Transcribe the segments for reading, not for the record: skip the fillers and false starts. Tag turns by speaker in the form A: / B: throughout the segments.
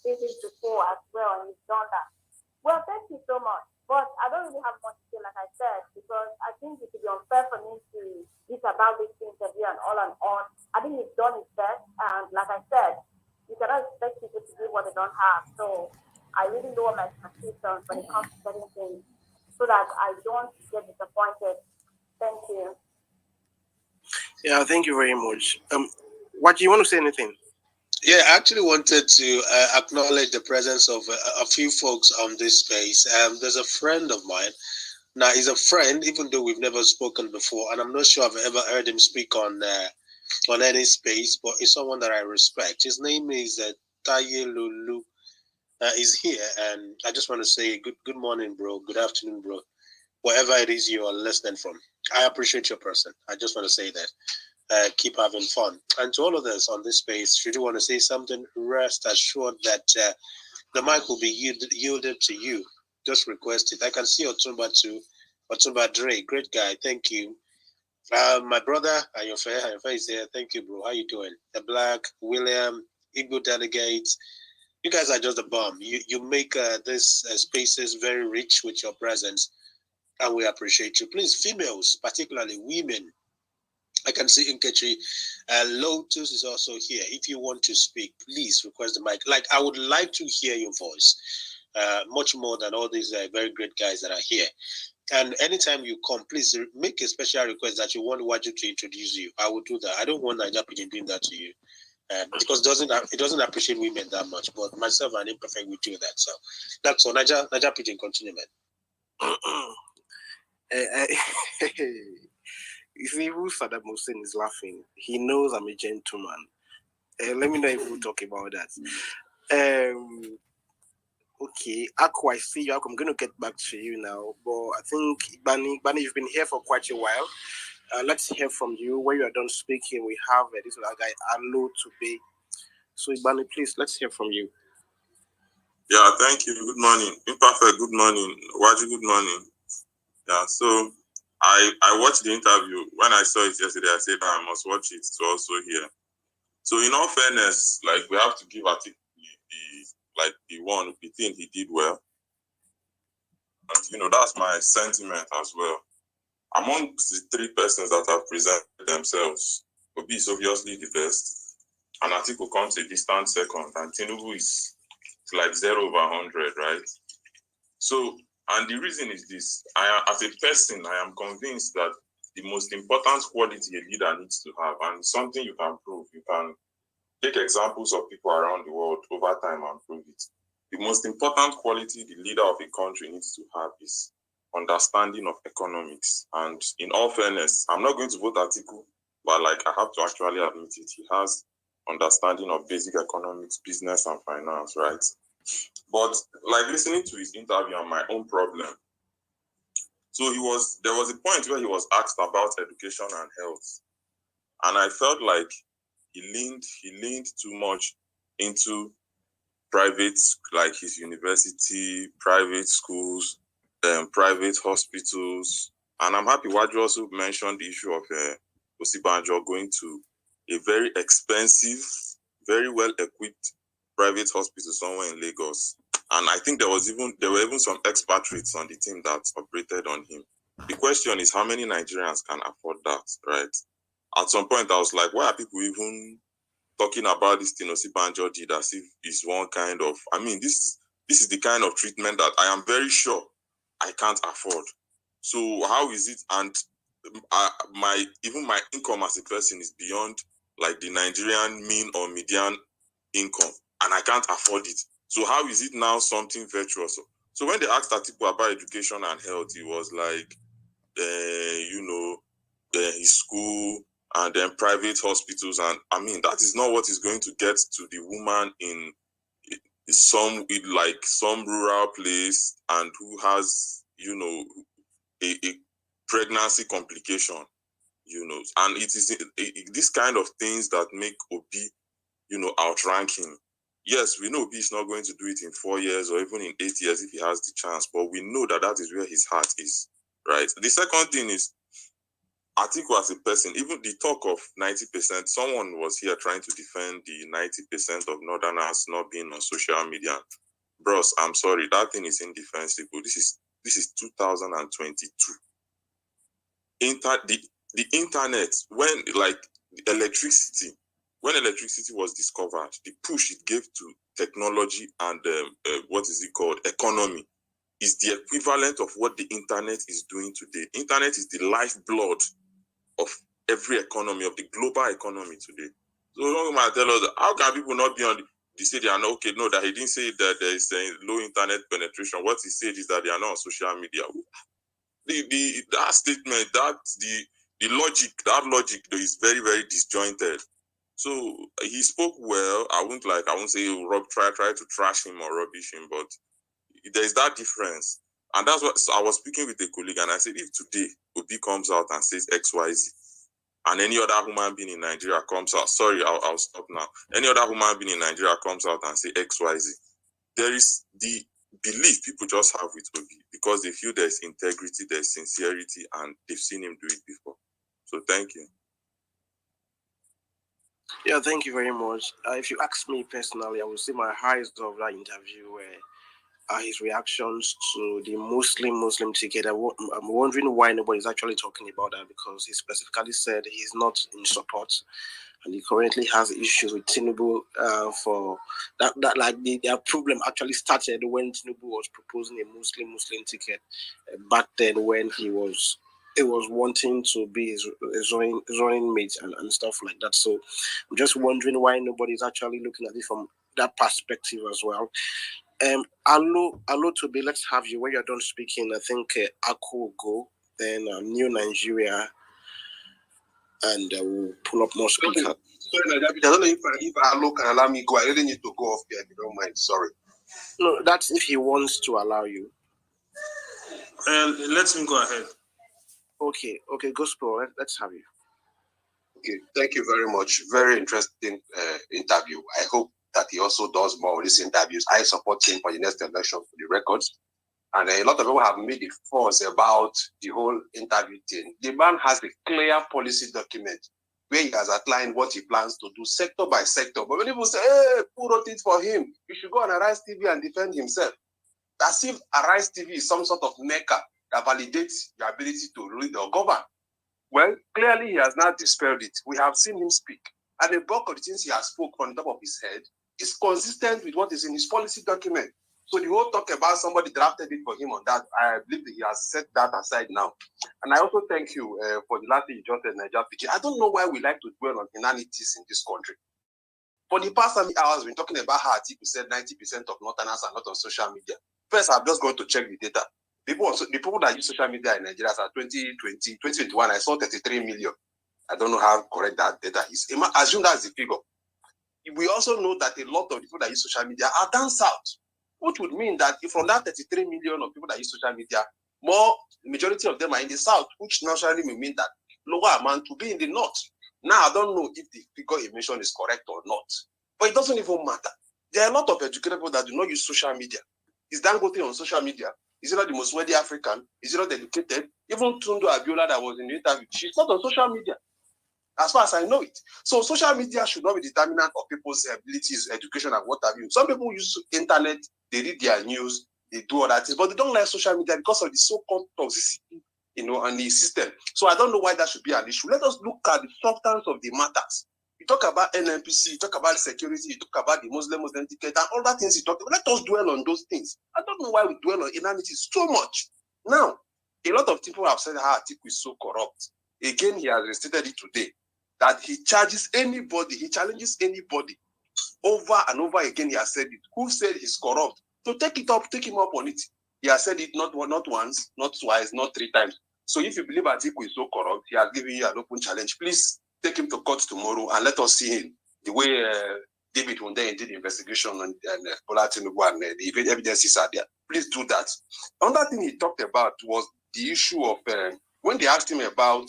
A: did it before as well, and you've done that. Well, thank you so much. But I don't really have much to say, like I said, because I think it would be unfair for me to disavow this interview and all and on. I think he's done his best, and like I said, you cannot expect people to do what they don't have. So I really lower my expectations when it comes to certain things, so that I don't get disappointed. Thank you.
B: Yeah, thank you very much. What do you want to say? Anything?
C: Yeah, I actually wanted to acknowledge the presence of a few folks on this space. There's a friend of mine. Now, he's a friend, even though we've never spoken before, and I'm not sure I've ever heard him speak on any space, but he's someone that I respect. His name is Taye Lulu. He's here, and I just want to say good morning, bro. Good afternoon, bro. Wherever it is you are listening from, I appreciate your person. I just want to say that. Keep having fun. And to all of us on this space, should you want to say something, rest assured that the mic will be yielded to you. Just request it. I can see Otumba too. Otumba Dre, great guy. Thank you. My brother, Ayofe is here. Thank you, bro. How you doing? The Black, William, Igbo delegates. You guys are just a bomb. You make these spaces very rich with your presence, and we appreciate you. Please, females, particularly women, I can see Nkechi. Lotus is also here. If you want to speak, please request the mic. Like, I would like to hear your voice much more than all these very great guys that are here. And anytime you come, please make a special request that you want Waju to introduce you. I will do that. I don't want Niger Pigeon doing that to you. Because it doesn't appreciate women that much. But myself and Imperfect, we do that. So that's all. Niger Pigeon, continue, man.
B: You see, who Saddam Hussein is laughing. He knows I'm a gentleman. Let me know if we'll talk about that. Okay, Akko, I see you. I'm going to get back to you now. But I think, Bani, you've been here for quite a while. Let's hear from you. When you are done speaking, we have this other guy, Alo Tobe. So, Bani, please, let's hear from you.
D: Yeah, thank you. Good morning. Imperfect, good morning. Waju, good morning. Yeah, so I watched the interview. When I saw it yesterday, I said I must watch it to also hear. So in all fairness, like, we have to give Atiku the thing he did well. And, that's my sentiment as well. Among the three persons that have presented themselves, Obi is obviously the best, and Atiku comes a distant second, and Tinubu is like 0 over 100, right? So, and the reason is this: as a person, I am convinced that the most important quality a leader needs to have, and something you can prove, you can take examples of people around the world over time and prove it. The most important quality the leader of a country needs to have is understanding of economics. And in all fairness, I'm not going to vote Atiku, but I have to actually admit it. He has understanding of basic economics, business, and finance, right? But listening to his interview and my own problem. So there was a point where he was asked about education and health. And I felt like he leaned too much into private, like his university, private schools, private hospitals. And I'm happy Waju also mentioned the issue of Osibanjo going to a very expensive, very well-equipped private hospital somewhere in Lagos. And I think there were even some expatriates on the team that operated on him. The question is, how many Nigerians can afford that, right? At some point, I was like, why are people even talking about this thing Osibanjo did as if it's one kind of... this is the kind of treatment that I am very sure I can't afford. So how is it? And my income as a person is beyond the Nigerian mean or median income, and I can't afford it. So how is it now something virtuous? So when they asked Atiku about education and health, he was like, his school and then private hospitals, and that is not what is going to get to the woman in some rural place and who has a pregnancy complication, and it is this kind of things that make Obi outrank him. Yes, we know Obi is not going to do it in 4 years or even in 8 years if he has the chance, but we know that is where his heart is, right? The second thing is, Atiku as a person, even the talk of 90%, someone was here trying to defend the 90% of Northerners not being on social media. Bros, I'm sorry, that thing is indefensible. This is 2022. The internet, when like electricity was discovered, the push it gave to technology and what is it called, economy, is the equivalent of what the internet is doing today. Internet is the lifeblood of every economy, of the global economy today. So don't mind tell us, how can people not be on they say they are not okay? No, that he didn't say that there is a low internet penetration. What he said is that they are not on social media. That statement, the logic though is very, very disjointed. So he spoke well. I won't say try to trash him or rubbish him, but there's that difference. And that's what, so I was speaking with a colleague and I said, if today Obi comes out and says XYZ, and any other human being in Nigeria comes out, sorry, I'll stop now. Any other human being in Nigeria comes out and say XYZ, there is the belief people just have with Obi because they feel there's integrity, there's sincerity, and they've seen him do it before. So thank you.
B: Yeah, thank you very much. If you ask me personally, I would say my highs of that interview were his reactions to the Muslim ticket. I'm wondering why nobody's actually talking about that, because he specifically said he's not in support, and he currently has issues with Tinubu for that. Like their problem actually started when Tinubu was proposing a Muslim ticket back then, when he was wanting to be his running mate and stuff like that. So I'm just wondering why nobody's actually looking at it from that perspective as well. Alo Toby, let's have you. When you're done speaking, I think Aku will go, then New Nigeria, and we'll pull up more speakers.
E: Sorry, I don't know if Alo can allow me go. I really need to go off here if you don't mind. Sorry.
B: No, that's if he wants to allow you.
F: Let me go ahead.
B: Okay, Gospel, let's have you.
E: Okay, thank you very much. Very interesting interview. I hope that he also does more of these interviews. I support him for the next election for the records. And a lot of people have made a fuss about the whole interview thing. The man has a clear policy document where he has outlined what he plans to do sector by sector. But when people say, hey, who wrote it for him? He should go on Arise TV and defend himself. As if Arise TV is some sort of mecca that validates your ability to lead or govern. Well, clearly he has not dispelled it. We have seen him speak. And the bulk of the things he has spoken on top of his head is consistent with what is in his policy document. So the whole talk about somebody drafted it for him on that, I believe that he has set that aside now. And I also thank you for the last thing you just said, Nigeria. I don't know why we like to dwell on inanities in this country. For the past 7 hours, we've been talking about how Atiku said 90% of Northerners are not on social media. First, I've just gone to check the data. The people that use social media in Nigeria are 2021, I saw 33 million. I don't know how correct that data is. Assume that's the figure. We also know that a lot of people that use social media are down south, which would mean that if from that 33 million of people that use social media, majority of them are in the south, which naturally will mean that lower amount to be in the north. Now, I don't know if the figure you mentioned is correct or not, but it doesn't even matter. There are a lot of educated people that do not use social media. Is Dangote on social media? Is he not the most wealthy African? Is he not educated? Even Tundu Abiola that was in the interview, she's not on social media, as far as I know it. So social media should not be determinant of people's abilities, education, and what have you. Some people use internet, they read their news, they do all that things, but they don't like social media because of the so-called toxicity, and the system. So I don't know why that should be an issue. Let us look at the substance of the matters. You talk about NNPC, you talk about security, you talk about the Muslim ticket, and all that things you talk about. Let us dwell on those things. I don't know why we dwell on inanity so much. Now, a lot of people have said how Atiku is so corrupt. Again, he has restated it today, that he challenges anybody over and over again. He has said it. Who said he's corrupt? So take him up on it. He has said it not once, not twice, not 3 times. So if you believe Atiku is so corrupt, he has given you an open challenge. Please take him to court tomorrow and let us see him the way David Hunde did the investigation and Bola Tinubu and the evidences are there. Please do that. Another thing he talked about was the issue of when they asked him about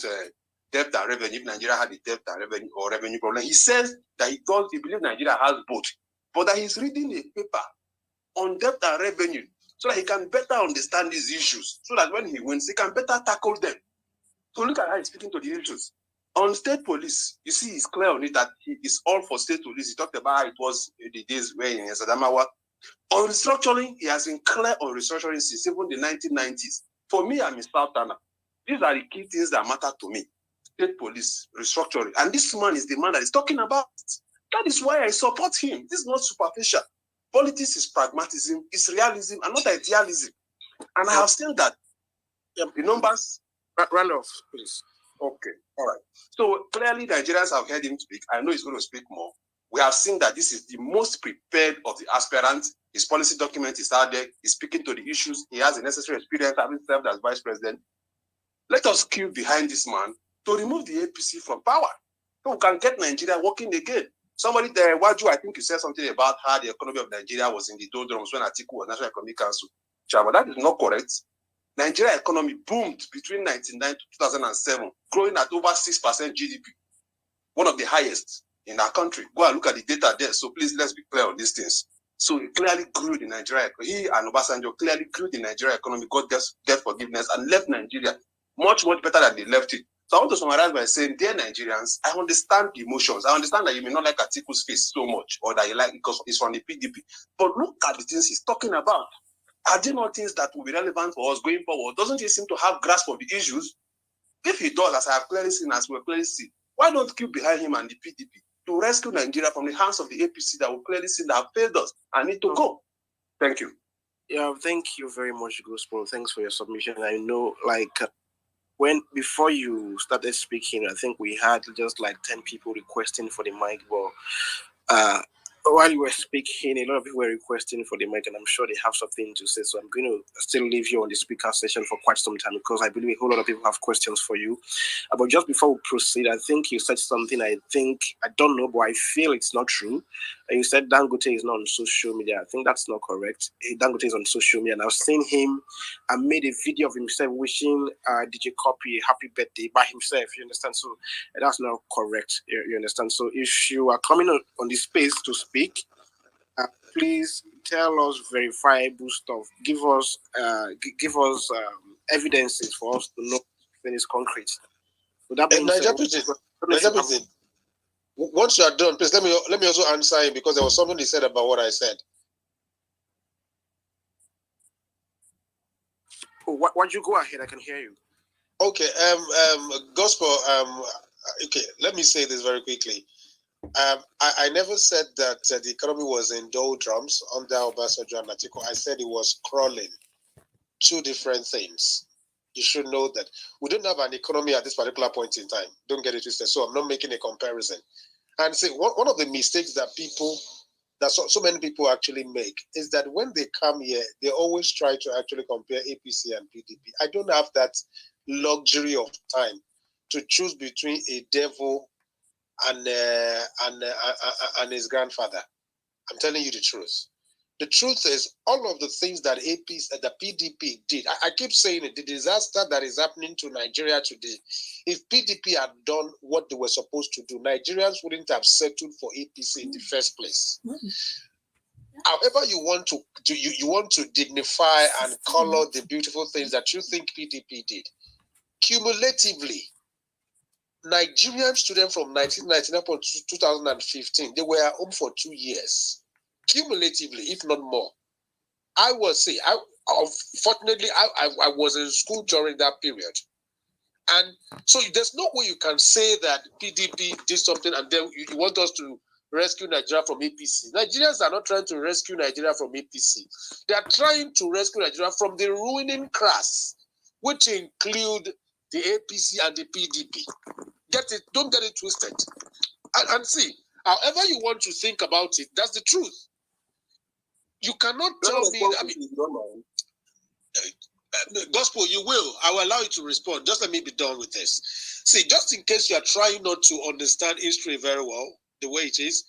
E: debt and revenue, if Nigeria had a debt and revenue or revenue problem, he says that he believes Nigeria has both, but that he's reading a paper on debt and revenue so that he can better understand these issues, so that when he wins, he can better tackle them. So look at how he's speaking to the issues. On state police, you see, it's clear on it that he is all for state police. He talked about how it was in the days where in Sadamawa. On restructuring, he has been clear on restructuring since even the 1990s. For me, I'm in South Ghana. These are the key things that matter to me. State police, restructuring. And this man is the man that is talking about it. That is why I support him. This is not superficial. Politics is pragmatism, it's realism, and not idealism. And I have seen that. The numbers.
B: Run off, please.
E: Okay, all right. So clearly, Nigerians have heard him speak. I know he's going to speak more. We have seen that this is the most prepared of the aspirants. His policy document is out there. He's speaking to the issues. He has the necessary experience having served as vice president. Let us queue behind this man to remove the APC from power, so we can get Nigeria working again. Somebody there, Waju, I think you said something about how the economy of Nigeria was in the doldrums when Atiku was National Economic Council chairman. That is not correct. Nigeria economy boomed between 1999 to 2007, growing at over 6% GDP, one of the highest in our country. Go and look at the data there. So please, let's be clear on these things. So he clearly grew the Nigeria. He and Obasanjo clearly grew the Nigeria economy, got debt forgiveness, and left Nigeria much, much better than they left it. So I want to summarize by saying, dear Nigerians, I understand the emotions. I understand that you may not like Atiku's face so much, or that you like it because it's from the PDP. But look at the things he's talking about. Are there not things that will be relevant for us going forward? Doesn't he seem to have grasp of the issues? If he does, as I have clearly seen, as we'll clearly see, why don't keep behind him and the PDP to rescue Nigeria from the hands of the APC that will clearly see that have failed us and need to go? Thank you.
B: Yeah, thank you very much, Gospel. Thanks for your submission. I know, before you started speaking, I think we had just like 10 people requesting for the mic, but while you were speaking, a lot of people were requesting for the mic, and I'm sure they have something to say. So I'm going to still leave you on the speaker session for quite some time, because I believe a whole lot of people have questions for you. But just before we proceed, I think you said something I don't know, but I feel it's not true. You said Dangote is not on social media. I think that's not correct. Dangote is on social media, and I've seen him and made a video of himself wishing DJ Copy a happy birthday by himself. You understand? So that's not correct. You understand? So if you are coming on this space to speak, please tell us verifiable stuff. Give us evidences for us to know when it's concrete. Would that be
C: Niger, once you are done, please let me also answer him, because there was something he said about what I said.
B: Why'd you go ahead? I can hear you.
C: Okay, Gospel, okay, let me say this very quickly. I never said that the economy was in doldrums under Obasanjo and Atiku. I said it was crawling. Two different things. You should know that we don't have an economy at this particular point in time. Don't get it twisted. So I'm not making a comparison. And see, one of the mistakes that so many people actually make is that when they come here, they always try to actually compare APC and PDP. I don't have that luxury of time to choose between a devil and his grandfather. I'm telling you the truth. The truth is, all of the things that the PDP did, I keep saying it, the disaster that is happening to Nigeria today, if PDP had done what they were supposed to do, Nigerians wouldn't have settled for APC in the first place. However, you want to dignify and color the beautiful things that you think PDP did. Cumulatively, Nigerian students from 1999 to 2015, they were at home for 2 years. Cumulatively, if not more. Unfortunately, I was in school during that period. And so there's no way you can say that PDP did something and then you want us to rescue Nigeria from APC. Nigerians are not trying to rescue Nigeria from APC. They are trying to rescue Nigeria from the ruining class, which include the APC and the PDP. Get it? Don't get it twisted. And see, however you want to think about it, that's the truth. You cannot tell me. I mean, Gospel, you will. I will allow you to respond. Just let me be done with this. See, just in case you are trying not to understand history very well, the way it is,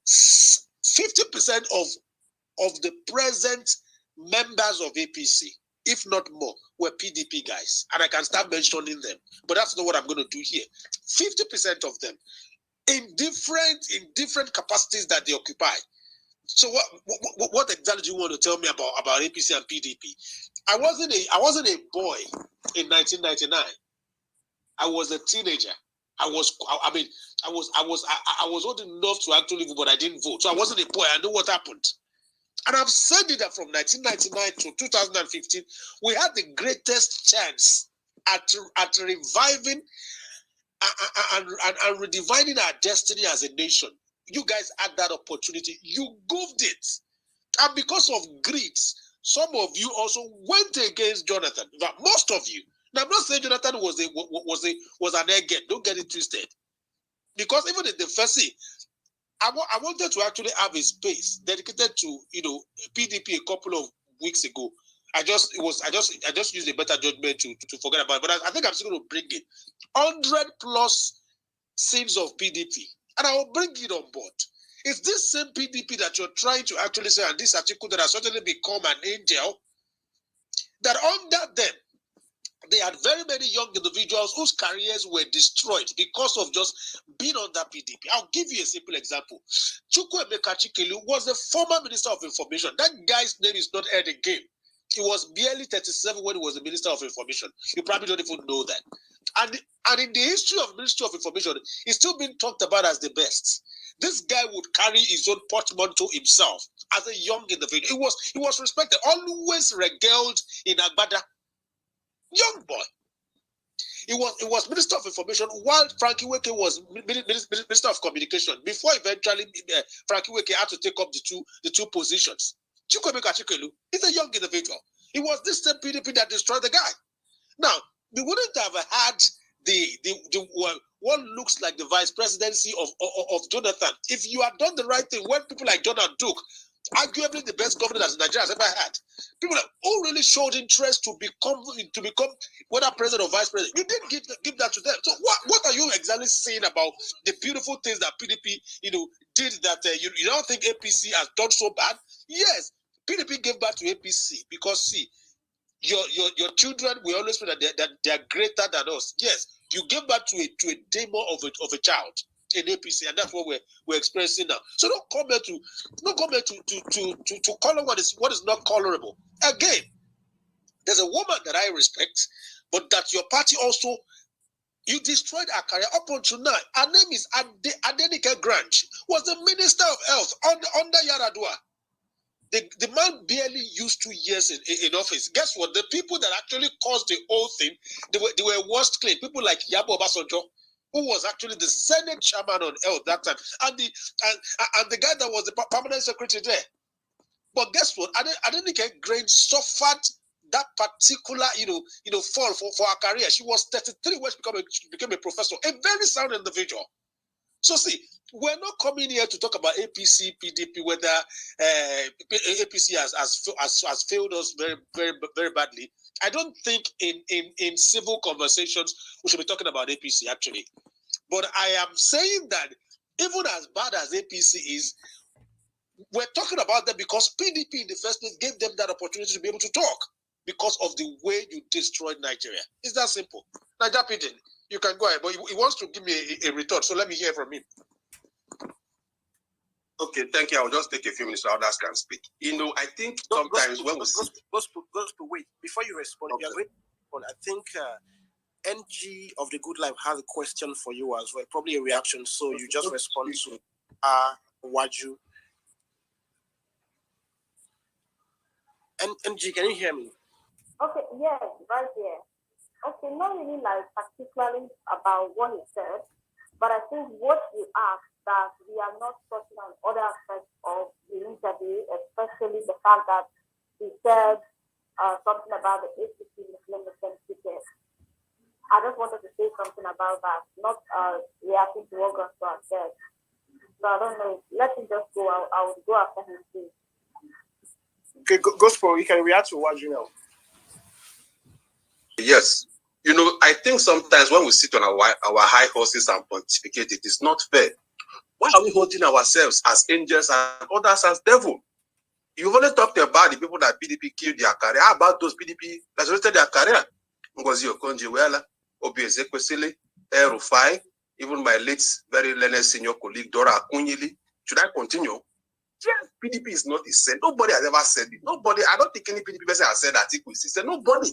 C: 50% of the present members of APC, if not more, were PDP guys. And I can start mentioning them. But that's not what I'm going to do here. 50% of them in different capacities that they occupy. So what exactly do you want to tell me about APC and PDP? I wasn't a boy in 1999. I was a teenager. I was old enough to actually vote, but I didn't vote. So I wasn't a boy. I know what happened. And I've said it that from 1999 to 2015, we had the greatest chance at reviving and redefining our destiny as a nation. You guys had that opportunity. You goofed it. And because of greed, some of you also went against Jonathan. In fact, most of you. Now, I'm not saying Jonathan was an egghead. Don't get it twisted. Because even in the first scene, I wanted to actually have a space dedicated to PDP a couple of weeks ago. I just used a better judgment to forget about it. But I think I'm still going to bring it 100+ scenes of PDP, and I will bring it on board. It's this same PDP that you're trying to actually say, and this article that has certainly become an angel, that under them, they had very many young individuals whose careers were destroyed because of just being under PDP. I'll give you a simple example. Chukwuemeka Chikelu was the former Minister of Information. That guy's name is not heard again. He was barely 37 when he was the Minister of Information. You probably don't even know that. And in the history of Ministry of Information, he's still being talked about as the best. This guy would carry his own portmanteau himself as a young individual. He was respected, always regaled in Agbada. Young boy. He was Minister of Information while Frankie Weke was Minister of Communication. Before eventually Frankie Weke had to take up the two positions. Chukwuemeka Chikelu is a young individual. He was this same PDP that destroyed the guy. Now, we wouldn't have had what looks like the vice presidency of Jonathan if you had done the right thing when people like Donald Duke, arguably the best governor that Nigeria has ever had, people who really showed interest to become whether president or vice president, you didn't give that to them. So what are you exactly saying about the beautiful things that PDP did that you don't think APC has done so bad? Yes, PDP gave back to APC because see, your children will always feel that they are greater than us. Yes, you give back to a demo of a child in APC, and that's what we're experiencing now. So don't come here to color what is not colorable. Again, there's a woman that I respect, but that your party also, you destroyed her career up until now. Her name is Adenike Grange, was the Minister of Health under Yaradua. The man barely used 2 years in office. Guess what? The people that actually caused the whole thing, they were worst claim. People like Yabo Obasanjo, who was actually the Senate chairman on health that time, and the guy that was the permanent secretary there. But guess what? Adenike Grange suffered that particular fall for her career. She was 33 when she became a professor, a very sound individual. So see, we're not coming here to talk about APC, PDP, whether APC has failed us very, very, very badly. I don't think in civil conversations we should be talking about APC actually. But I am saying that even as bad as APC is, we're talking about them because PDP in the first place gave them that opportunity to be able to talk because of the way you destroyed Nigeria. It's that simple. Naija Pidgin, you can go ahead, but he wants to give me a retort, so let me hear from him.
E: Okay, thank you. I'll just take a few minutes so others can speak. I think sometimes when we see...
B: Gospel, wait. Before you respond, okay. I think NG of the Good Life has a question for you as well, probably a reaction, so you just respond to Waju. NG, can you hear me?
A: Okay, yes, right here. Okay, not really like particularly about what he said, but I think what you asked that we are not touching on other aspects of the interview, especially the fact that he said something about the APC Muslim ticket. I just wanted to say something about that, not reacting to what Gospel said. So I don't know. Let him just go. I will go after him too.
B: Okay, Gospel, you can react to what you know.
E: Yes. I think sometimes when we sit on our high horses and pontificate, it is not fair. Why are we holding ourselves as angels and others as devil? You've only talked about the people that PDP killed their career. How about those PDP that wasted their career? Ngozi Okonjo-Iweala, Obi Ezekwesili, Rufai, even my late very learned senior colleague Dora Akunyili. Should I continue? Yes, PDP is not a sin. Nobody has ever said it. Nobody, I don't think any PDP person has said Atiku is a sin. Nobody.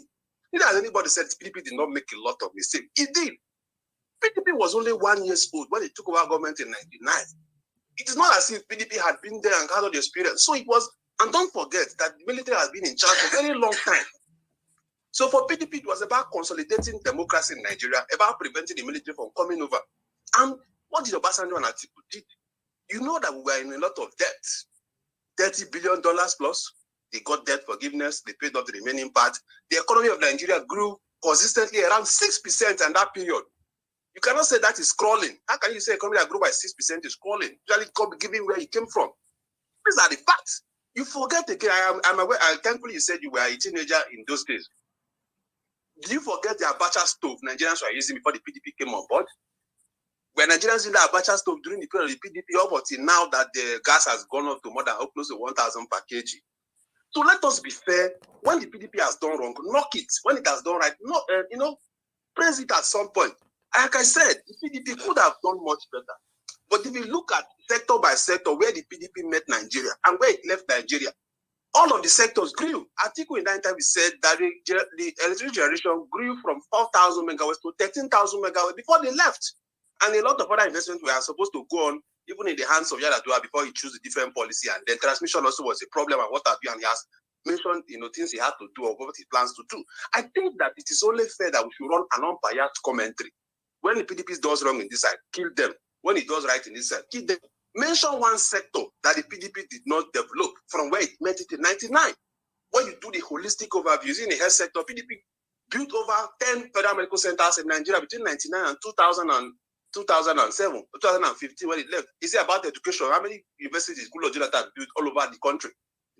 E: Neither has anybody said PDP did not make a lot of mistakes. It did. PDP was only 1 year old when they took over government in 99. It is not as if PDP had been there and had all the experience. So it was, and don't forget that the military has been in charge for a very long time. So for PDP, it was about consolidating democracy in Nigeria, about preventing the military from coming over. And what did Obasanjo and Atiku did? You know that we were in a lot of debt, $30 billion plus. They got debt forgiveness. They paid off the remaining part. The economy of Nigeria grew consistently around 6% in that period. You cannot say that is crawling. How can you say economy that grew by 6% is crawling? Usually, given where it came from. These are the facts. You forget again. I'm aware. Thankfully, you said you were a teenager in those days. Do you forget the Abacha stove Nigerians were using before the PDP came on board? When Nigerians using the Abacha stove during the period of the PDP, up until now that the gas has gone up to more than close to 1,000 per kg. So let us be fair. When the PDP has done wrong, knock it. When it has done right, praise it at some point. Like I said, the PDP could have done much better. But if you look at sector by sector where the PDP met Nigeria and where it left Nigeria, all of the sectors grew. Atiku in that time said that the electricity generation grew from 4,000 megawatts to 13,000 megawatts before they left. And a lot of other investments were supposed to go on, even in the hands of Yar'Adua before he chose a different policy. And then transmission also was a problem and what have you. And he has mentioned, things he had to do or what he plans to do. I think that it is only fair that we should run an unbiased commentary. When the PDP does wrong in this side, kill them. When it does right in this side, kill them. Mention one sector that the PDP did not develop from where it met it in 99. When you do the holistic overview, in the health sector, PDP built over 10 federal medical centers in Nigeria between 1999 and 2007, 2015 when it left. Is it about education? How many universities Goodluck Jonathan built all over the country?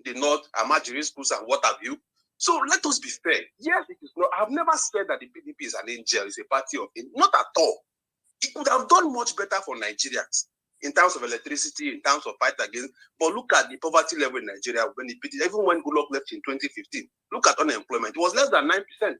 E: The North, Amajiri schools and what have you? So let us be fair. Yes, it is not. I've never said that the PDP is an angel, it's a party of it. Not at all. It could have done much better for Nigerians in terms of electricity, in terms of fight against. But look at the poverty level in Nigeria when it PDP, even when Goodluck left in 2015. Look at unemployment. It was less than 9%.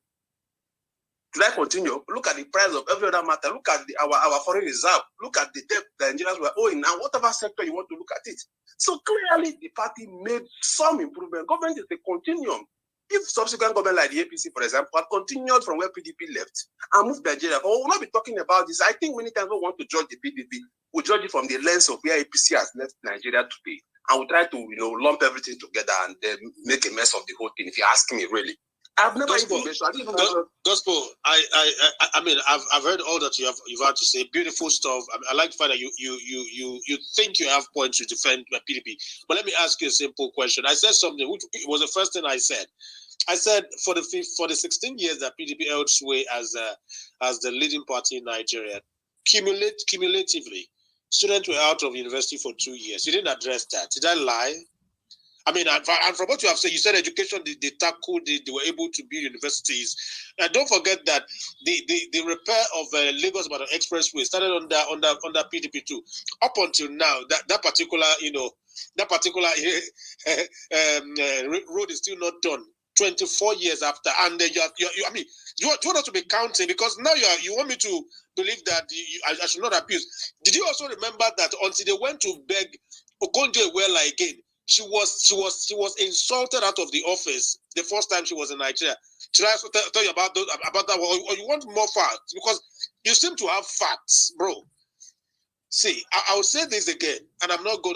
E: Should I continue? Look at the price of every other matter. Look at our foreign reserve. Look at the debt the Nigerians were owing. Now, whatever sector you want to look at it. So clearly, the party made some improvement. Government is a continuum. If subsequent government like the APC, for example, had continued from where PDP left and moved Nigeria, we will not be talking about this. I think many times we want to judge the PDP, we judge it from the lens of where APC has left Nigeria today. And we try to, lump everything together and then make a mess of the whole thing. If you ask me, really. I've never even
C: Gospel, I've heard all that you've had to say. Beautiful stuff. I like the fact that you think you have points to defend PDP. But let me ask you a simple question. I said something which was the first thing I said. I said for the 16 years that PDP held sway as the leading party in Nigeria, cumulatively, students were out of university for 2 years. You didn't address that. Did I lie? I mean, and from what you have said, you said education, they tackled, they were able to build universities. And don't forget that the repair of Lagos-Ibadan Expressway started under PDP too. Up until now, that particular road is still not done. 24 years after, and you want us to be counting because now you want me to believe that I should not abuse. Did you also remember that until they went to beg Okonjo-Iweala again? She was insulted out of the office the first time she was in Nigeria. Should I also tell you about that? Or you want more facts? Because you seem to have facts, bro. See, I'll say this again, and I'm not going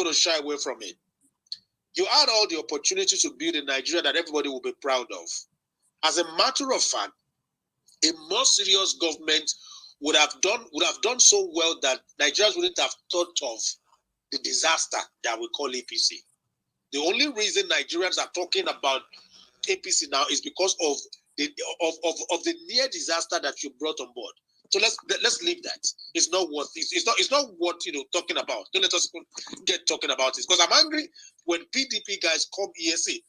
C: to shy away from it. You had all the opportunity to build a Nigeria that everybody will be proud of. As a matter of fact, a more serious government would have done so well that Nigerians wouldn't have thought of the disaster that we call APC. The only reason Nigerians are talking about APC now is because of the near disaster that you brought on board. So let's leave that. It's not worth talking about. Don't let us get talking about it. Because I'm angry when PDP guys come here. See,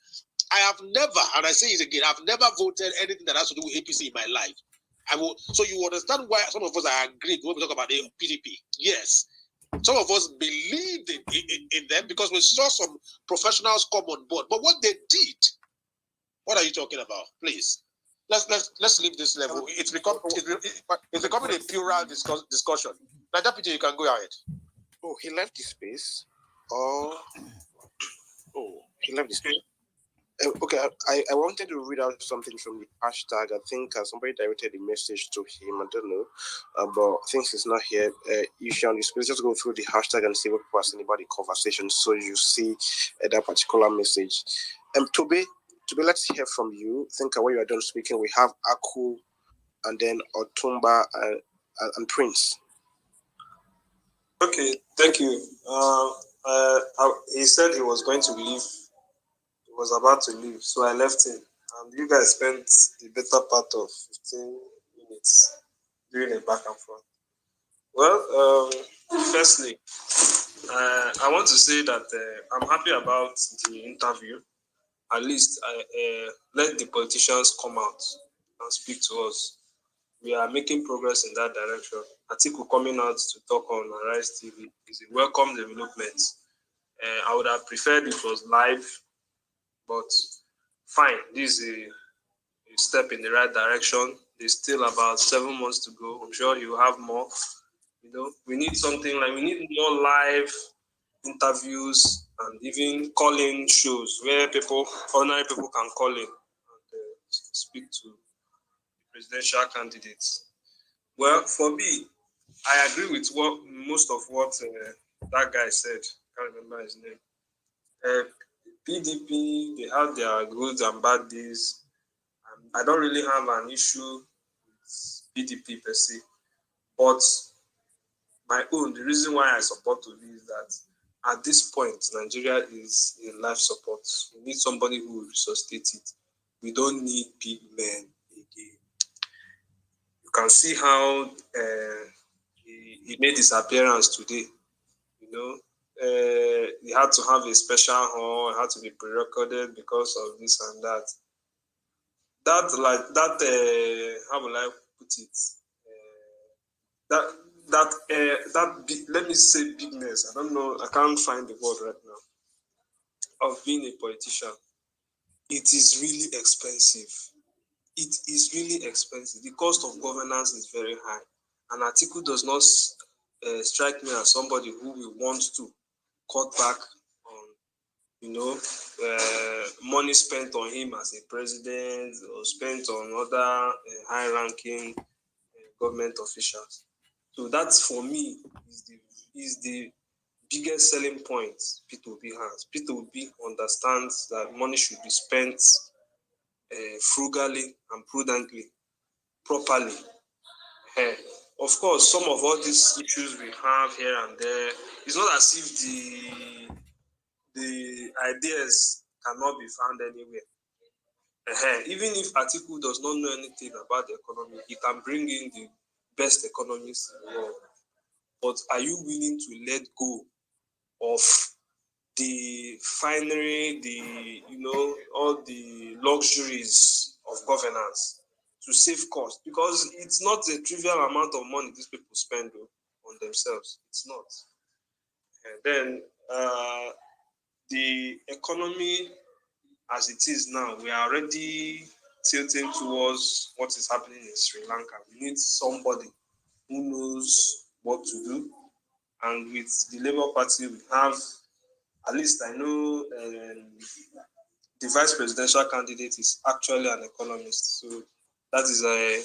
C: I have never, and I say it again, I've never voted anything that has to do with APC in my life. So you understand why some of us are angry when we talk about the PDP. Yes. Some of us believed in them because we saw some professionals come on board. But what they did, what are you talking about? Please, let's leave this level. It's becoming a plural discussion. Now, Deputy, you can go ahead.
B: Oh, he left the space. He left the space. Okay, I wanted to read out something from the hashtag. I think somebody directed a message to him. I don't know, but since he's not here, you should just go through the hashtag and see what people are saying about the conversation, so you see that particular message. Tobe, let's hear from you. Think when you are done speaking, we have Aku, and then Otumba and Prince.
F: Okay, thank you. He said he was going to leave. He was about to leave, so I left him. And you guys spent the better part of 15 minutes doing a back and forth. Well, firstly, I want to say that I'm happy about the interview. At least let the politicians come out and speak to us. We are making progress in that direction. Atiku coming out to talk on Arise TV is a welcome development. I would have preferred it was live, but fine. This is a step in the right direction. There's still about 7 months to go. I'm sure you have more. We need something we need more live interviews and even call-in shows where ordinary people can call in and speak to the presidential candidates. Well, for me, I agree with most of what that guy said. I can't remember his name. PDP, they have their good and bad days. I don't really have an issue with PDP per se, but the reason why I support Obi is that at this point, Nigeria is in life support. We need somebody who will resuscitate it. We don't need big men again. You can see how he made his appearance today. He had to have a special hall. It had to be pre-recorded because of this and that. How will I put it? Let me say bigness. I don't know. I can't find the word right now. Of being a politician, it is really expensive. It is really expensive. The cost of governance is very high, and Atiku does not strike me as somebody who will want to cut back on, money spent on him as a president or spent on other high-ranking government officials. So that's, for me, is the biggest selling point P2B has. P2B understands that money should be spent frugally and prudently, properly. Of course, some of all these issues we have here and there, it's not as if the ideas cannot be found anywhere. Even if Atiku does not know anything about the economy, he can bring in the best economists in the world. But are you willing to let go of the finery, all the luxuries of governance to save costs? Because it's not a trivial amount of money these people spend on themselves. It's not. And then the economy as it is now, we are already tilting towards what is happening in Sri Lanka. We need somebody who knows what to do. And with the Labour Party, we have, at least I know, the vice presidential candidate is actually an economist. So that is a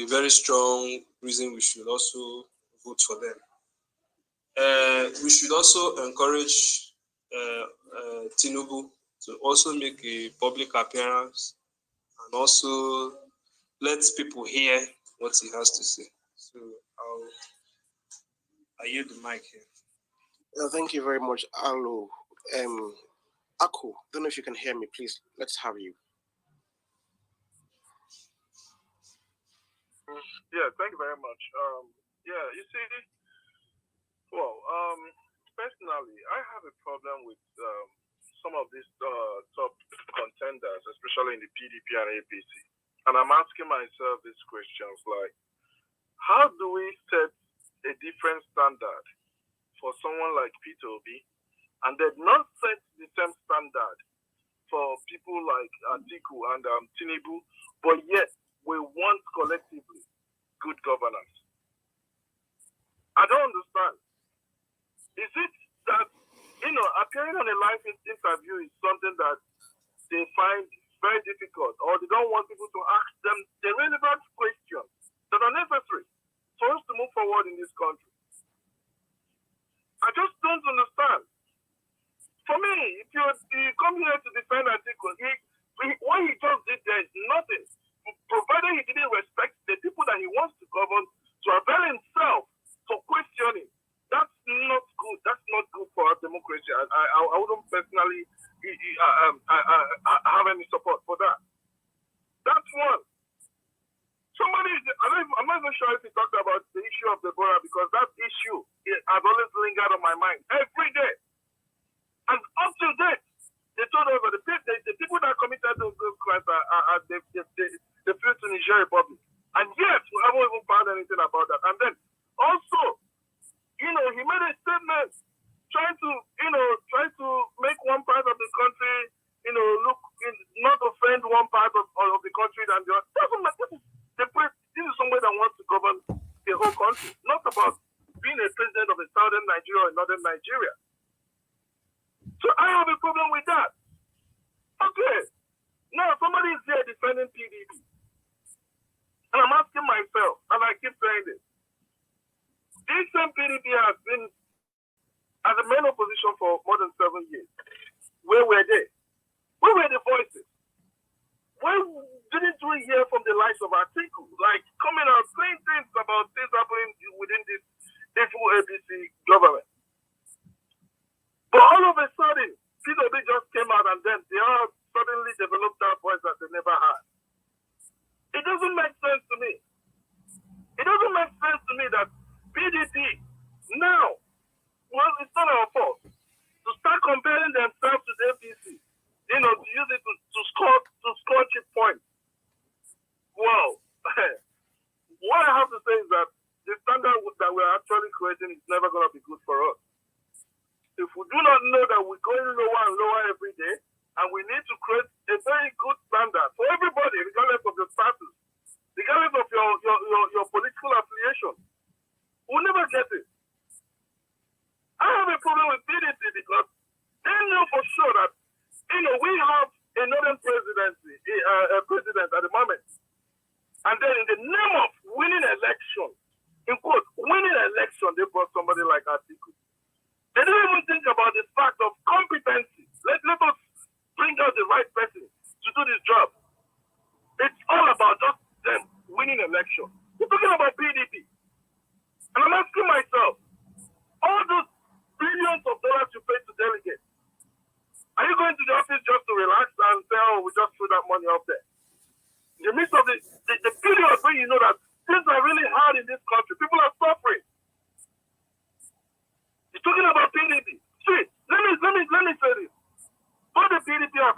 F: very strong reason we should also vote for them. We should also encourage Tinubu to also make a public appearance and also let people hear what he has to say. So I yield the mic here.
B: Thank you very much, Alo. Aku, don't know if you can hear me, please. Let's have you.
G: Yeah, thank you very much. You see, personally, I have a problem with some of these top contenders, especially in the PDP and APC. And I'm asking myself these questions like, how do we set a different standard for someone like P2B and then not set the same standard for people like Atiku and Tinubu, but yet we want collectively good governance? I don't understand. Is it that, appearing on a live interview is something that they find very difficult, or they don't want people to ask them the relevant questions that are necessary for us to move forward in this country. I just don't understand. For me, if you come here to defend Atiku, what he just did there is nothing, provided he didn't respect the people that he wants to govern, to avail himself for questioning. That's not good. That's not good for our democracy. I wouldn't personally have any support for that. That's one. I'm not even sure if he talked about the issue of the border, because that issue has always lingered on my mind every day. And up to date, they told us that the people that committed those crimes they flew to Niger Republic. And yet, we haven't even found anything about that. And then, also, he made a statement trying to make one part of the country, not offend one part of the country than the other. This is somebody that wants to govern the whole country, not about being a president of a southern Nigeria or northern Nigeria. So I have a problem with that. Okay. Now somebody is there defending PDP. And I'm asking myself, and I keep saying this, this same PDP has been as a main opposition for more than 7 years. Where were they? Where were the voices? Why didn't we hear from the likes of Atiku, like coming out saying things about things happening within this ABC government? But all of a sudden, PDP just came out and then they all suddenly developed that voice that they never had. It doesn't make sense to me. It doesn't make sense to me that PDP now, well, it's not our fault, to start comparing themselves to the APC, to use it to score cheap points. Well, what I have to say is that the standard that we're actually creating is never going to be good for us. If we do not know that we're going lower and lower every day, and we need to create a very good standard for everybody, regardless of your status, regardless of your political affiliation, we'll never get it. I have a problem with PDP because they know for sure that we have a northern president at the moment, and then in the name of winning election, in quote, winning election, they brought somebody like Atiku. They don't even think about the fact of competency. Let us bring out the right person to do this job. It's all about just them winning election. We're talking about PDP. And I'm asking myself, all those billions of dollars you pay to delegates, are you going to the office just to relax and say, we just threw that money up there? In the midst of the period where you know that things are really hard in this country, people are suffering. You're talking about PDP. See, let me say this. For the PDP and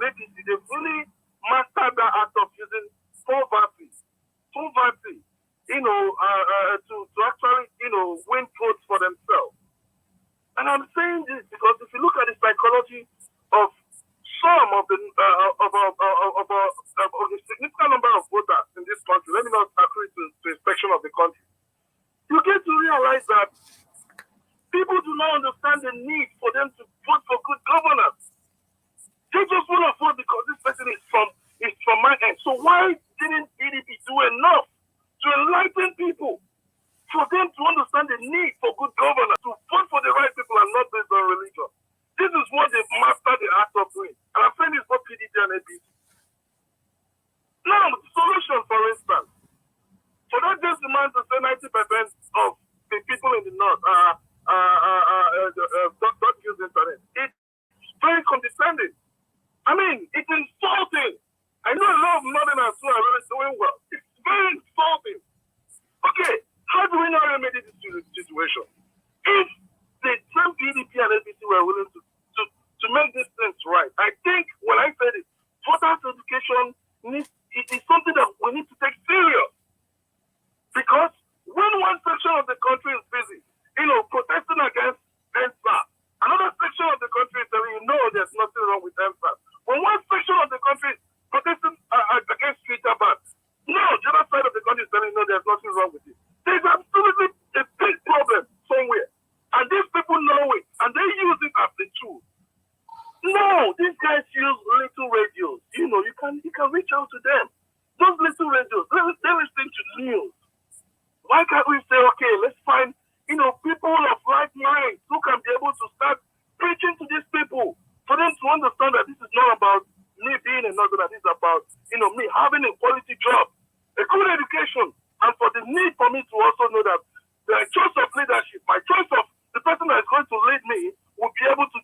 G: APC, they fully mastered that act of using poverty, to actually, win votes for themselves. And I'm saying this because if you look at the psychology of some of the significant number of voters in this country, let me not agree to a section of the country, you get to realize that people do not understand the need for them to vote for good governance. They just want to vote because this person is from my end. So why didn't PDP do enough to enlighten people for them to understand the need for good governance, to vote for the right people and not based on religion? This is what they've mastered the art of doing. And I'm saying this for PDP and APC. Now, the solution, for instance, for that just demand to say 90% of the people in the north don't use the internet. It's very condescending. I mean, it's insulting. I know a lot of northerners who are really doing well. It's very insulting. Okay, how do we now remedy this situation? If the same PDP and APC were willing to make these things right, I think when I said it, voter education is something that we need to take serious. Because when one section of the country is busy, protesting against NSAS, another section of the country is telling you, no, there's nothing wrong with NSAS. When one section of the country is protesting against Twitter bans, no, the other side of the country is telling you, no, there's nothing wrong with it. There's absolutely a big problem somewhere. And these people know it, and they use it as the tool. No, these guys use little radios. You know, you can reach out to them. Those little radios, they listen to news. Why can't we say, okay, let's find, people of like minds who can be able to start preaching to these people for them to understand that this is not about me being another, that is about, me having a quality job, a good education, and for the need for me to also know that the choice of leadership, my choice of the person that is going to lead me will be able to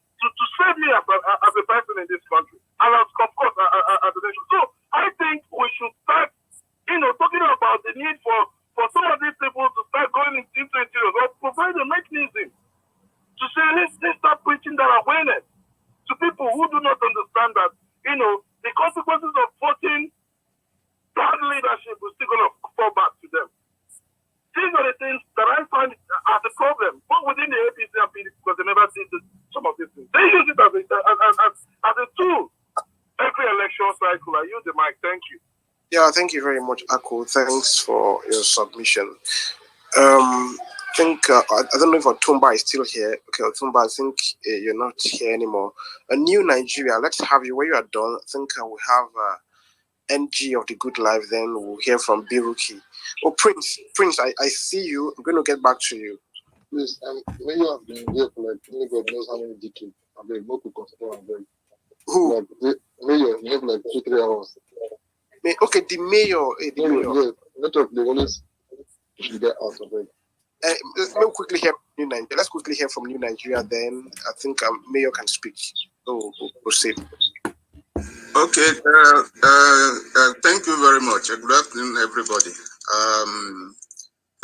G: save me as a person in this country, and of course, as a nation. So I think we should start, talking about the need for some of these people to start going into interiors or provide a mechanism to say, let's start preaching that awareness to people who do not understand that, the consequences of voting bad leadership is still going to fall back to them. These are the things that I find as a problem, both within the APC and PDP, because they never did some of these things. They use it as a tool every election cycle. I use the mic. Thank you.
B: Yeah, thank you very much, Ako. Thanks for your submission. I don't know if Otumba is still here. Okay, Otumba, I think you're not here anymore. A new Nigeria, let's have you. When you are done, I think we have NG of the Good Life, then we'll hear from Biruki. Oh, Prince, I see you. I'm going to get back to you.
H: Please, when you have been here for like, God knows how many decades, I've been more to consider and then.
B: Who?
H: Like, mayor, you have like 2-3 hours.
B: Okay, the mayor. The mayor.
H: Yeah, network, they always get out of it.
B: Let's quickly hear from New Nigeria, then I think Mayor can speak. So we'll proceed.
D: Okay, thank you very much. Good afternoon, everybody.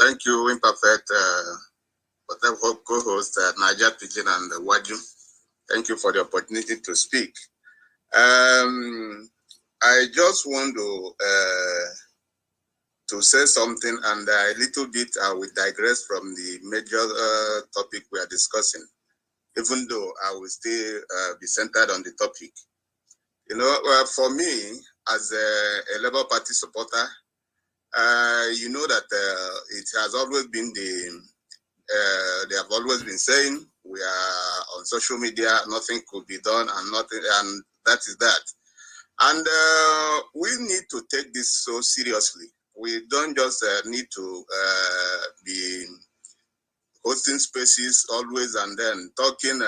D: Thank you, Imperfect, whatever co-host, Naija Pidgin and Waju. Thank you for the opportunity to speak. I just want to say something, and a little bit I will digress from the major topic we are discussing, even though I will still be centered on the topic. For me, as a Labour Party supporter, you know that it has always been they have always been saying we are on social media, nothing could be done, and that is that. And we need to take this so seriously. We don't just need to be hosting spaces always and then talking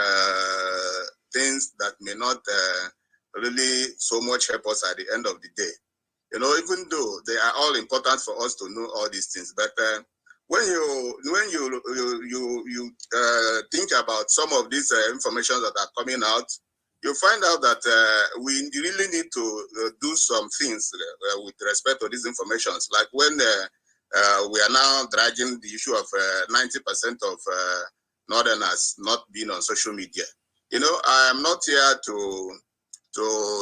D: things that may not really so much help us at the end of the day. Even though they are all important for us to know all these things, but when you think about some of these information that are coming out, you find out that we really need to do some things with respect to these informations. Like when we are now dragging the issue of 90% of Northerners not being on social media. I am not here to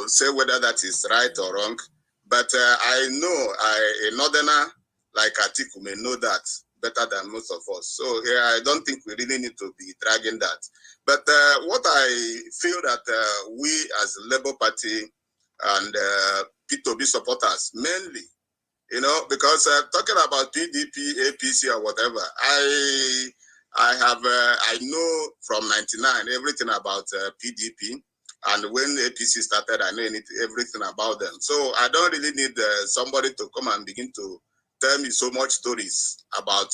D: say whether that is right or wrong, but I know a Northerner like Atiku may know that better than most of us. So I don't think we really need to be dragging that. But what I feel that we as Labour Party and P2B supporters mainly, because talking about PDP, APC or whatever, I know from 99 everything about PDP, and when APC started, I know everything about them. So I don't really need somebody to come and begin to tell me so much stories about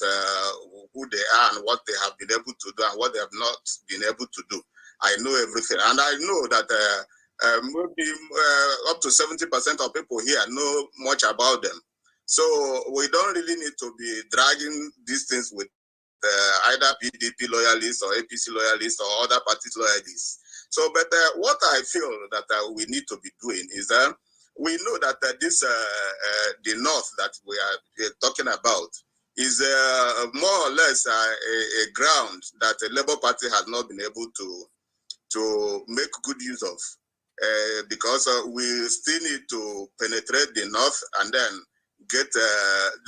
D: who they are and what they have been able to do and what they have not been able to do. I know everything, and I know that maybe up to 70% of people here know much about them. So we don't really need to be dragging these things with either PDP loyalists or APC loyalists or other parties loyalists. So, but what I feel that we need to be doing is we know that the North that we are talking about is more or less a ground that the Labour Party has not been able to make good use of, because we still need to penetrate the North and then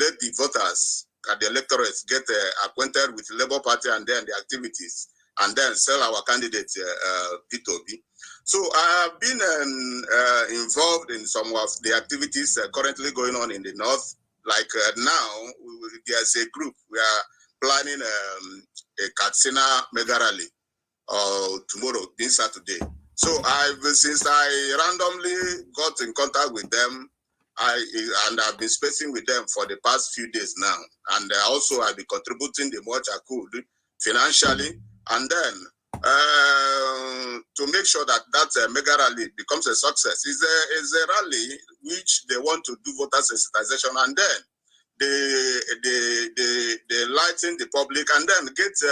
D: let the voters and the electorates get acquainted with the Labour Party and then the activities, and then sell our candidate P2B. So I have been involved in some of the activities currently going on in the North. Like now, there's a group, we are planning a Katsina mega rally tomorrow, this Saturday.
I: So since I randomly got in contact with them, I've been spacing with them for the past few days now, and also I've been contributing the much I could financially, and then to make sure that mega rally becomes a success. Is a rally which they want to do voter sensitization, and then they lighten the public, and then get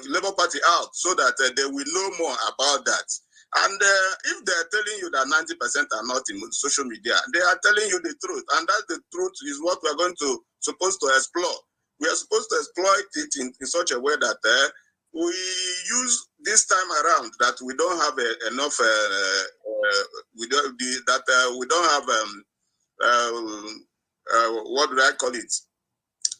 I: Labour Party out so that they will know more about that. And if they're telling you that 90% are not in social media, they are telling you the truth, and that the truth is what we're going to supposed to explore. We are supposed to exploit it in such a way that we use this time around that we don't have enough. We don't have what do I call it?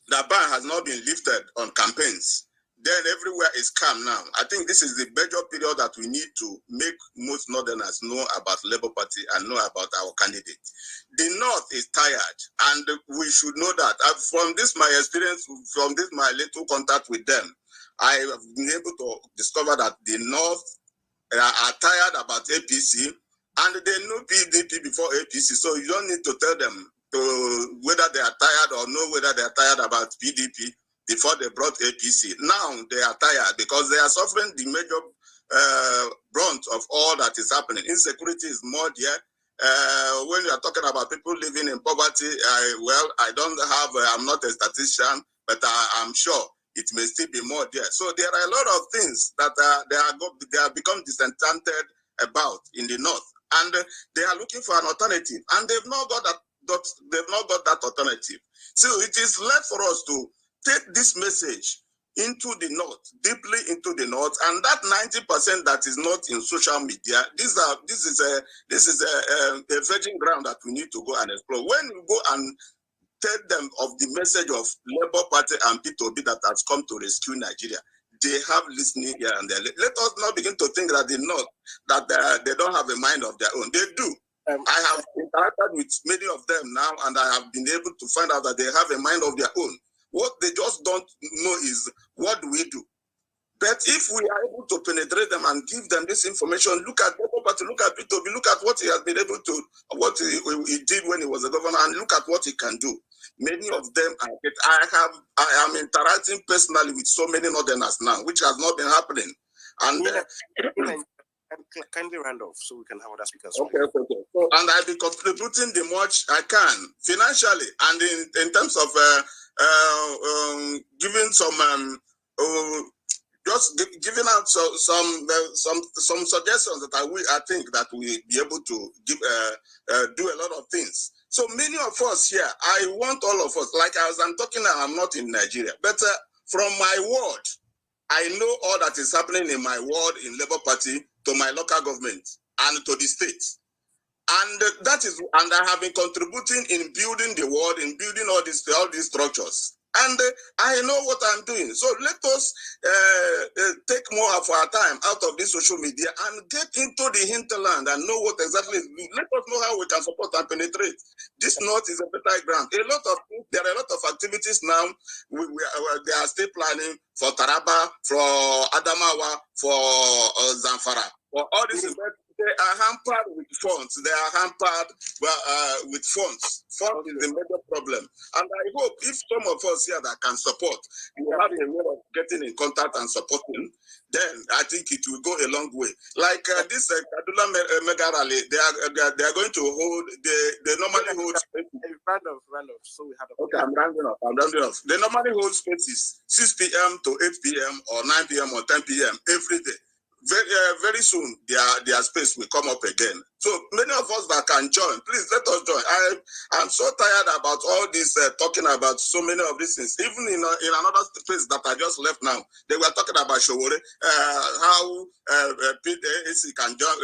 I: The ban has not been lifted on campaigns. Then everywhere is calm now. I think this is the major period that we need to make most Northerners know about Labour Party and know about our candidate. The North is tired, and we should know that. From this my experience, from this my little contact with them, I have been able to discover that the North are tired about APC, and they know PDP before APC, so you don't need to tell them whether they are tired or know whether they are tired about PDP before they brought APC. Now they are tired because they are suffering the major brunt of all that is happening. Insecurity is more there. When you are talking about people living in poverty, I'm not a statistician, but I'm sure it may still be more there. So there are a lot of things that they have become disenchanted about in the North, and they are looking for an alternative, and they've not got that. They've not got that alternative. So it is left for us to take this message into the North, deeply into the North, and that 90% that is not in social media, this is a virgin ground that we need to go and explore. When we go and tell them of the message of Labour Party and P2B that has come to rescue Nigeria, they have listening here and there. Let us not begin to think that they don't have a mind of their own. They do. I have interacted with many of them now, and I have been able to find out that they have a mind of their own. What they just don't know is, what do we do? But if we are able to penetrate them and give them this information, look at Labour Party, look at P2B, look at what he has been able to, what he did when he was a governor, and look at what he can do. Many of them, I am interacting personally with so many Northerners now, which has not been happening. And
B: kindly round off so we can have other speakers.
I: Okay. So, and I've been contributing the much I can financially, and in terms of giving some just giving out some suggestions that I think that we be able to give do a lot of things. So many of us here, I want all of us, like as I'm talking now, I'm not in Nigeria, but from my ward, I know all that is happening in my ward, in Labour Party, to my local government and to the state. And and I have been contributing in building the ward, in building all these structures. And I know what I'm doing. So let us take more of our time out of this social media and get into the hinterland and know what exactly is. Let us know how we can support and penetrate. This North is a better ground. There are a lot of activities now. They are still planning for Taraba, for Adamawa, for Zamfara. For all these events, they are hampered with funds. They are hampered with funds. Funds is the major problem. And I hope if some of us here that can support, you have a way of getting in contact and supporting, then I think it will go a long way. Like this Kaduna Mega Rally, they are going to hold. They normally hold.
B: Round off. So we have.
I: Okay, I'm rounding off. They normally hold spaces 6 p.m. to 8 p.m. or 9 p.m. or 10 p.m. every day. Very soon, their space will come up again. So many of us that can join, please let us join. I'm so tired about all this talking about so many of these things. Even in another place that I just left now, they were talking about Showore, how PAC can join,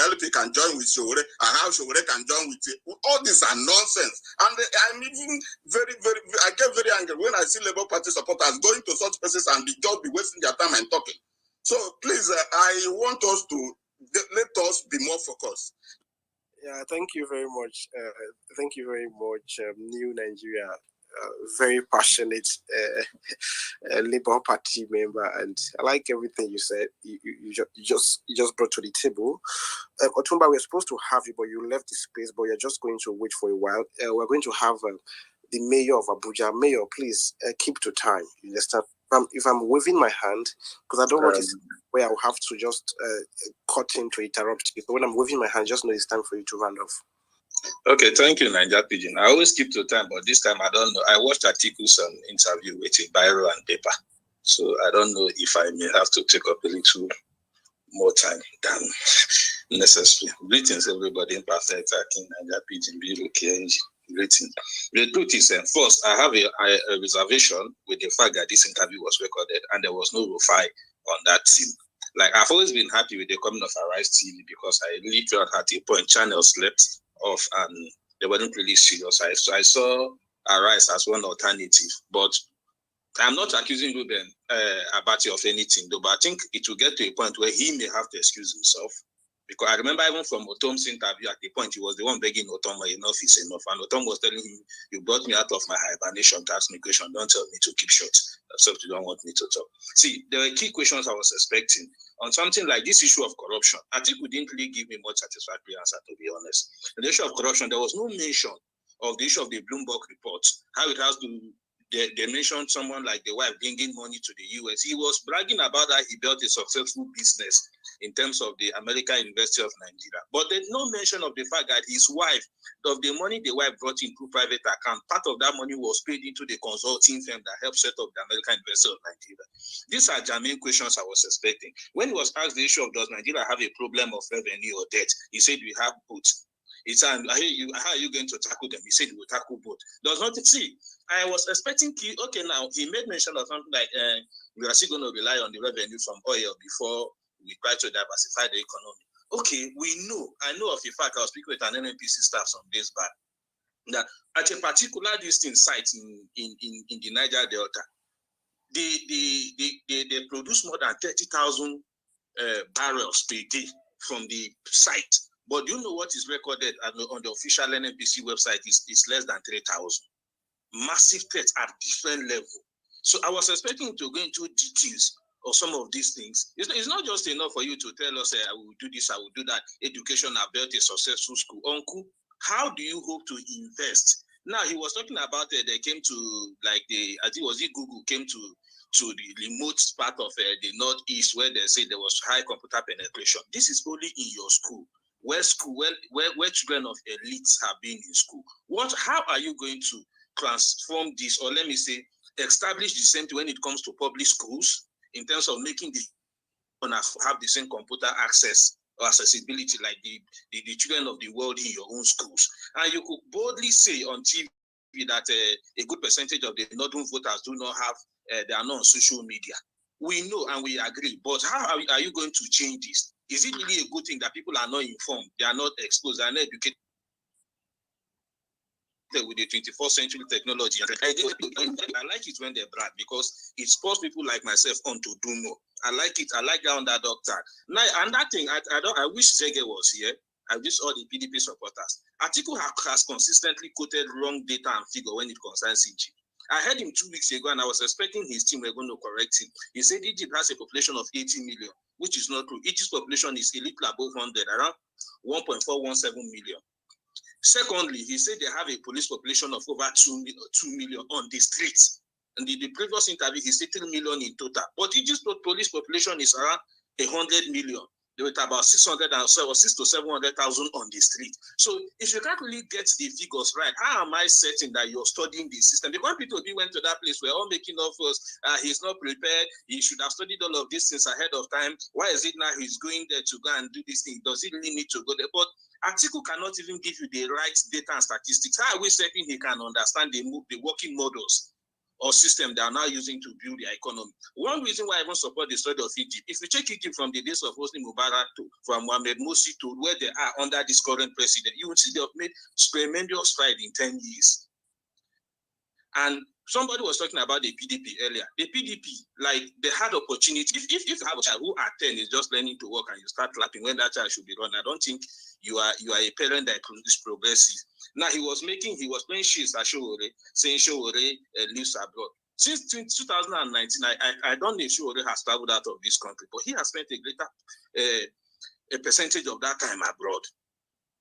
I: LP can join with Showore, and how Showore can join with it. All these are nonsense. And I'm even I get very angry when I see Labour Party supporters going to such places and just be wasting their time and talking. So please, I want us to let us be more focused.
B: Yeah, thank you very much. Thank you very much, New Nigeria. very passionate Labour Party member, and I like everything you said. You just brought to the table. Otumba, we're supposed to have you, but you left the space. But you're just going to wait for a while. We're going to have the mayor of Abuja. Mayor, please keep to time. You understand? If I'm waving my hand, because I don't want it where I'll have to just cut in to interrupt you. So when I'm waving my hand, just know it's time for you to round off.
J: Okay, thank you, Niger Pigeon. I always keep to time, but this time I don't know. I watched Atiku's interview with a biro and paper, so I don't know if I may have to take up a little more time than necessary. Greetings, everybody in Perfect Akin, Niger Pigeon, Biro, KNG. Greetings. The truth is, first, I have a reservation with the fact that this interview was recorded and there was no Rufai on that team. Like, I've always been happy with the coming of Arise TV because I really felt at a point channel slept off and they weren't really serious. So I saw Arise as one alternative, but I'm not accusing Ruben Abati of anything, though, but I think it will get to a point where he may have to excuse himself. Because I remember even from Otom's interview at the point, he was the one begging Otom, enough is enough. And Otom was telling him, you brought me out of my hibernation to ask me questions. Don't tell me to keep short, except you don't want me to talk. See, there were key questions I was expecting on something like this issue of corruption. Atiku didn't really give me much satisfactory answer, to be honest. The issue of corruption, there was no mention of the issue of the Bloomberg report, how it has to. They mentioned someone like the wife bringing money to the US. He was bragging about that he built a successful business in terms of the American University of Nigeria. But there's no mention of the fact that his wife, of the money the wife brought into private account, part of that money was paid into the consulting firm that helped set up the American University of Nigeria. These are germane questions I was expecting. When he was asked the issue of does Nigeria have a problem of revenue or debt, he said we have both. It's how are you going to tackle them? He said we will tackle both. Does not see. I was expecting okay, now he made mention of something like we are still going to rely on the revenue from oil before we try to diversify the economy. Okay, we know. I know of a fact. I was speaking with an NNPC staff some days back that at a particular distant site in the Niger Delta, they produce more than 30,000 barrels per day from the site. But do you know what is recorded on the official NNPC website is less than 3,000. Massive threats at different level. So I was expecting to go into details of some of these things. It's not just enough for you to tell us, I will do this, I will do that. Education, I built a successful school. Uncle, how do you hope to invest? Now, he was talking about they came to, like, I think was it Google came to the remote part of the Northeast where they say there was high computer penetration. This is only in your school. Where children of elites have been in school. How are you going to transform this, or let me say, establish the same thing when it comes to public schools in terms of making the owners have the same computer access or accessibility like the children of the world in your own schools? And you could boldly say on TV that a good percentage of the northern voters do not have, they are not on social media. We know and we agree, but how are you going to change this? Is it really a good thing that people are not informed, they are not exposed, they are not educated with the 21st century technology? I like it when they brag because it spurs people like myself on to do more. I like it. I like that underdog tag. Now, and that thing, I wish Zege was here. I wish all the PDP supporters. Atiku has consistently quoted wrong data and figure when it concerns Egypt. I heard him 2 weeks ago and I was expecting his team were going to correct him. He said Egypt has a population of 80 million, which is not true. Egypt's population is a little above 100, around 1.417 million. Secondly, he said they have a police population of over 2 million on the streets. And the previous interview, he said 3 million in total. But Egypt's police population is around 100 million. They were about 600,000 or 600,000 to 700,000 on the street. So if you can't really get the figures right, how am I certain that you're studying the system? Because people went to that place, we're all making offers. He's not prepared. He should have studied all of these things ahead of time. Why is it now he's going there to go and do this thing? Does he really need to go there? But Atiku cannot even give you the right data and statistics. How are we certain he can understand the working models or system they are now using to build their economy? One reason why I even support the study of Egypt, if you check Egypt from the days of Hosni Mubarak from Mohamed Morsi to where they are under this current president, you will see they have made tremendous stride in 10 years. And Somebody was talking about the PDP earlier. The PDP, like, they had opportunity. If you have a child who at 10 is just learning to walk and you start clapping when that child should be run, I don't think you are a parent that is progressive. Now he was playing shit at Showore, saying Showore lives abroad. Since 2019, I don't know if Showore has traveled out of this country, but he has spent a greater a percentage of that time abroad.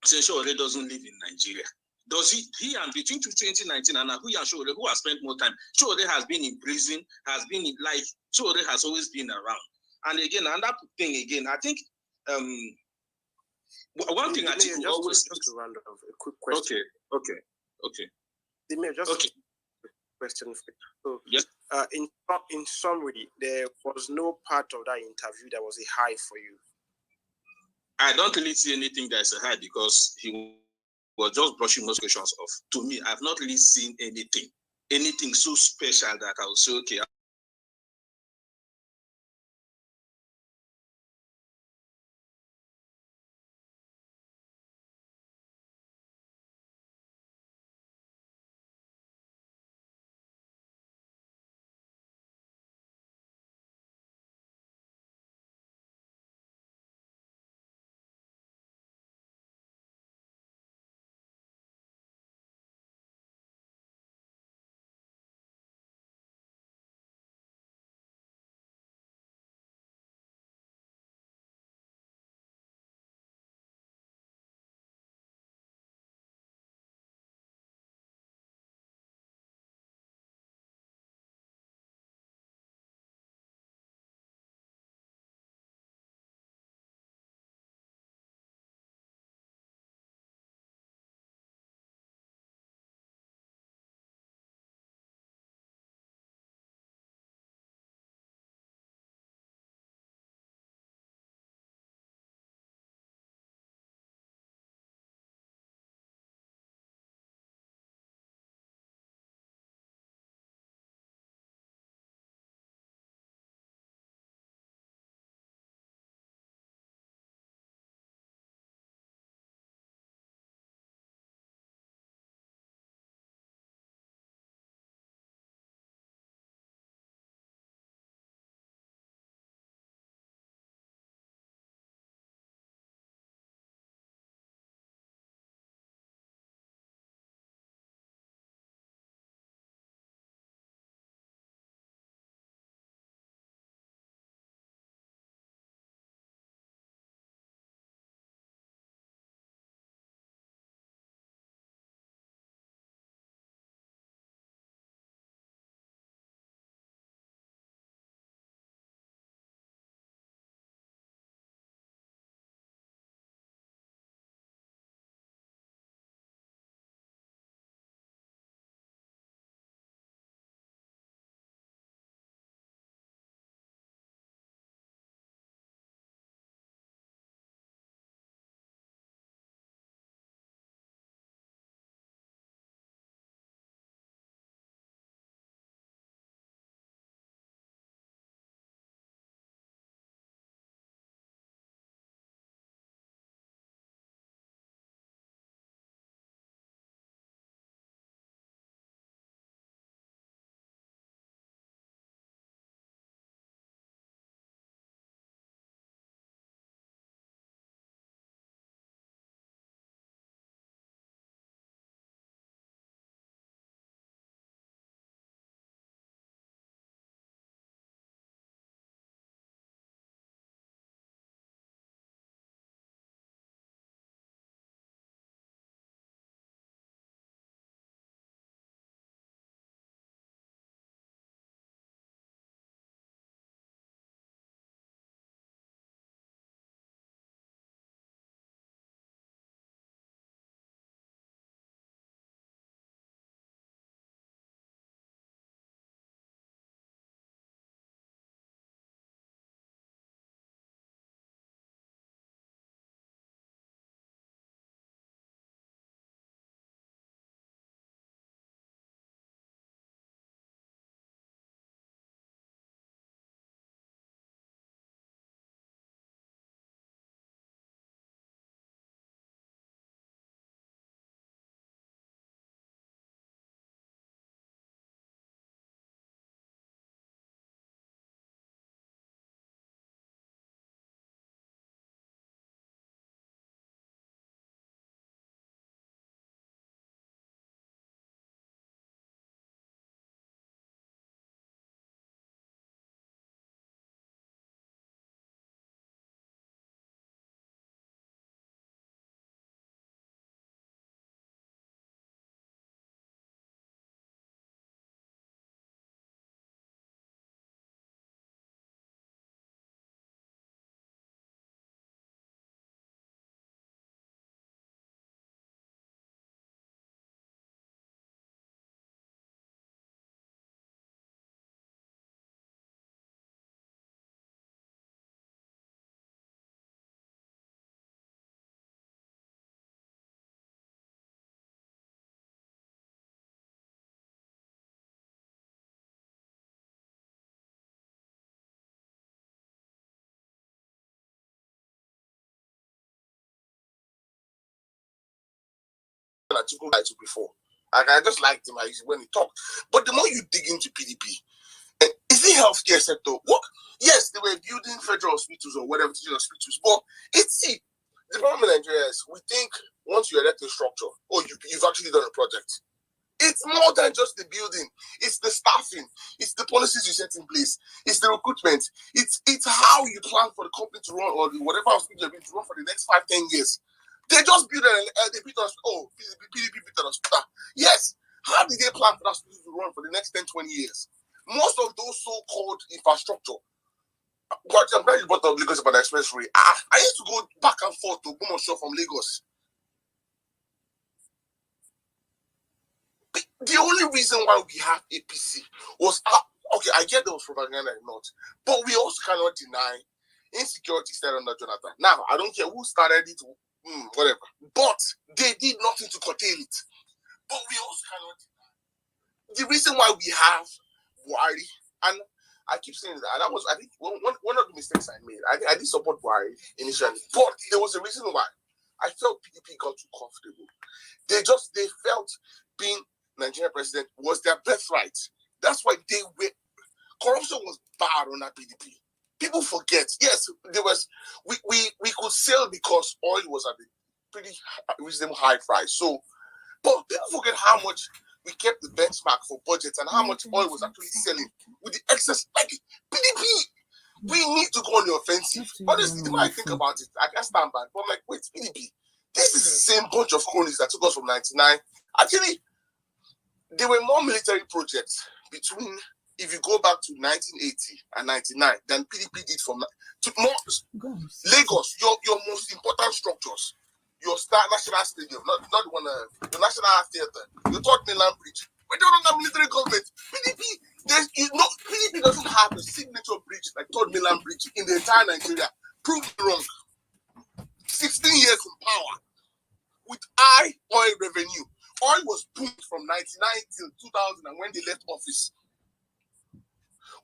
J: Since Showore doesn't live in Nigeria. Does he and between 2019 and Ahuya and Showore, who has spent more time, Showore has been in prison, has been in life, Showore has always been around. And again, another thing again, I think one thing Atiku always
B: just to round off a quick question.
J: Okay.
B: Just a question. So
J: yes.
B: In summary, there was no part of that interview that was a high for you.
J: I don't really see anything that's a high because he was just brushing most questions off. To me, I've not really seen anything so special that I would say, okay,
K: Atiku guy before. Like, I just liked him when he talked. But the more you dig into PDP, is the healthcare sector? What? Yes, they were building federal hospitals or whatever teaching hospitals, but the problem in Nigeria is we think once you elect a structure, you've actually done a project. It's more than just the building. It's the staffing. It's the policies you set in place. It's the recruitment. It's how you plan for the company to run or whatever hospital you're going to run for the next 5-10 years. They just build they beat us. Oh, PDP beat us. Yes. How did they plan for that hospital to run for the next 10-20 years? Most of those so-called infrastructure. But I'm glad you brought up Lagos about the expressway. I used to go back and forth to Bomosho from Lagos. The only reason why we have APC was, okay, I get there was propaganda and not, but we also cannot deny insecurity started under Jonathan. Now, I don't care who started it, whatever, but they did nothing to curtail it. But we also cannot deny the reason why we have Buhari, and I keep saying that was, I think, one of the mistakes I made. I did support Buhari initially, but there was a reason why. I felt PDP got too comfortable. They felt being Nigerian president was their birthright. That's why corruption was bad on that PDP. People forget. Yes, there was we could sell because oil was at a pretty reasonable high price. So, but people forget how much we kept the benchmark for budgets and how much oil was actually selling with the excess. Like PDP, we need to go on the offensive. Honestly, the more I think about it, I can't stand back. But I'm like, wait, PDP, this is the same bunch of cronies that took us from 99. Actually, there were more military projects between, if you go back to 1980 and 99, than PDP did from Lagos, your most important structures, your National Stadium, not the one, the National Theatre, your Third Mainland Bridge. We don't have military government. PDP doesn't have a signature bridge like Third Mainland Bridge in the entire Nigeria. Prove me wrong. 16 years in power with high oil revenue. Oil was boomed from 99 till 2000 and when they left office.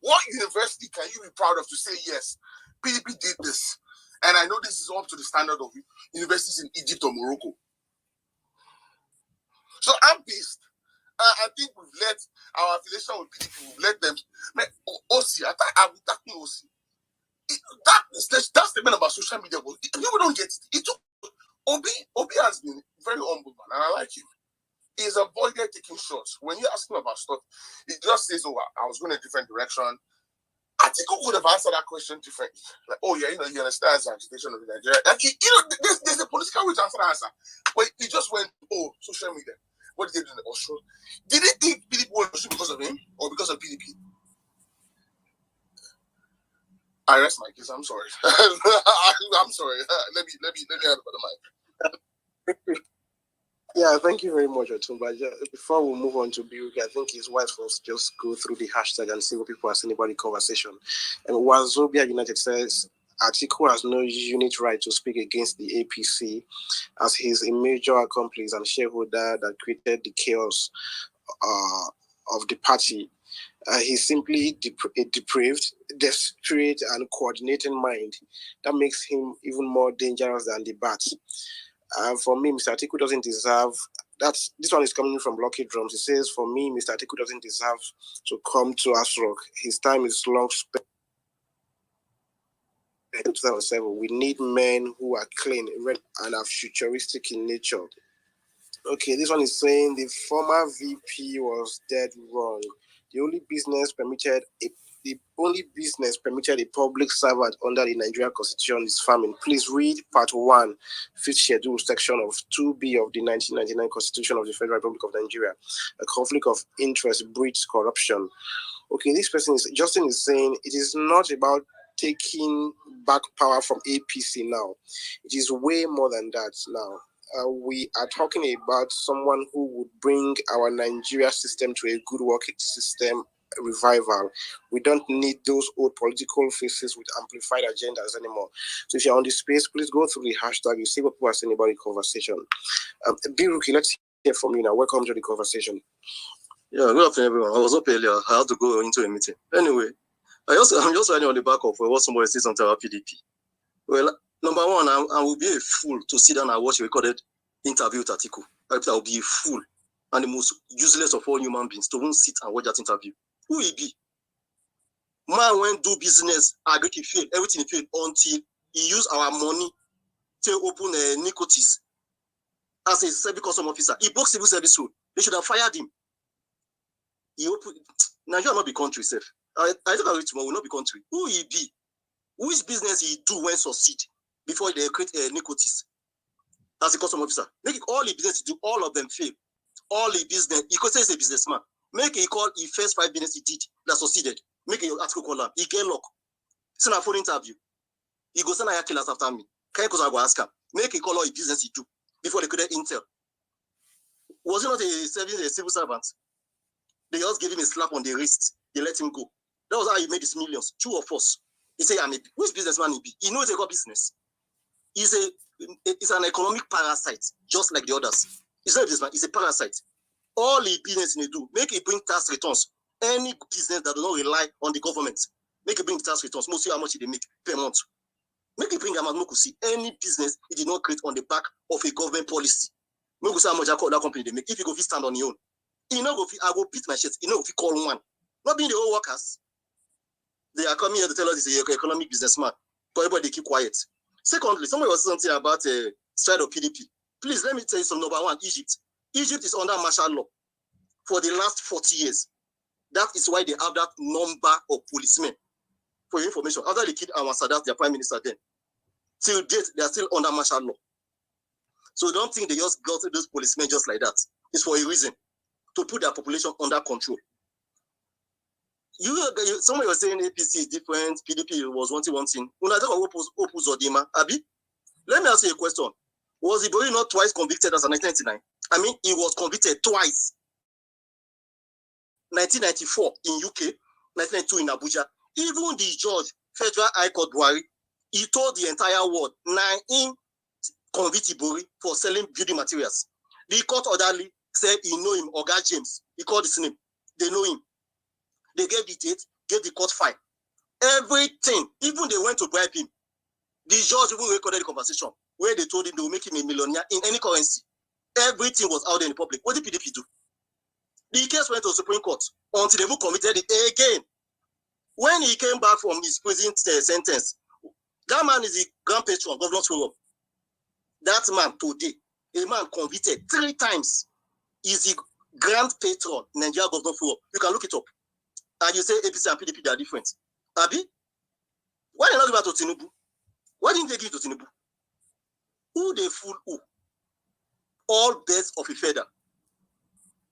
K: What university can you be proud of to say, yes, PDP did this? And I know this is up to the standard of universities in Egypt or Morocco. So I'm pissed. I think we've let our affiliation with PDP, we've let them. OC, that statement about social media, people don't get it. Obi has been very humble, man, and I like him. He's avoided taking shots. When you ask him about stuff, he just says, oh, I was going a different direction. Atiku could have answered that question differently. Like, oh, yeah, he understands the agitation of Nigeria. Like, there's a political way to answer the answer. But he just went, oh, social media. What did they do in the Osho? Did they think PDP was Osho because of him or because of PDP? I rest my case. I'm sorry. I'm sorry. Let me have the mic.
B: Yeah, thank you very much, Otumba. Before we move on to Biruki, I think it's wise for us to just go through the hashtag and see what people are saying about the conversation. And Wazobia United says, Atiku has no unit right to speak against the APC as he's a major accomplice and shareholder that created the chaos of the party. He's simply a depraved, desperate, and coordinating mind that makes him even more dangerous than the bat. For me, Mr. Atiku doesn't deserve that. This one is coming from Lucky Drums. He says, for me, Mr. Atiku doesn't deserve to come to Asrock. His time is long spent. In 2007, we need men who are clean and are futuristic in nature. Okay, this one is saying the former VP was dead wrong. The only business permitted a public servant under the Nigerian Constitution is farming. Please read Part 1, 5th Schedule, Section of 2B of the 1999 Constitution of the Federal Republic of Nigeria. A conflict of interest breeds corruption. Okay, this person Justin is saying it is not about taking back power from APC now. It is way more than that now. We are talking about someone who would bring our Nigeria system to a good working system revival. We don't need those old political faces with amplified agendas anymore. So if you're on this space, please go through the hashtag. You see what people are saying about the conversation. Biruki, let's hear from you now. Welcome to the conversation.
L: Yeah, good afternoon, everyone. I was up earlier. I had to go into a meeting. Anyway, I'm just riding on the back of what somebody says on our PDP. Well, number one, I will be a fool to sit down and watch a recorded interview with Atiku. I will be a fool and the most useless of all human beings to even sit and watch that interview. Who will be? Man went do business, agree he failed, everything he failed until he used our money to open a Nicotis as a service custom officer. He broke civil service rule. They should have fired him. He opened Nigeria will not be country safe. I think I read tomorrow will not be country. Who he be? Which business he do when succeed before they create a Nicotis as a custom officer? Make it all the business he do, all of them fail. All the business, he could say he's a businessman. Make it call the first 5 business he did that succeeded. Make your article call him. He get luck. Send a phone interview. He goes send a killers after me. Can you go ask him? Make it call all the business he do before they created Intel. Was he not a civil servant? They just gave him a slap on the wrist. They let him go. That was how he made his millions. 2 of us. He said, which businessman he be? He knows he got business. He's an economic parasite, just like the others. He's not a businessman, he's a parasite. All the business he do, make it bring tax returns. Any business that does not rely on the government, make it bring tax returns. Mostly how much they make per month. Make it bring see any business he did not create on the back of a government policy. Make see how much that company they make. If you go stand on your own, you know, I go beat my chest. You know, if you call one, not being the whole workers. They are coming here to tell us he's an economic businessman. But everybody keep quiet. Secondly, somebody was saying something about a stride of PDP. Please let me tell you some. Number one, Egypt. Egypt is under martial law for the last 40 years. That is why they have that number of policemen. For your information, after they killed Anwar Sadat, their prime minister then, till date, they are still under martial law. So don't think they just got those policemen just like that. It's for a reason, to put their population under control. Somebody was saying APC is different, PDP was one thing. When I talk about Opus Odima, Abi, let me ask you a question. Was Ibori not twice convicted as a 1999? I mean, he was convicted twice. 1994 in UK, 1992 in Abuja. Even the judge, Federal High Court Buhari, he told the entire world, him convict Ibori for selling building materials. The court orderly said he know him, Oga James. He called his name. They know him. They gave the date, gave the court file. Everything, even they went to bribe him. The judge even recorded the conversation where they told him they will make him a millionaire in any currency. Everything was out there in the public. What did PDP do? The case went to the Supreme Court until they even committed it again. When he came back from his prison sentence, that man is the grand patron of Governors Forum. That man today, a man convicted 3 times, is the grand patron Nigeria Governors Forum. You can look it up. And you say APC and PDP, they are different. Abi, why did they not give it to Tinubu? Why didn't they give it to Tinubu? Who they fool who? All birds of a feather.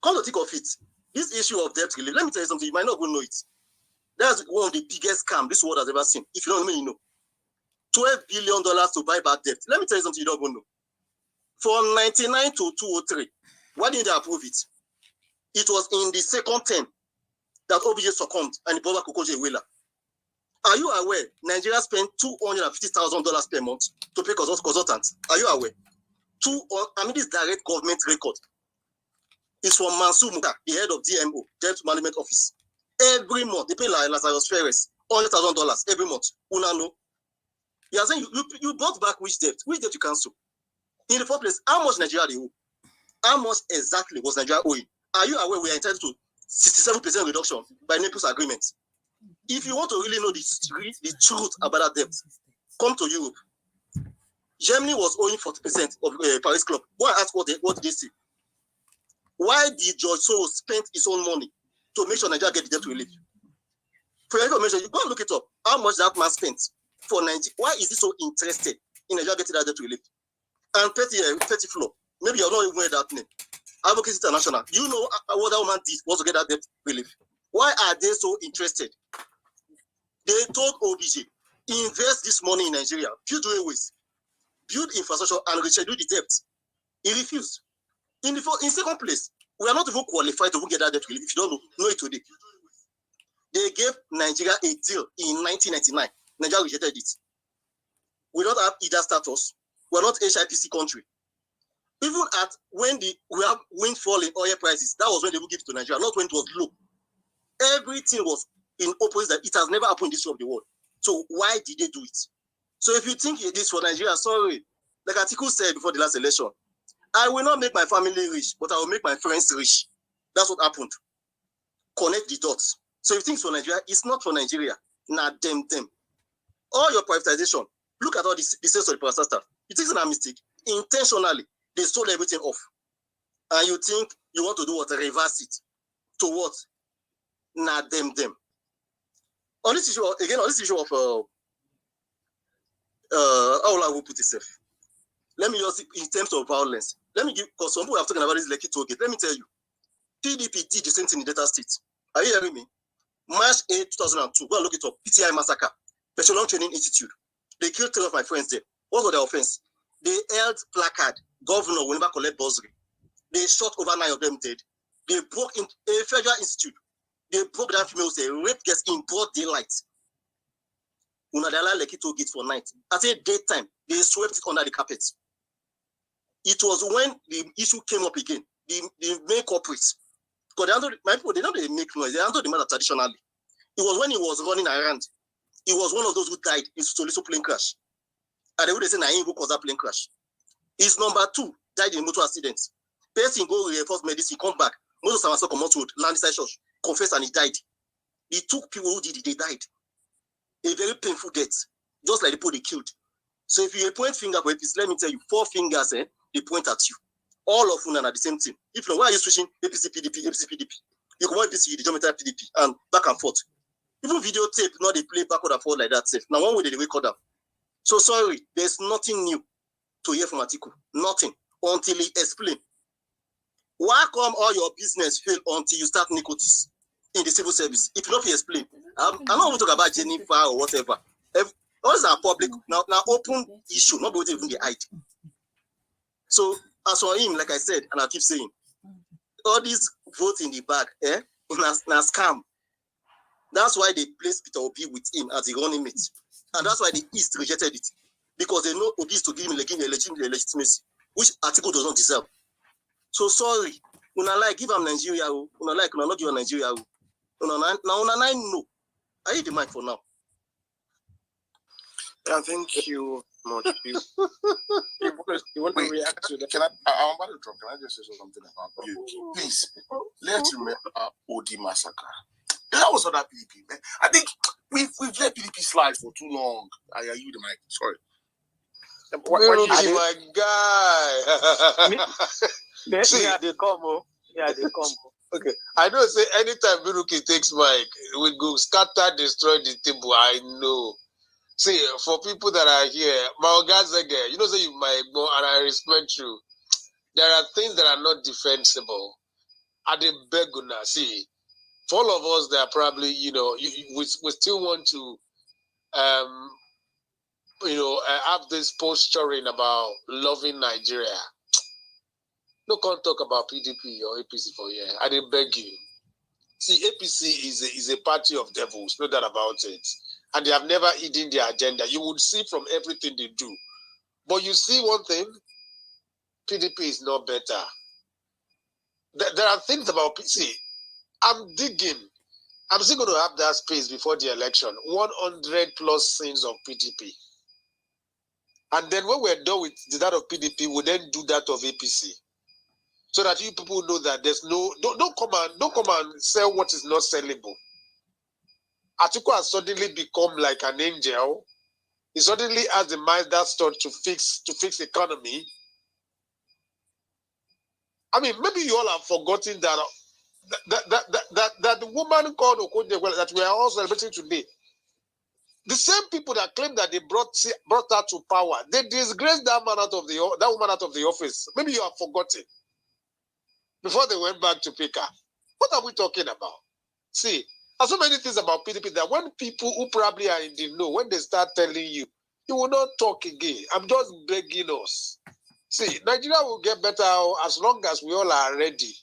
L: Come to think of it, this issue of debt relief, let me tell you something, you might not even know it. That's one of the biggest scams this world has ever seen. If you don't know, you know. $12 billion to buy back debt. Let me tell you something you don't even know. From 1999 to 2003, why didn't they approve it? It was in the second term that OBJ succumbed and the brother Kokoje Wela. Are you aware Nigeria spent $250,000 per month to pay consultants? Are you aware? This direct government record. It's from Mansour Mukhtar, the head of DMO, Debt Management Office. Every month, they pay Lazarus Ferres $100,000 every month. Una know. You are saying you brought back which debt? Which debt you cancel? In the first place, how much Nigeria they owe? How much exactly was Nigeria owing? Are you aware we are entitled to 67% reduction by Naples agreement? If you want to really know the truth about that debt, come to Europe. Germany was owing 40% of Paris Club. Go and ask what did they say? Why did George Soros spend his own money to make sure Nigeria get the debt relief? For your information, you go and look it up. How much that man spent for Nigeria? Why is he so interested in Nigeria getting that debt relief? And Petty Floor, maybe you're not even aware of that name. Advocacy International. You know what that woman did was to get that debt relief. Why are they so interested? They told OBJ, invest this money in Nigeria, build railways, build infrastructure, and reschedule the debt. He refused. In second place, we are not even qualified to even get that debt relief. If you don't know it today. They gave Nigeria a deal in 1999. Nigeria rejected it. We don't have either status. We're not HIPC country. Even when we have windfall in oil prices, that was when they would give it to Nigeria, not when it was low. Everything was in opposite. That it has never happened in this of the world. So why did they do it? So if you think it is for Nigeria, sorry, like Atiku said before the last election, I will not make my family rich, but I will make my friends rich. That's what happened. Connect the dots. So you think it's for Nigeria? It's not for Nigeria. Nah, them. All your privatization, look at all the sales of the parastatal. You think it's a mistake? Intentionally, they sold everything off. And you think you want to do what? Reverse it. To what? Nah, them. On this issue, again, on this issue of how I will put it safe. Let me just, in terms of violence, let me give, because some people have talking about this Lekki toll gate. Let me tell you, PDP did the same thing in Delta State. Are you hearing me? March 8, 2002, go and look it up. PTI massacre, Petroleum Training Institute. They killed 10 of my friends there. What was their offense? They held placard, governor will never collect bursary. They shot over 9 of them dead. They broke in a federal institute. They broke down females, they raped guests in broad daylight. Unadala Lekki toll gate for night. At a daytime, they swept it under the carpet. It was when the issue came up again, the main culprits, because my people, they know they make noise, they handle the matter traditionally. It was when he was running around, he was one of those who died in Soliso plane crash. And they would say, Naim who caused that plane crash. His number 2 died in motor accidents. Person go reinforce medicine, come back. Most of Samaso Komot Road, Landisai Church, confessed and he died. He took people who did it, they died. A very painful death, just like the people they killed. So if you point finger for APC, let me tell you, 4 fingers, they point at you. All of them are the same thing. If you know, why are you switching APC, PDP, APC, PDP? You come on APC, the geometry PDP, and back and forth. Even videotape, not they play backward and forward like that. Safe. Now, one way they record them. So sorry, there's nothing new to hear from Atiku. Nothing until he explain. Why come all your business fail until you start nicotis in the civil service? If you don't explain, I'm not going to talk about Jennifer or whatever. All these are public, now open issue, not going to even be hide. So as for him, like I said, and I keep saying, all these votes in the bag, na scam. That's why they placed Peter Obi with him as the running mate. And that's why the East rejected it. Because they know Obi is to give him legitimacy, which Atiku does not deserve. So sorry. Una like give him Nigeria, una like una not give him Nigeria. Una no. I hit the mic for now.
B: Yeah, thank you much. You want to react to that?
K: I'm about to drop. Can I just say something about you? Please, let's remember OD massacre. That was other PDP, man. I think we've let PDP slide for too long. I hear you the mic. Sorry.
C: My guy.
F: See, they come. Yeah, they come.
C: Okay. I know say anytime Biruki takes mic, we go scatter, destroy the table. I know. See, for people that are here, my Ogazege, you know, say you my Igbo, and I respect you. There are things that are not defensible. At the beguna, see, for all of us that are probably, you know, we still want to, have this posturing about loving Nigeria. No, can't talk about PDP or APC for here. I didn't beg you. See, APC is a party of devils, no doubt about it. And they have never hidden their agenda. You would see from everything they do. But you see one thing, PDP is not better. There are things about PC. I'm digging. I'm still going to have that space before the election. 100 plus sins of PDP. And then when we're done with that of PDP, we'll then do that of APC. So that you people know that there's no, don't come and sell what is not sellable. Atiku has suddenly become like an angel. He suddenly has the mind that's thought to fix economy. I mean, maybe you all have forgotten that the woman called Okonjo that we are all celebrating today. The same people that claim that they brought her to power, they disgraced that woman out of the office. Maybe you have forgotten. Before they went back to pick her. What are we talking about? See, there's so many things about PDP that when people who probably are in the know, when they start telling you, you will not talk again. I'm just begging us. See, Nigeria will get better as long as we all are ready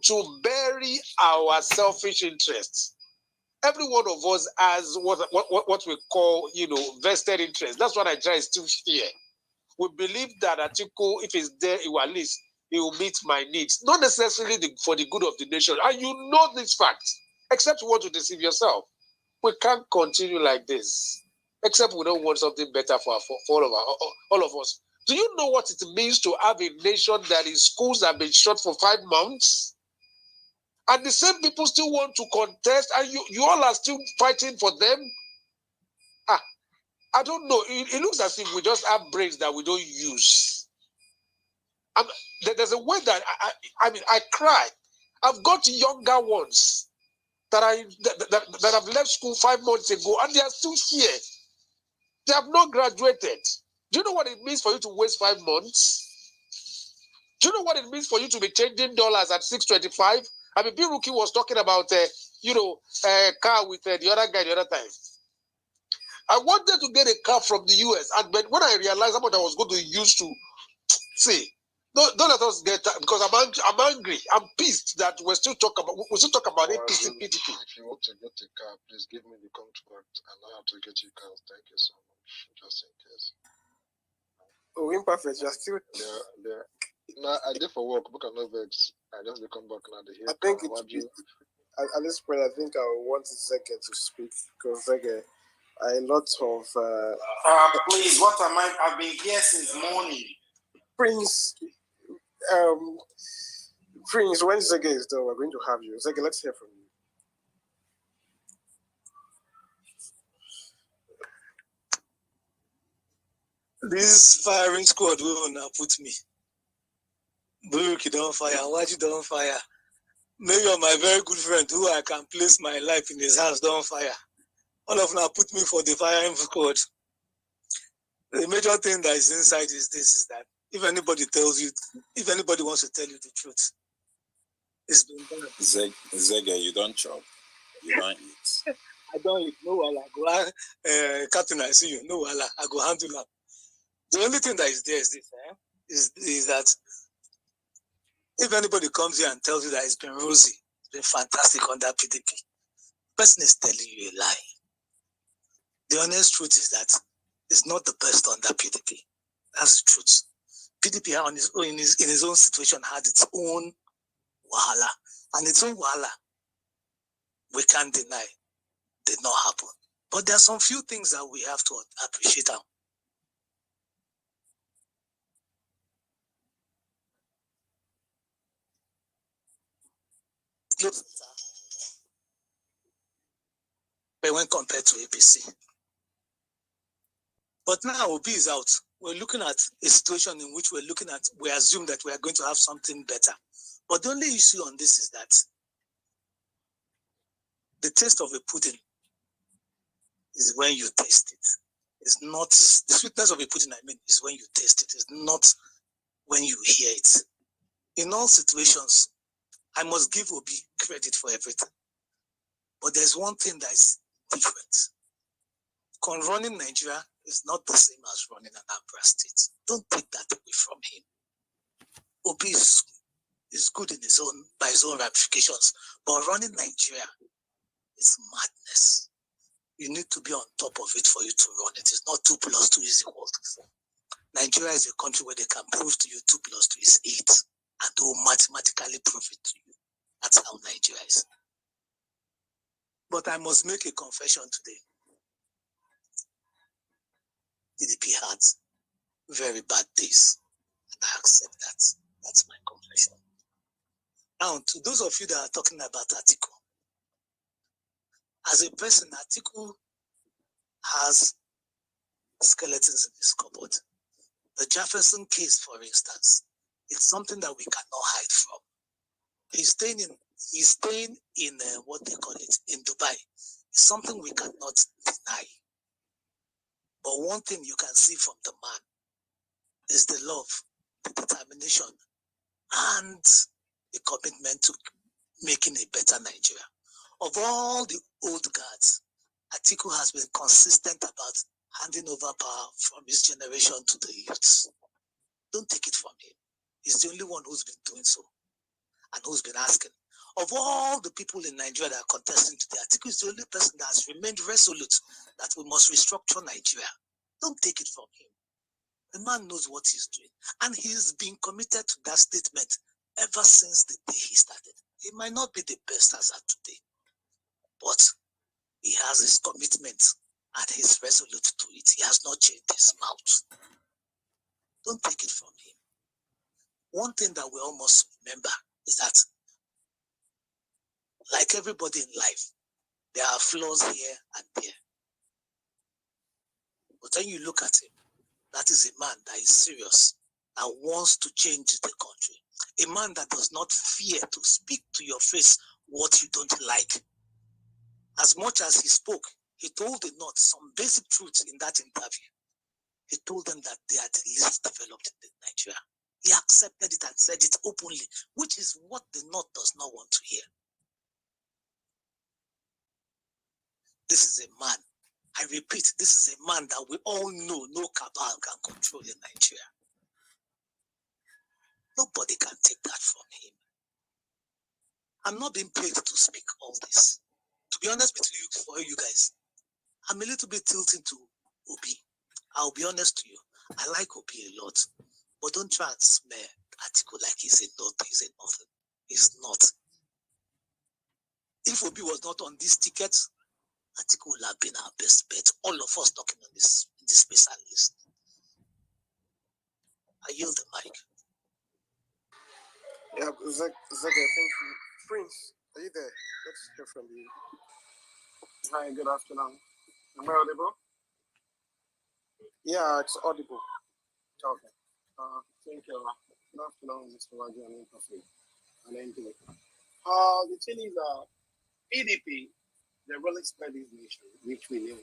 C: to bury our selfish interests. Every one of us has what we call, vested interest. That's what Nigeria is still here. We believe that Atiku, if he's there, he will at least he will meet my needs, not necessarily for the good of the nation. And you know this fact, except you want to deceive yourself. We can't continue like this, except we don't want something better for all of us.
M: Do you know what it means to have a nation that its schools have been shut for 5 months? And the same people still want to contest, and you all are still fighting for them? I don't know. It looks as if we just have brains that we don't use. There's a way that I cry. I've got younger ones that have left school 5 months ago, and they are still here. They have not graduated. Do you know what it means for you to waste 5 months? Do you know what it means for you to be changing dollars at 6.25? I mean, Biruki was talking about car with the other guy the other time. I wanted to get a car from the US, and when I realized how much I was going to use to see, don't let us get that, because I'm angry. I'm pissed that we still talk about APC PDP.
H: If you want to get a car, please give me the contract and I have to get you cars. Thank you so much. Just in case.
B: Oh, imperfect. You're still
H: there. No, I did for work. Book no vex. I just come back now.
B: I think at this point, I think I want Zege to speak, because Zege, a lot of
N: please, what am I? I've been here since morning.
B: Prince, when Zege is done, we're going to have you. Zege, let's hear from you.
O: This firing squad will now put me. Buruki don't fire, Waji don't fire. Maybe my very good friend who I can place my life in his hands don't fire. All of them put me for the firing squad. The major thing that is inside is this, is that if anybody wants to tell you the truth, it's been done.
J: Zega, you don't chop. You don't eat.
O: I don't eat. No wala. Go, Captain, I see you. No wala. I go handle that. The only thing that is there is this, is that if anybody comes here and tells you that it's been rosy, it's been fantastic under PDP, the person is telling you a lie. The honest truth is that it's not the best under PDP. That's the truth. PDP on his own, in his own situation had its own wahala. And its own wahala, we can't deny, did not happen. But there are some few things that we have to appreciate. When compared to APC. But now Obi is out. We're looking at a situation in which we assume that we are going to have something better. But the only issue on this is that the taste of a pudding is when you taste it. It's not, the sweetness of a pudding, is when you taste it. It's not when you hear it. In all situations, I must give Obi credit for everything. But there's one thing that is different. Running Nigeria is not the same as running Anambra State. Don't take that away from him. Obi is good in by his own ramifications, but running Nigeria is madness. You need to be on top of it for you to run it. It's not 2 + 2 is equal to 4. Nigeria is a country where they can prove to you 2 + 2 is 8, and they will mathematically prove it to you. That's how Nigeria is. But I must make a confession today. PDP had very bad days, and I accept that. That's my confession. Now, to those of you that are talking about Atiku, as a person, Atiku has skeletons in his cupboard. The Jefferson case, for instance, it's something that we cannot hide from. He's staying in what they call it, in Dubai. It's something we cannot deny. But one thing you can see from the man is the love, the determination, and the commitment to making a better Nigeria. Of all the old guards, Atiku has been consistent about handing over power from his generation to the youths. Don't take it from him. He's the only one who's been doing so and who's been asking. Of all the people in Nigeria that are contesting today, Atiku is the only person that has remained resolute that we must restructure Nigeria. Don't take it from him. The man knows what he's doing. And he's been committed to that statement ever since the day he started. He might not be the best as at today, but he has his commitment and he's resolute to it. He has not changed his mouth. Don't take it from him. One thing that we all must remember is that, like everybody in life, there are flaws here and there. But when you look at him, that is a man that is serious, that wants to change the country. A man that does not fear to speak to your face what you don't like. As much as he spoke, he told the North some basic truths in that interview. He told them that they are the least developed in Nigeria. He accepted it and said it openly, which is what the North does not want to hear. This is a man, I repeat, this is a man that we all know no cabal can control in Nigeria. Nobody can take that from him. I'm not being paid to speak all this. To be honest with you, for you guys, I'm a little bit tilting to Obi. I'll be honest to you. I like Obi a lot, but don't try and smear Atiku like he's a nothing. He's not. If Obi was not on this ticket, Atiku would have been our best bet. All of us talking on this special list. I yield the mic.
B: Yeah, Zaga, thank you. Prince, are you there? Let's hear from you.
P: Hi, good afternoon. Am I audible?
B: Yeah, it's audible.
P: Okay. Thank you. Good afternoon, Mr. Wadi and Kofi and ND. The thing is, PDP, they really spread this nation, which we knew.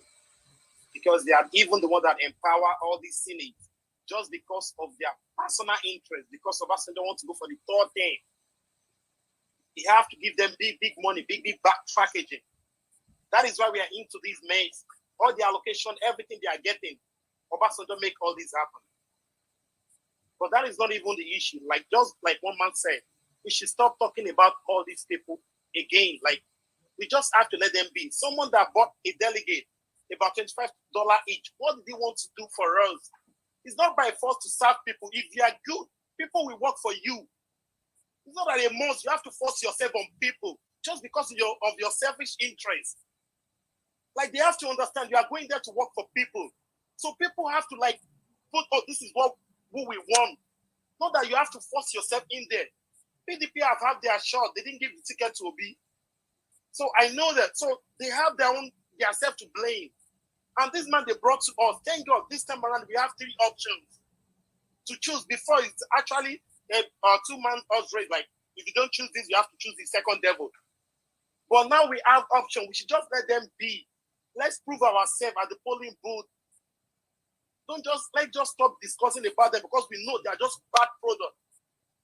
P: Because they are even the one that empower all these Senates just because of their personal interest, because Obasanjo don't want to go for the third thing. You have to give them big money, big back packaging. That is why we are into these mates. All the allocation, everything they are getting. Obasanjo make all this happen. But that is not even the issue. Like, just like one man said, we should stop talking about all these people again. Like, we just have to let them be. Someone that bought a delegate about $25 each, what did he want to do for us? It's not by force to serve people. If you are good, people will work for you. It's not that a must. You have to force yourself on people just because of your selfish interest. Like, they have to understand you are going there to work for people. So people have to like put, oh, this is who we want. Not that you have to force yourself in there. PDP have had their shot. They didn't give the ticket to Obi. So I know that. So they have their self to blame. And this man they brought to us, thank God, this time around we have 3 options to choose. Before it's actually a 2-man horse race. Like, if you don't choose this, you have to choose the second devil. But now we have options. We should just let them be. Let's prove ourselves at the polling booth. Let's just stop discussing about them because we know they are just bad products.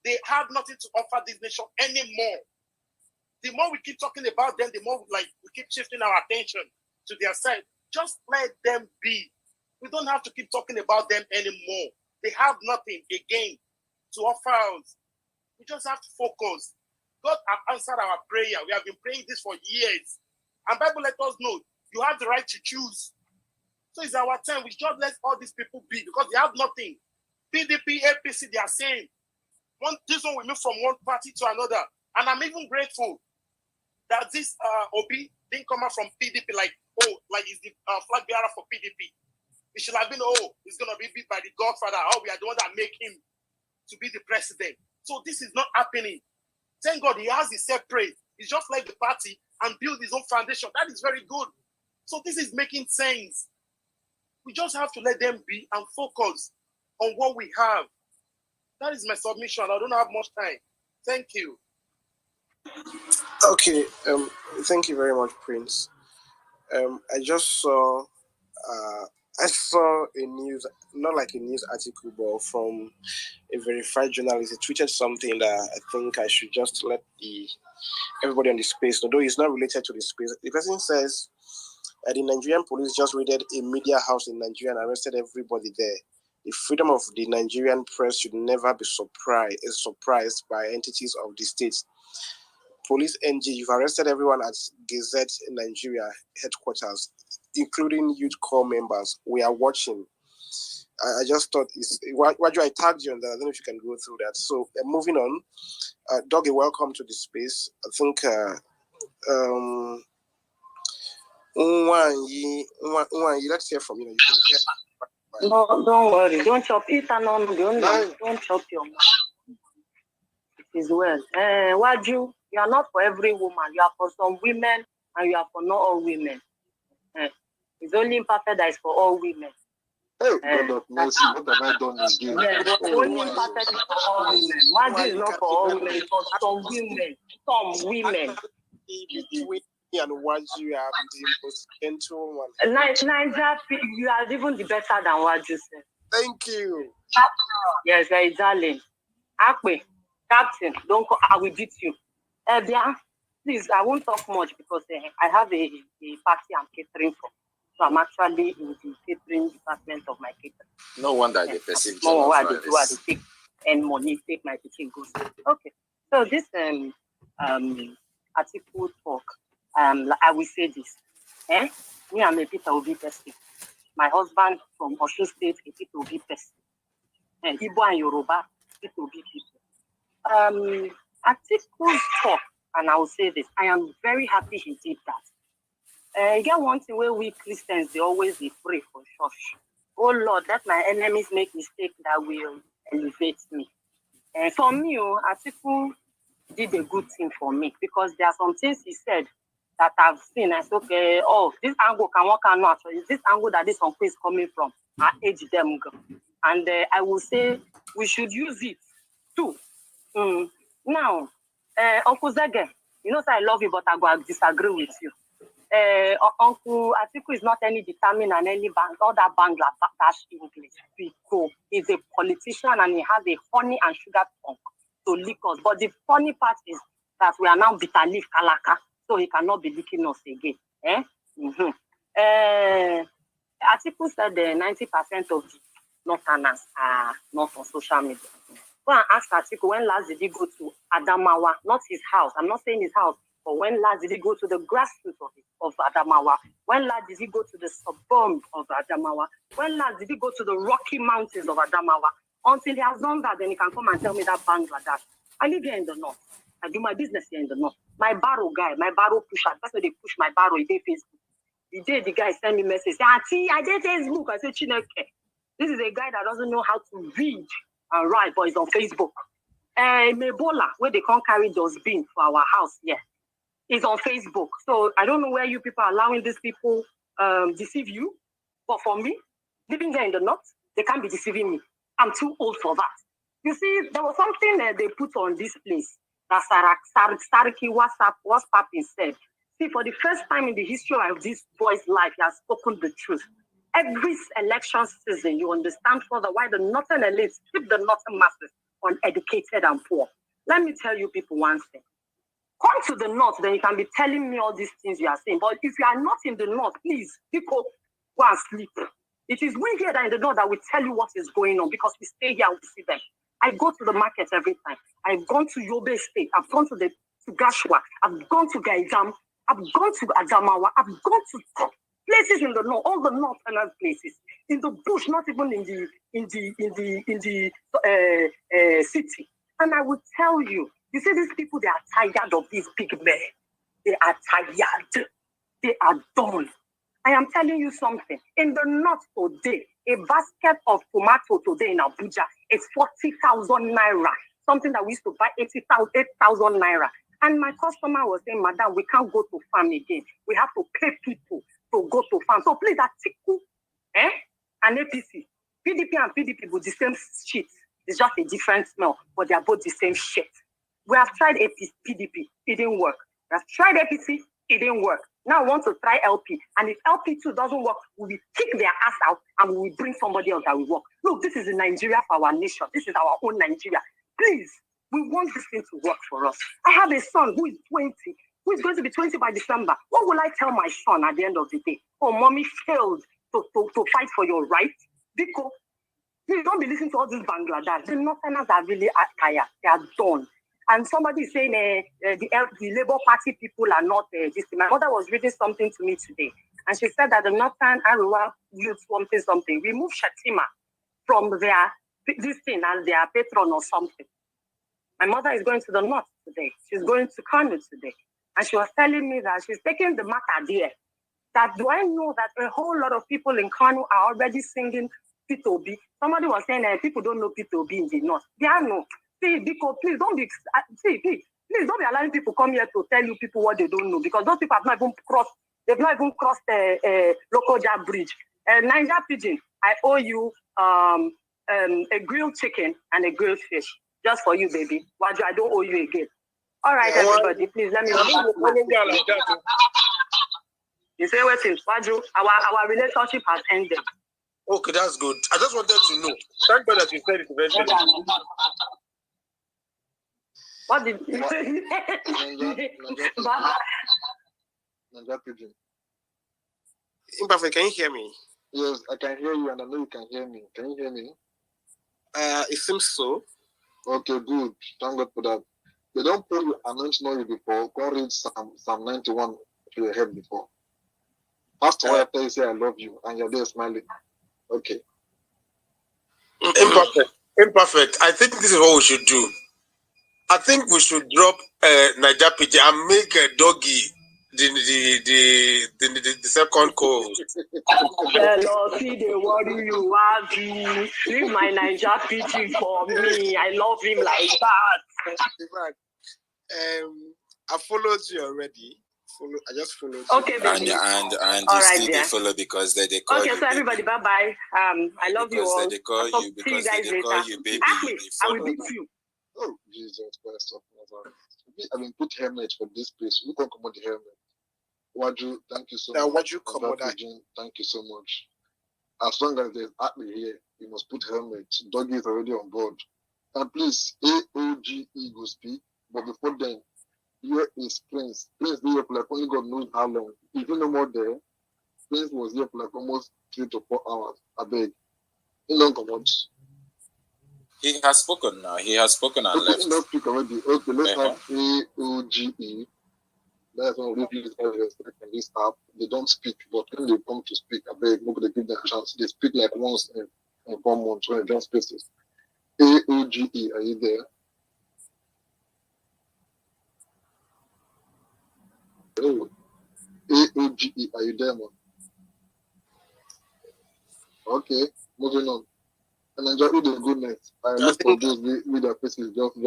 P: They have nothing to offer this nation anymore. The more we keep talking about them, the more we keep shifting our attention to their side. Just let them be. We don't have to keep talking about them anymore. They have nothing, again, to offer us. We just have to focus. God has answered our prayer. We have been praying this for years. And Bible let us know, you have the right to choose. So it's our time. We just let all these people be because they have nothing. PDP, APC, they are saying, this one will move from one party to another. And I'm even grateful that this Obi didn't come out from PDP like he's the flag bearer for PDP. It should have been, he's going to be beat by the Godfather. We are the one that make him to be the president. So this is not happening. Thank God he has his separate. He's just like the party and build his own foundation. That is very good. So this is making sense. We just have to let them be and focus on what we have. That is my submission. I don't have much time. Thank you.
B: Okay, thank you very much, Prince. I just saw a news, not like a news article, but from a verified journalist. He tweeted something that I think I should just let everybody on the space, although it's not related to the space. The person says the Nigerian police just raided a media house in Nigeria and arrested everybody there. The freedom of the Nigerian press should never be surprised by entities of the state. Police NG, you've arrested everyone at Gazette Nigeria headquarters, including youth corps members. We are watching. I just thought, Waju, I tagged you on that. I don't know if you can go through that. So moving on, Doggy, welcome to the space. I think let's hear from you. You can hear
Q: No, don't worry. Don't chop it and on. Don't chop your mouth. It is well. Waju, you are not for every woman. You are for some women and you are for not all women. It's only imperfect that is for all women.
H: Oh, God of mercy, what have I done again?
Q: Yes, only imperfect is for all women. Waju is not for all women. It's for some women. Some women.
K: Between me and Waju, I'm the most gentle one.
Q: Niger, you are even the better than Waju said.
K: Thank you.
Q: Yes, darling. Akwe, Captain, don't call, I will beat you. Please, I won't talk much because I have a party I'm catering for. So I'm actually in the catering department of my catering.
R: No wonder they perceive
Q: More I take and money, take my teaching goes. Okay. So this article talk, I will say this. Me and my Peter will be person. My husband from Osun State, Peter will be person. Igbo and Yoruba, Peter will be people. Article talk, and I will say this. I am very happy he did that. Again, one thing where we Christians, they always pray for church. Oh Lord, let my enemies make mistakes that will elevate me. For me, Atiku did a good thing for me because there are some things he said that I've seen. I said, okay, this angle can work or not. Is this angle that this uncle is coming from? I age them. And I will say we should use it too. Now, Uncle Zege, you know, I love you, but I go disagree with you. Uncle Atiku is not any determined and any other Bangladesh English because he's a politician and he has a honey and sugar tongue to lick us. But the funny part is that we are now bitter leaf kalaka, so he cannot be licking us again. Atiku said 90% of the Northerners are not on social media. Go and ask Atiku, when last did he go to Adamawa? Not his house. I'm not saying his house. But when last did he go to the grassroots of Adamawa? When last did he go to the suburbs of Adamawa? When last did he go to the Rocky Mountains of Adamawa? Until he has done that, then he can come and tell me that Bangladesh. I live here in the north. I do my business here in the north. My barrow guy, my barrow pusher, that's why they push my barrow. He did Facebook. The day the guy sent me a message, Auntie, I did Facebook. I said, Chineke. This is a guy that doesn't know how to read and write, but he's on Facebook. Mebola, where they can't carry those bins for our house here. Is on Facebook. So I don't know where you people are allowing these people deceive you. But for me, living here in the north, they can't be deceiving me. I'm too old for that. You see, there was something they put on this place that Saraki WhatsApp said. See, for the first time in the history of this boy's life, he has spoken the truth. Every election season, you understand further why the northern elites keep the northern masses uneducated and poor. Let me tell you people one thing. Come to the north, then you can be telling me all these things you are saying. But if you are not in the north, please, people, go and sleep. It is we here that in the north that will tell you what is going on because we stay here and we see them. I go to the market every time. I've gone to Yobe State. I've gone to Gashua. I've gone to Gaizam. I've gone to Adamawa. I've gone to places in the north, all the northern places. In the bush, not even in the city. And I will tell you, you see, these people, they are tired of these big men. They are tired. They are done. I am telling you something. In the north today, a basket of tomato today in Abuja is 40,000 naira. Something that we used to buy 8,000 naira. And my customer was saying, Madam, we can't go to farm again. We have to pay people to go to farm. So please, Atiku, and APC, PDP and PDP with the same shit. It's just a different smell, but they are both the same shit. We have tried PDP, it didn't work. We have tried APC, it didn't work. Now we want to try LP. And if LP 2 doesn't work, we will kick their ass out and we will bring somebody else that will work. Look, this is Nigeria for our nation. This is our own Nigeria. Please, we want this thing to work for us. I have a son who is 20, who is going to be 20 by December. What will I tell my son at the end of the day? Oh, mommy failed to fight for your rights. Because you don't be listening to all these Bangladesh. The Northerners are really tired. They are done. And somebody is saying the Labour Party people are not this. My mother was reading something to me today, and she said that the Northern Ariwa youth something remove Shatima from their this thing as their patron or something. My mother is going to the north today. She's going to Kano today, and she was telling me that she's taking the matter there. That do I know that a whole lot of people in Kano are already singing P2B. Somebody was saying that people don't know P2B in the north. They are no. See, because please don't be please don't be allowing people come here to tell you people what they don't know, because those people have not even crossed. They've not even crossed the local job bridge. Niger Pigeon, I owe you a grilled chicken and a grilled fish just for you, baby. Waju, I don't owe you again. All right, everybody, please let me. You say what is Waju? Our relationship has ended.
M: Okay, that's good. I just wanted to know. Thank God that you said it eventually.
Q: What did you
H: Pigeon.
B: Imperfect, can you hear me?
H: Yes, I can hear you, and I know you can hear me. Can you hear me?
B: It seems so.
H: Okay, good. Thank God for that. They don't put announcement on you before. Go read Psalm 91 to your head before. After why after you say I love you, and you're there smiling. Okay.
M: Imperfect. I think this is what we should do. I think we should drop Niger Pigeon and make a doggy the second co-host.
Q: See, they worry you, Waju. Leave my Niger Pigeon for me. I love him like that.
B: I followed you already. I just followed you.
Q: Okay, baby.
R: And
Q: all
R: you
Q: right,
R: still
Q: dear.
R: they follow because they call
Q: okay,
R: you.
Q: So everybody, bye bye. I love you all.
R: They call you because they call you baby.
Q: Actually, I will beat you.
H: Oh, Jesus Christ of Nazareth. I mean, put helmet for this place. We can come on the helmet. Waju, thank you so much.
B: Waju, come on.
H: Thank you so much. As long as there's Atlee here, you must put helmet. Doggy is already on board. And please, AOGE go speak. But before then, here is Prince. Prince be here for like only God knows how long. If you no more there, Prince was here for like almost 3 to 4 hours. I beg. He don't come out.
R: He has spoken now. He has spoken and left.
H: He not speak already. Okay, let's have AOGE. That's one of these areas in this app. They don't speak, but when they come to speak, I beg, nobody give them a chance. They speak like once in 1 month when they don't spaces. AOGE, are you there? Oh, AOGE, are you there, man? Okay, moving on. And enjoy the good night. I look for those with their faces just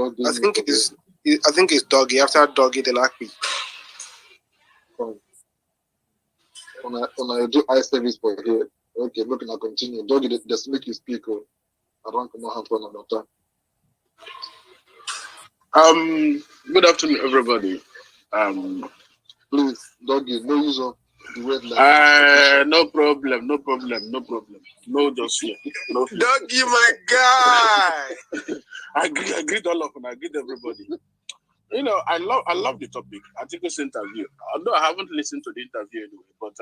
B: I think it's Doggy. After Doggy, they like me.
H: When I do eye service for here. Okay, look, and I continue. Doggy, just make you speak. I don't know how to run about
P: that. Good afternoon, everybody.
H: Please, Doggy, no use of the word like
P: no problem. No, just here. No,
B: Doggy, my guy.
P: I greet all of them. I greet everybody. You know, I love the topic. Atiku's interview. Although I haven't listened to the interview anyway, but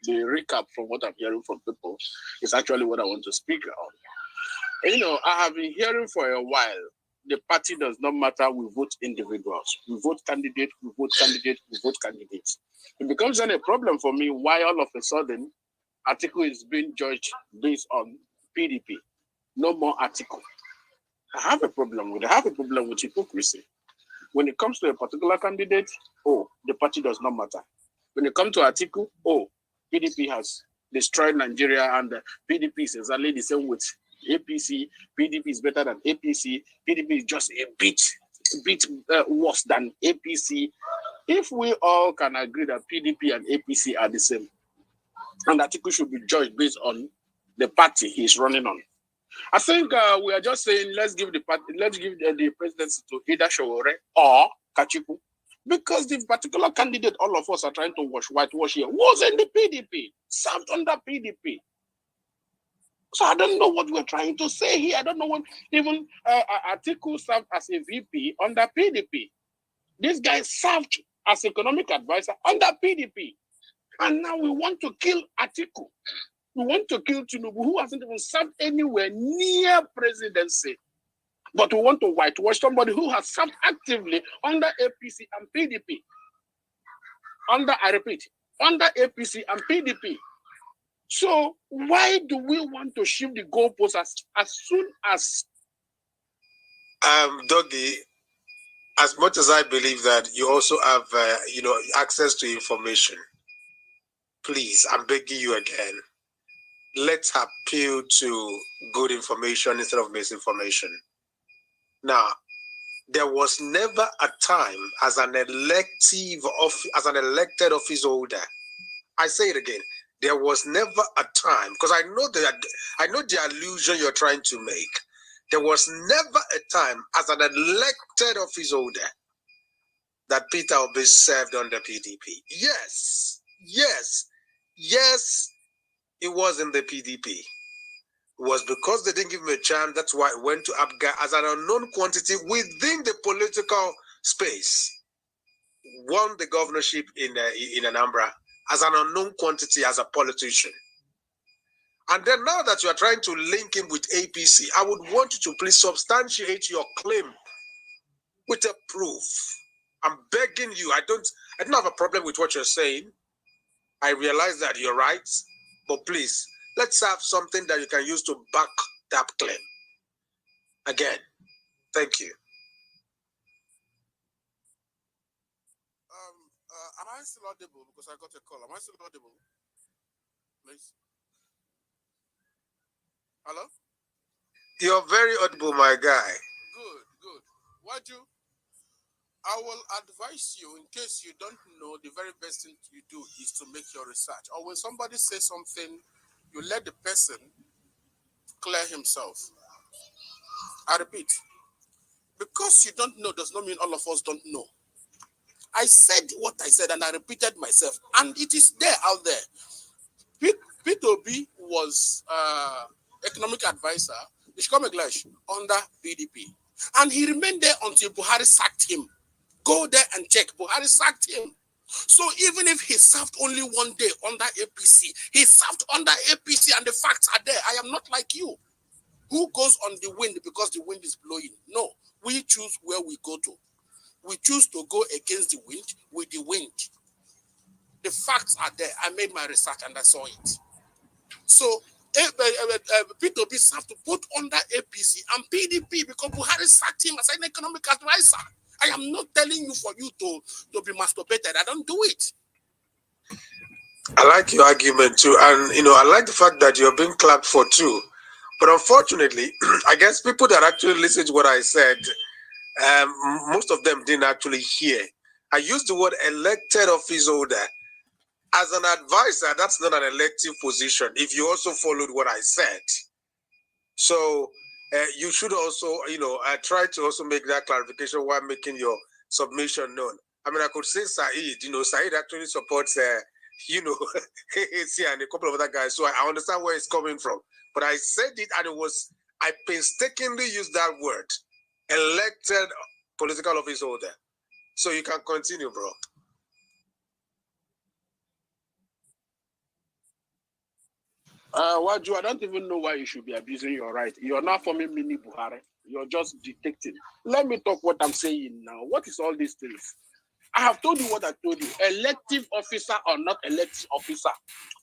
P: the recap from what I'm hearing from people is actually what I want to speak on. And, you know, I have been hearing for a while. The party does not matter. We vote individuals. We vote candidates. We vote candidates. We vote candidates. It becomes then a problem for me why all of a sudden Atiku is being judged based on PDP. No more Atiku. I have a problem with hypocrisy. When it comes to a particular candidate, the party does not matter. When it comes to Atiku, PDP has destroyed Nigeria and PDP is exactly the same with APC. PDP is better than APC. PDP is just a bit worse than APC. If we all can agree that PDP and APC are the same, and Atiku should be judged based on the party he's running on, I think we are just saying let's give the presidency to either Showore or Kachiku, because the particular candidate all of us are trying to whitewash here was in the PDP, served under PDP. So I don't know what we're trying to say here. I don't know what even Atiku served as a VP under PDP. This guy served as economic advisor under PDP, and now we want to kill Atiku. We want to kill Tinubu, who hasn't even served anywhere near presidency. But we want to whitewash somebody who has served actively under APC and PDP. Under APC and PDP. So why do we want to shift the goalposts as soon as...
C: Doggy, as much as I believe that you also have, access to information, please, I'm begging you again.
S: let's appeal to good information instead of misinformation. Now, there was never a time as an elected office holder. I say it again. There was never a time, because I know the allusion you're trying to make. There was never a time as an elected office holder that Peter Obi served under PDP. Yes, it was in the PDP. It was because they didn't give him a chance. That's why it went to Abga as an unknown quantity within the political space. Won the governorship in Anambra as an unknown quantity as a politician. And then now that you are trying to link him with APC, I would want you to please substantiate your claim with a proof. I'm begging you. I don't have a problem with what you're saying. I realize that you're right, but please, let's have something that you can use to back that claim. Again, thank you.
K: Am I still audible? Because I got a call. Am I still audible? Please. Hello?
S: You're very audible, my guy.
K: Good. I will advise you, in case you don't know, the very best thing you do is to make your research. Or when somebody says something, you let the person clear himself. I repeat, because you don't know does not mean all of us don't know. I said what I said and I repeated myself, and it is there out there. Peter Obi was economic advisor, under PDP. And he remained there until Buhari sacked him. Go there and check. Buhari sacked him. So even if he served only one day under APC, he served under APC and the facts are there. I am not like you, who goes on the wind because the wind is blowing. No, we choose where we go to. We choose to go against the wind with the wind. The facts are there. I made my research and I saw it. So Peter Obi served to put under APC and PDP because Buhari sacked him as an economic advisor. I am not telling you for you to be masturbated. I don't do it.
S: I like your argument too. And, I like the fact that you're being clapped for too. But unfortunately, I guess people that actually listened to what I said, most of them didn't actually hear. I used the word elected office holder. As an advisor, that's not an elective position, if you also followed what I said. So you should also, try to also make that clarification while making your submission known. I mean, I could say Said, Said actually supports, and a couple of other guys. So I understand where it's coming from. But I said it, and I painstakingly used that word, elected political office holder. So you can continue, bro.
P: Waju, I don't even know why you should be abusing your right. You're not forming mini Buhari. You're just dictating. Let me talk what I'm saying now. What is all these things? I have told you what I told you. Elective officer or not elective officer,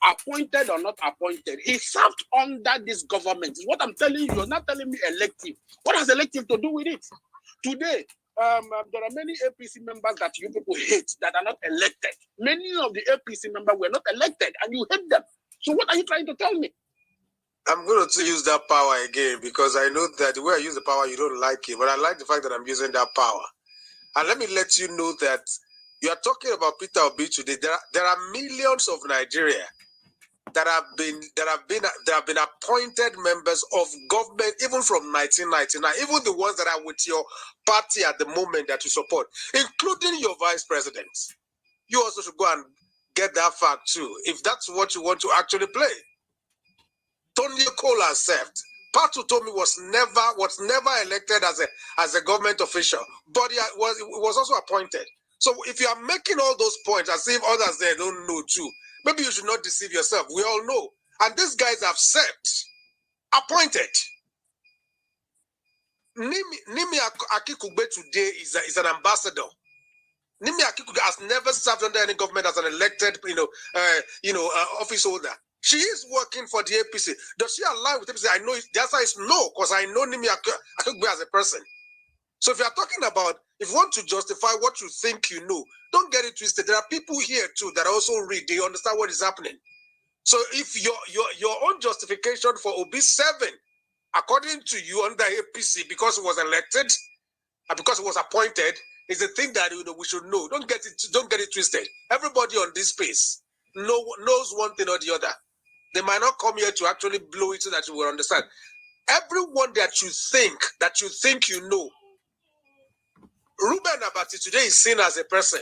P: appointed or not appointed, he served under this government. Is what I'm telling you. You're not telling me elective. What has elective to do with it? Today, there are many APC members that you people hate that are not elected. Many of the APC members were not elected, and you hate them. So what are you trying to tell me?
S: I'm going to use that power again because I know that the way I use the power, you don't like it. But I like the fact that I'm using that power. And let me let you know that you are talking about Peter Obi today. There are millions of Nigeria that have been appointed members of government even from 1999, even the ones that are with your party at the moment that you support, including your vice president. You also should go and get that fact too, if that's what you want to actually play. Tony Cole has served. Patu Tomi was never elected as a government official, but he was also appointed. So if you are making all those points as if others there don't know too, maybe you should not deceive yourself. We all know. And these guys have served, appointed. Nimi Akikugbe today is an ambassador. Nimi Akikugbe has never served under any government as an elected, office holder. She is working for the APC. Does she align with APC? I know the answer is no, because I know Nimi Akikugbe as a person. So if you are talking about, if you want to justify what you think you know, don't get it twisted. There are people here too that also read. They understand what is happening. So if your own justification for OB7, according to you under APC, because he was elected and because he was appointed, is the thing that we should know. Don't get it twisted. Everybody on this space knows one thing or the other. They might not come here to actually blow it so that you will understand. Everyone that you think you know, Ruben Abati today is seen as a person.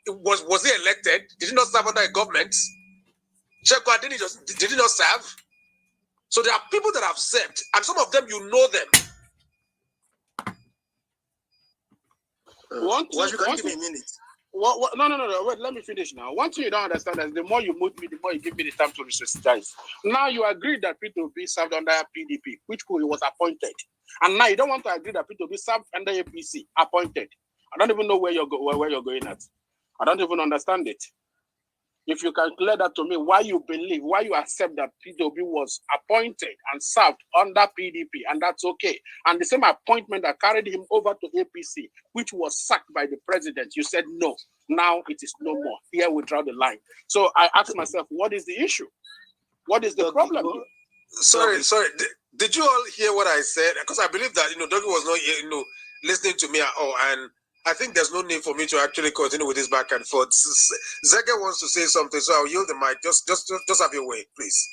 S: Was he elected? Did he not serve under a government? Chekwa, did he not serve? So there are people that have served, and some of them you know them.
L: Give me a minute.
P: No. Wait, let me finish now. One thing you don't understand is the more you move me, the more you give me the time to re-strategize. Now you agree that P2B served under PDP, which he was appointed. And now you don't want to agree that P2B served under APC, appointed. I don't even know where you're going at. I don't even understand it. If you can clear that to me, why you accept that P2B was appointed and served under PDP, and that's okay. And the same appointment that carried him over to APC, which was sacked by the president, you said no. Now it is no more. Here we draw the line. So I ask myself, what is the issue? What is the problem here?
S: Sorry. Did you all hear what I said? Because I believe that Dougie was not listening to me at all, and I think there's no need for me to actually continue with this back and forth. Zege wants to say something, so I'll yield the mic. Just have your way, please.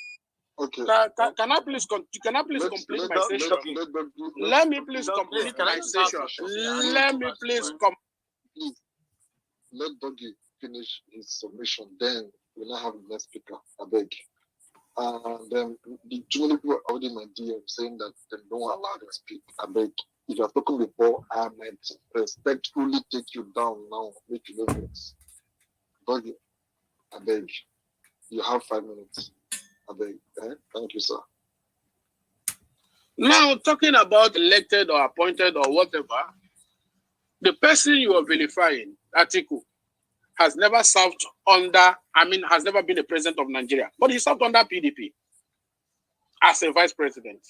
P: Okay. Can I please complete my session? Let me please complete my session. Let me please
H: Please, let Dougie finish his submission. Then we'll now have the next speaker. I beg. And then too many people already in my DM saying that they don't allow them to speak. I beg. If you have spoken before, I might respectfully take you down now. Make you know this. Dougie, I beg. You have 5 minutes. I beg. Thank you, sir.
P: Now, talking about elected or appointed or whatever, the person you are vilifying, Atiku, has never served has never been a president of Nigeria, but he served under PDP as a vice president.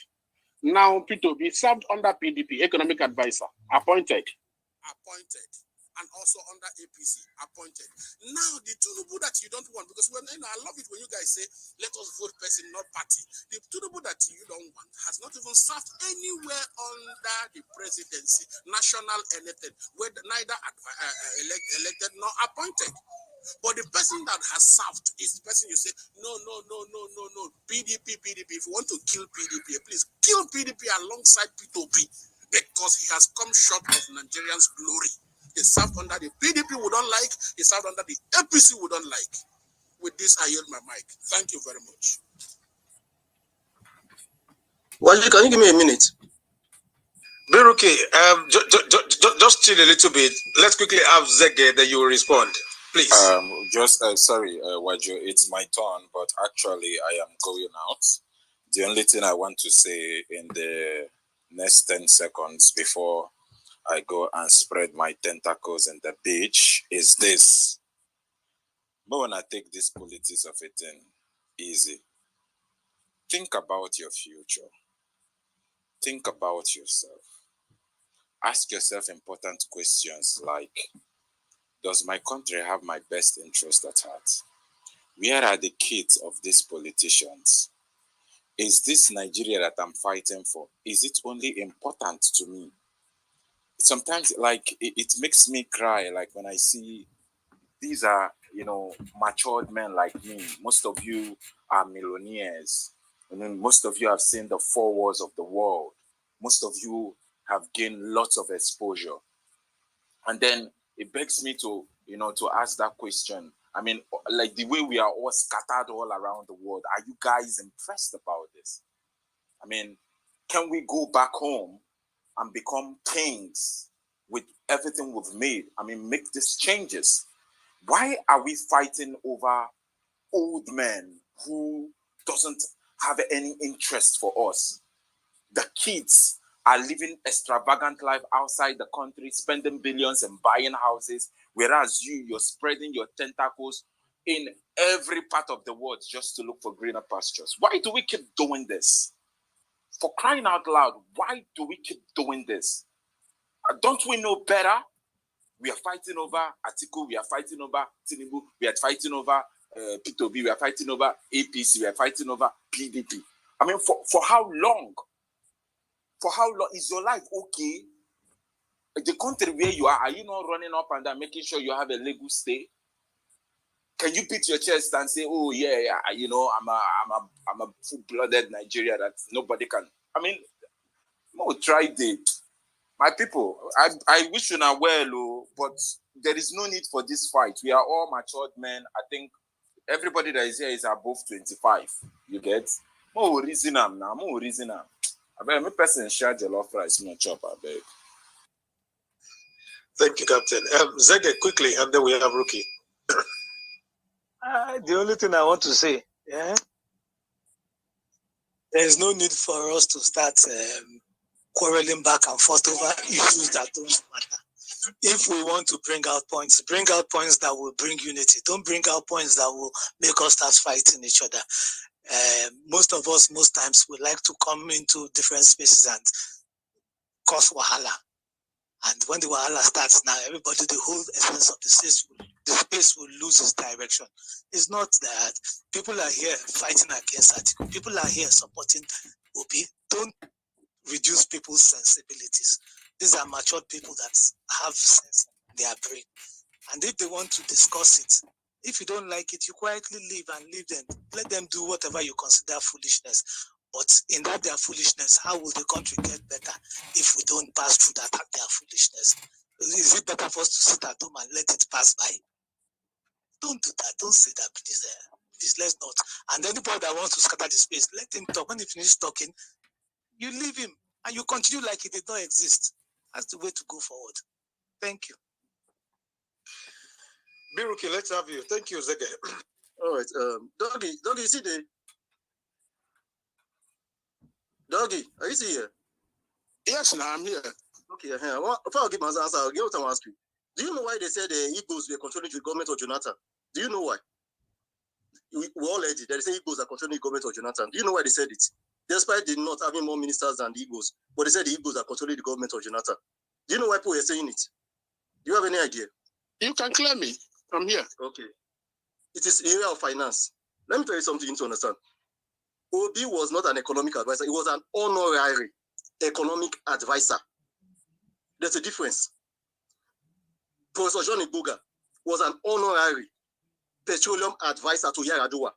P: Now, P2B served under PDP, economic advisor, appointed, and also under APC, appointed. Now, the Tinubu that you don't want, because I love it when you guys say, let us vote person, not party. The Tinubu that you don't want has not even served anywhere under the presidency, national anything, where neither elected nor appointed. But the person that has served is the person you say, no, PDP. If you want to kill PDP, please kill PDP alongside P2B, because he has come short of Nigerians' glory. He served under the PDP we don't like, he served under the APC we don't like. With this, I yield my mic. Thank you very much.
L: Well, can you give me a minute?
S: Beruki, just chill a little bit. Let's quickly have Zege, then you will respond. Please.
R: Sorry, Wajo, it's my turn, but actually I am going out. The only thing I want to say in the next 10 seconds before I go and spread my tentacles in the beach is this. But when I take this politics of it in easy, think about your future. Think about yourself. Ask yourself important questions like, does my country have my best interest at heart? Where are the kids of these politicians? Is this Nigeria that I'm fighting for? Is it only important to me? Sometimes, it makes me cry, when I see these are, matured men like me. Most of you are millionaires. Most of you have seen the four walls of the world. Most of you have gained lots of exposure. And then it begs me to ask that question. The way we are all scattered all around the world, are you guys impressed about this? Can we go back home and become kings with everything we've made? Make these changes. Why are we fighting over old men who doesn't have any interest for us? The kids are living extravagant life outside the country, spending billions and buying houses, whereas you're spreading your tentacles in every part of the world just to look for greener pastures. Why do we keep doing this? For crying out loud, why do we keep doing this? Don't we know better? We are fighting over Atiku, we are fighting over Tinubu, we are fighting over P2B, we are fighting over APC, we are fighting over PDP. I mean, for how long? For how long is your life okay? The country where you are you not running up and down, making sure you have a legal stay? Can you beat your chest and say, "Oh yeah, you know, I'm a full-blooded Nigerian that nobody can"? I mean, no, try it. My people, I wish you are well, but there is no need for this fight. We are all matured men. I think everybody that is here is above 25. You get? More reason I'm now. More reason I'm. I bet me person share jollof rice, no chop. I beg.
S: Thank you, Captain. Zege, quickly, and then we have Rookie.
O: The only thing I want to say, there is no need for us to start quarreling back and forth over issues that don't matter. If we want to bring out points that will bring unity. Don't bring out points that will make us start fighting each other. Most of us, most times, we like to come into different spaces and cause wahala. And when the wahala starts now, everybody, the whole essence of the space will lose its direction. It's not that people are here fighting against Atiku. People are here supporting Obi. Don't reduce people's sensibilities. These are matured people that have sense in their brain. And if they want to discuss it, if you don't like it, you quietly leave and leave them. Let them do whatever you consider foolishness. But in that their foolishness, how will the country get better if we don't pass through that their foolishness? Is it better for us to sit at home and let it pass by? Don't do that. Don't say that, please. Please, let's not. And anybody that wants to scatter the space, let him talk. When he finishes talking, you leave him and you continue like it did not exist. That's the way to go forward. Thank you.
S: Biruki, let's have you. Thank you, Zege.
L: All right. Doggy, you see the Doggy, are you still here?
K: Yes, now I'm here.
L: Okay, before I give my answer, I'll get what I ask you. Do you know why they said the Igbos were controlling the government of Jonathan? Do you know why? We all heard it. They say Igbos are controlling the government of Jonathan. Do you know why they said it? Despite they not having more ministers than the Igbos, but they said the Igbos are controlling the government of Jonathan. Do you know why people are saying it? Do you have any idea?
K: You can clear me from here.
L: Okay. It is area of finance. Let me tell you something you need to understand. Obi was not an economic advisor. He was an honorary economic advisor. There's a difference. Professor John Ibuga was an honorary petroleum advisor to Yar'Adua.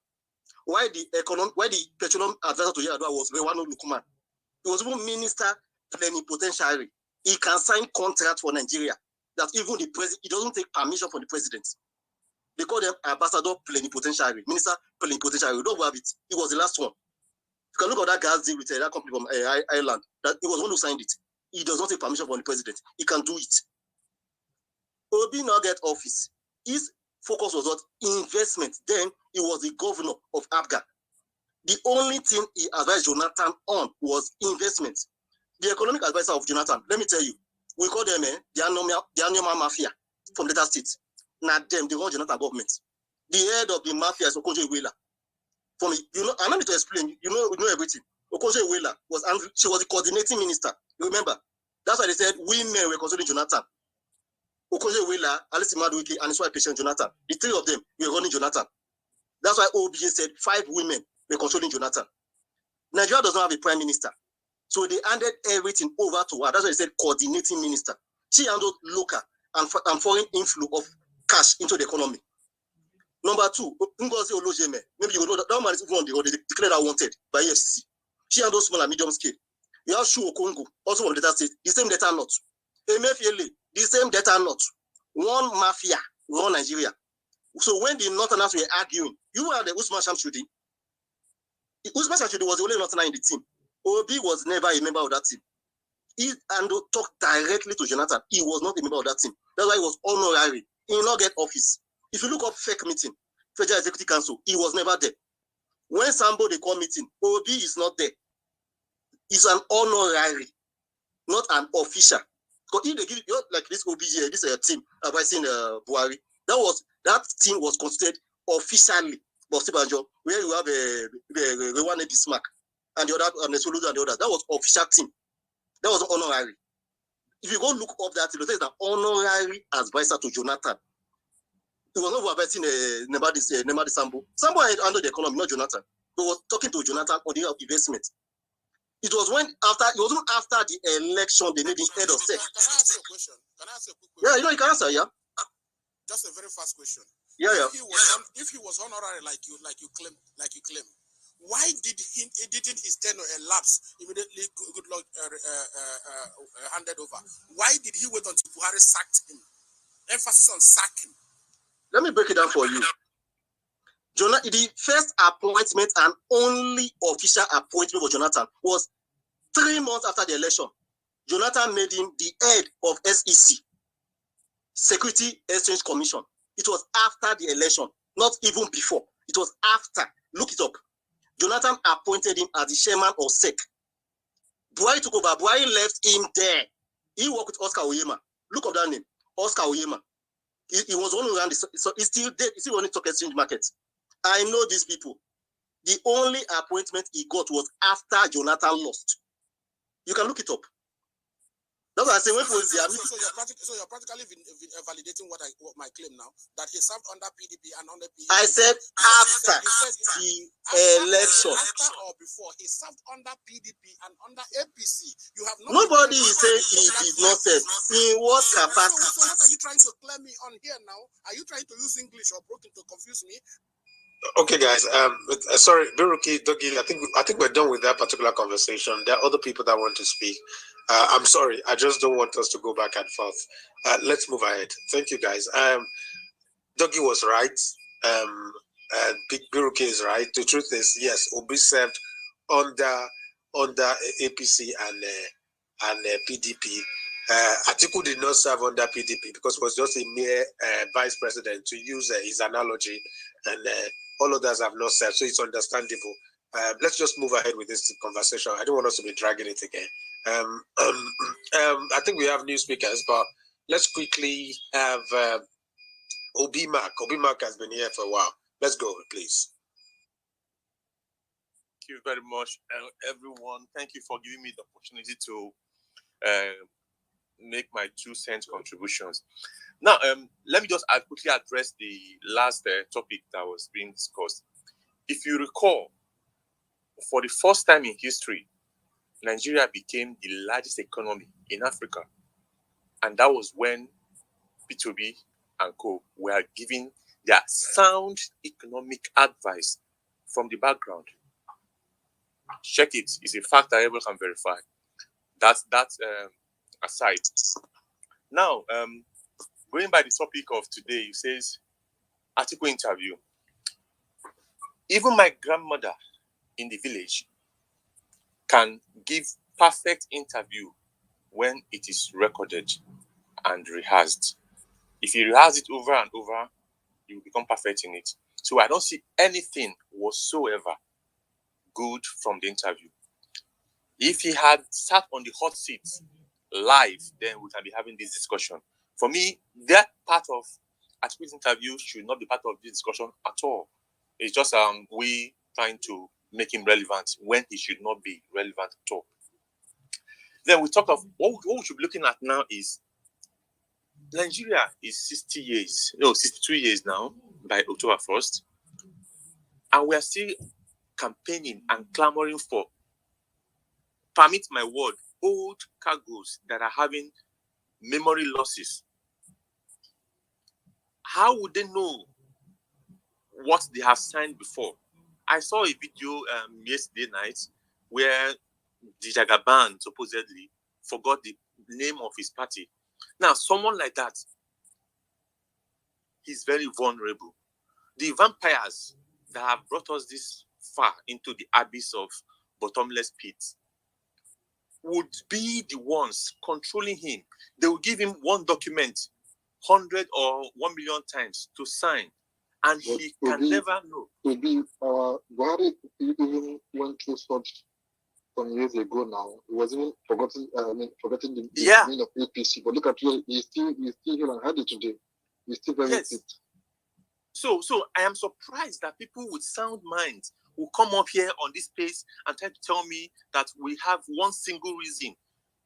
L: Why the petroleum advisor to Yar'Adua was Rewano Lukman? He was even minister plenipotentiary. He can sign contract for Nigeria that even the president, he doesn't take permission from the president. They call them ambassador plenipotentiary, minister plenipotentiary. We don't have it. He was the last one. You can look at that guy's deal with that company from Ireland. That he was one who signed it. He does not take permission from the president. He can do it. Obi now get office. His focus was on investment. Then he was the governor of Abga. The only thing he advised Jonathan on was investment. The economic advisor of Jonathan, let me tell you, we call them the Anoma Mafia from Delta State. Now them, they run Jonathan government. The head of the mafia is Okonjo Iweala. For me, you know, I don't need to explain. You know everything. Okonjo Iweala she was the coordinating minister. You remember? That's why they said women were controlling Jonathan. Okonjo Iweala, Alice Madueke, and his wife Patient Jonathan. The three of them were running Jonathan. That's why OBJ said 5 women were controlling Jonathan. Nigeria does not have a prime minister. So they handed everything over to her. That's why they said coordinating minister. She handled local and foreign inflow of cash into the economy. Number 2, Ngozi Olojeme. Maybe you know that man is even on the road. They declared her wanted by EFCC. She handled small and medium scale. You have Shu Okongo, also from Delta State, the same data not. Emefiele, the same data not. One mafia run Nigeria. So when the Northerners were arguing, you were the Usman Shamsudi. Usman Shamsudi was the only Northerner in the team. Obi was never a member of that team. He and talked directly to Jonathan. He was not a member of that team. That's why he was honorary. He did not get office. If you look up fake meeting, Federal Executive Council, he was never there. When somebody call meeting, Obi is not there. He's an honorary, not an official. Because if they give you like this OBJ, this team advising Buhari, that team was considered officially Bosibanjo, where you have the one Bismarck and the other and the Soludo and the other. That was official team. That was honorary. If you go look up that, it says an honorary advisor to Jonathan. He was not advising Nemadi Sambo. Sambo had handled the economy, not Jonathan. He was talking to Jonathan on the investment. It was it wasn't after the election they made him head of SEC.
K: Can I ask you a question? Can I ask you a quick question?
L: Yeah, you can answer, yeah.
K: Just a very fast question.
L: Yeah,
K: If he was honorary like you claim, why didn't his tenure elapse immediately? Good luck handed over. Why did he wait until Buhari sacked him? Emphasis on sacking.
L: Let me break it down for you. The first appointment and only official appointment for Jonathan was 3 months after the election. Jonathan made him the head of SEC, Security Exchange Commission. It was after the election, not even before. It was after. Look it up. Jonathan appointed him as the chairman of SEC. Buhari took over. Buhari left him there. He worked with Oscar Oyema. Look up that name, Oscar Oyema. He was the one who ran this, so he's still there. He's still running stock exchange markets. I know these people. The only appointment he got was after Jonathan lost. You can look it up. That's what I say.
K: So you're practically validating what my claim now, that he served under PDP and under PDP.
L: I said after the election.
K: After or before, he served under PDP and under APC. You have
L: nobody is saying he did not serve. In what capacity?
K: So what are you trying to clear me on here now? Are you trying to use English or broken to confuse me?
S: Okay, guys. Sorry, Biruki, Dogi. I think we're done with that particular conversation. There are other people that want to speak. I'm sorry. I just don't want us to go back and forth. Let's move ahead. Thank you, guys. Dogi was right. Biruki is right. The truth is, yes, Obi served under APC and PDP. Atiku did not serve under PDP because it was just a mere vice president, to use his analogy, and all others have not served, so it's understandable. Let's just move ahead with this conversation. I don't want us to be dragging it again. I think we have new speakers, but let's quickly have Obi Mark. Obi Mark has been here for a while. Let's go, please.
T: Thank you very much, everyone. Thank you for giving me the opportunity to make my 2 cents contributions. Now, let me just quickly address the last topic that was being discussed. If you recall, for the first time in history, Nigeria became the largest economy in Africa. And that was when P2B and co were giving their sound economic advice from the background. Check it. It's a fact that everyone can verify. That's aside. Now, going by the topic of today, it says, article interview. Even my grandmother in the village can give perfect interview when it is recorded and rehearsed. If you rehearse it over and over, you become perfect in it. So I don't see anything whatsoever good from the interview. If he had sat on the hot seat live, then we can be having this discussion. For me, that part of Atiku's interview should not be part of this discussion at all. It's just we trying to make him relevant when he should not be relevant at all. Then we talk of what we should be looking at now is Nigeria is 62 years now by October 1st. And we are still campaigning and clamoring for, permit my word, old cargoes that are having memory losses. How would they know what they have signed before? I saw a video yesterday night where the Jagaban supposedly forgot the name of his party. Now, someone like that, he's very vulnerable. The vampires that have brought us this far into the abyss of bottomless pits would be the ones controlling him. They will give him one document 100 or 1 million times to sign, and he can never know.
H: Buhari even went through such some years ago now. He was even forgetting the name of APC. But look at you, he's still here and had it today. He's still very fit.
T: So I am surprised that people with sound minds will come up here on this space and try to tell me that we have one single reason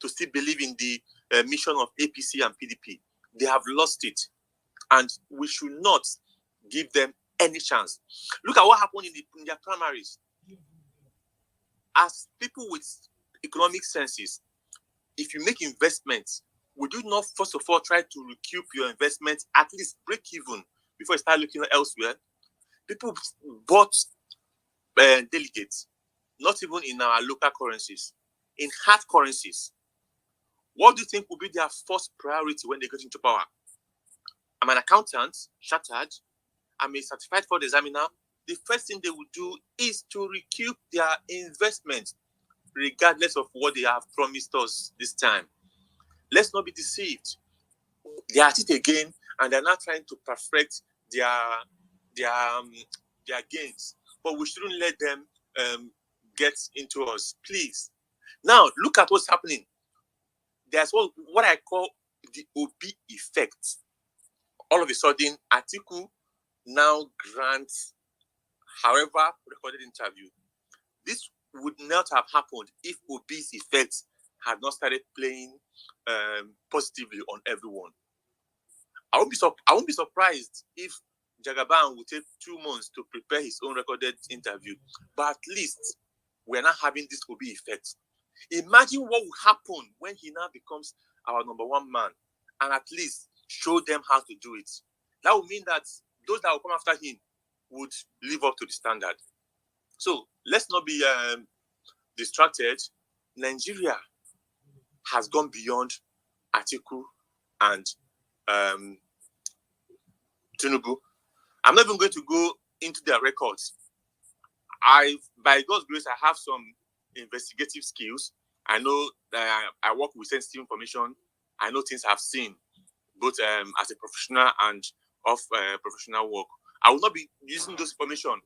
T: to still believe in the mission of APC and PDP. They have lost it. and we should not give them any chance. Look at what happened in their primaries. As people with economic senses, if you make investments, would you not first of all try to recoup your investment, at least break even, before you start looking elsewhere? People bought delegates, not even in our local currencies, in hard currencies. What do you think will be their first priority when they get into power? I'm an accountant, chartered. I'm a certified fraud examiner. The first thing they will do is to recoup their investment, regardless of what they have promised us this time. Let's not be deceived. They are at it again, and they're now trying to perfect their gains. But we shouldn't let them get into us, please. Now, look at what's happening. There's what I call the OB effect. All of a sudden, Atiku now grants, however, recorded interview. This would not have happened if OB's effect had not started playing positively on everyone. I won't be surprised if Jagaban would take 2 months to prepare his own recorded interview, but at least we're not having this OB effect. Imagine what will happen when he now becomes our number one man, and at least show them how to do it. That would mean that those that will come after him would live up to the standard. So let's not be distracted. Nigeria has gone beyond Atiku and Tinubu. I'm not even going to go into their records. By God's grace, I have some investigative skills. I know that I work with sensitive information. I know things I've seen, both as a professional and off professional work. I will not be using those information.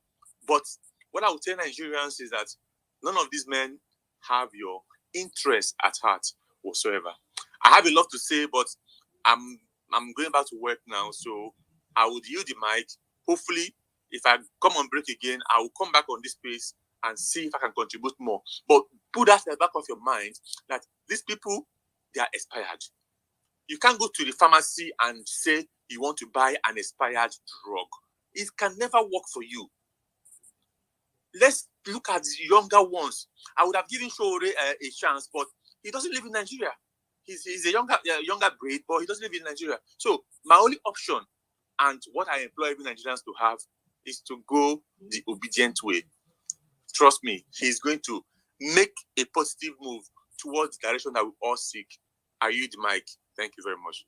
T: But what I will tell Nigerians is that none of these men have your interest at heart whatsoever. I have a lot to say, but I'm going back to work now, so I would yield the mic. Hopefully, if I come on break again, I will come back on this space and see if I can contribute more. But put that at the back of your mind that these people, they are expired. You can't go to the pharmacy and say you want to buy an expired drug. It can never work for you. Let's look at the younger ones. I would have given Shore a chance, but he doesn't live in Nigeria. He's a younger breed, but he doesn't live in Nigeria. So my only option, and what I employ every Nigerians to have, is to go the obedient way. Trust me, he's going to make a positive move towards the direction that we all seek. I yield the mic. Thank you very much.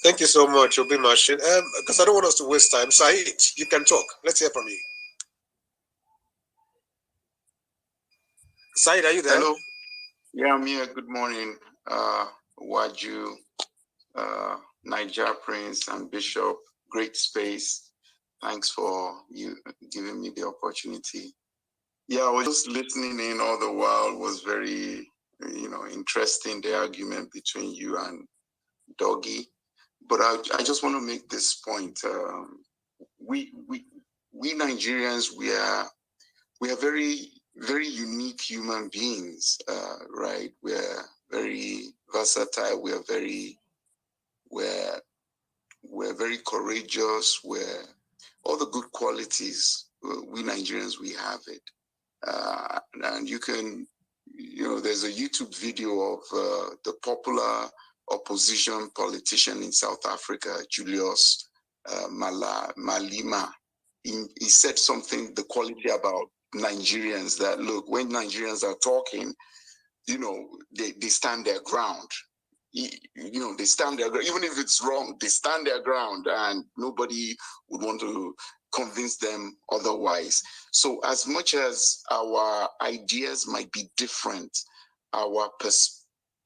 S: Thank you so much, Obi Machine. Because I don't want us to waste time. Said, you can talk. Let's hear from you. Said, are you there?
U: Hello. Yeah, I'm here. Good morning, Waju, Niger Prince, and Bishop. Great space. Thanks for you giving me the opportunity. Yeah, I was just listening in all the while. It was very, interesting, the argument between you and Doggy. But I just want to make this point. We Nigerians, we are very, very unique human beings, right? We're very versatile. We're very courageous. We're all the good qualities. We Nigerians, we have it. And you can, there's a YouTube video of the popular opposition politician in South Africa, Julius Malema. He said something, the quality about Nigerians, that look, when Nigerians are talking, they stand their ground. They stand their ground. Even if it's wrong, they stand their ground, and nobody would want to convince them otherwise. So as much as our ideas might be different, our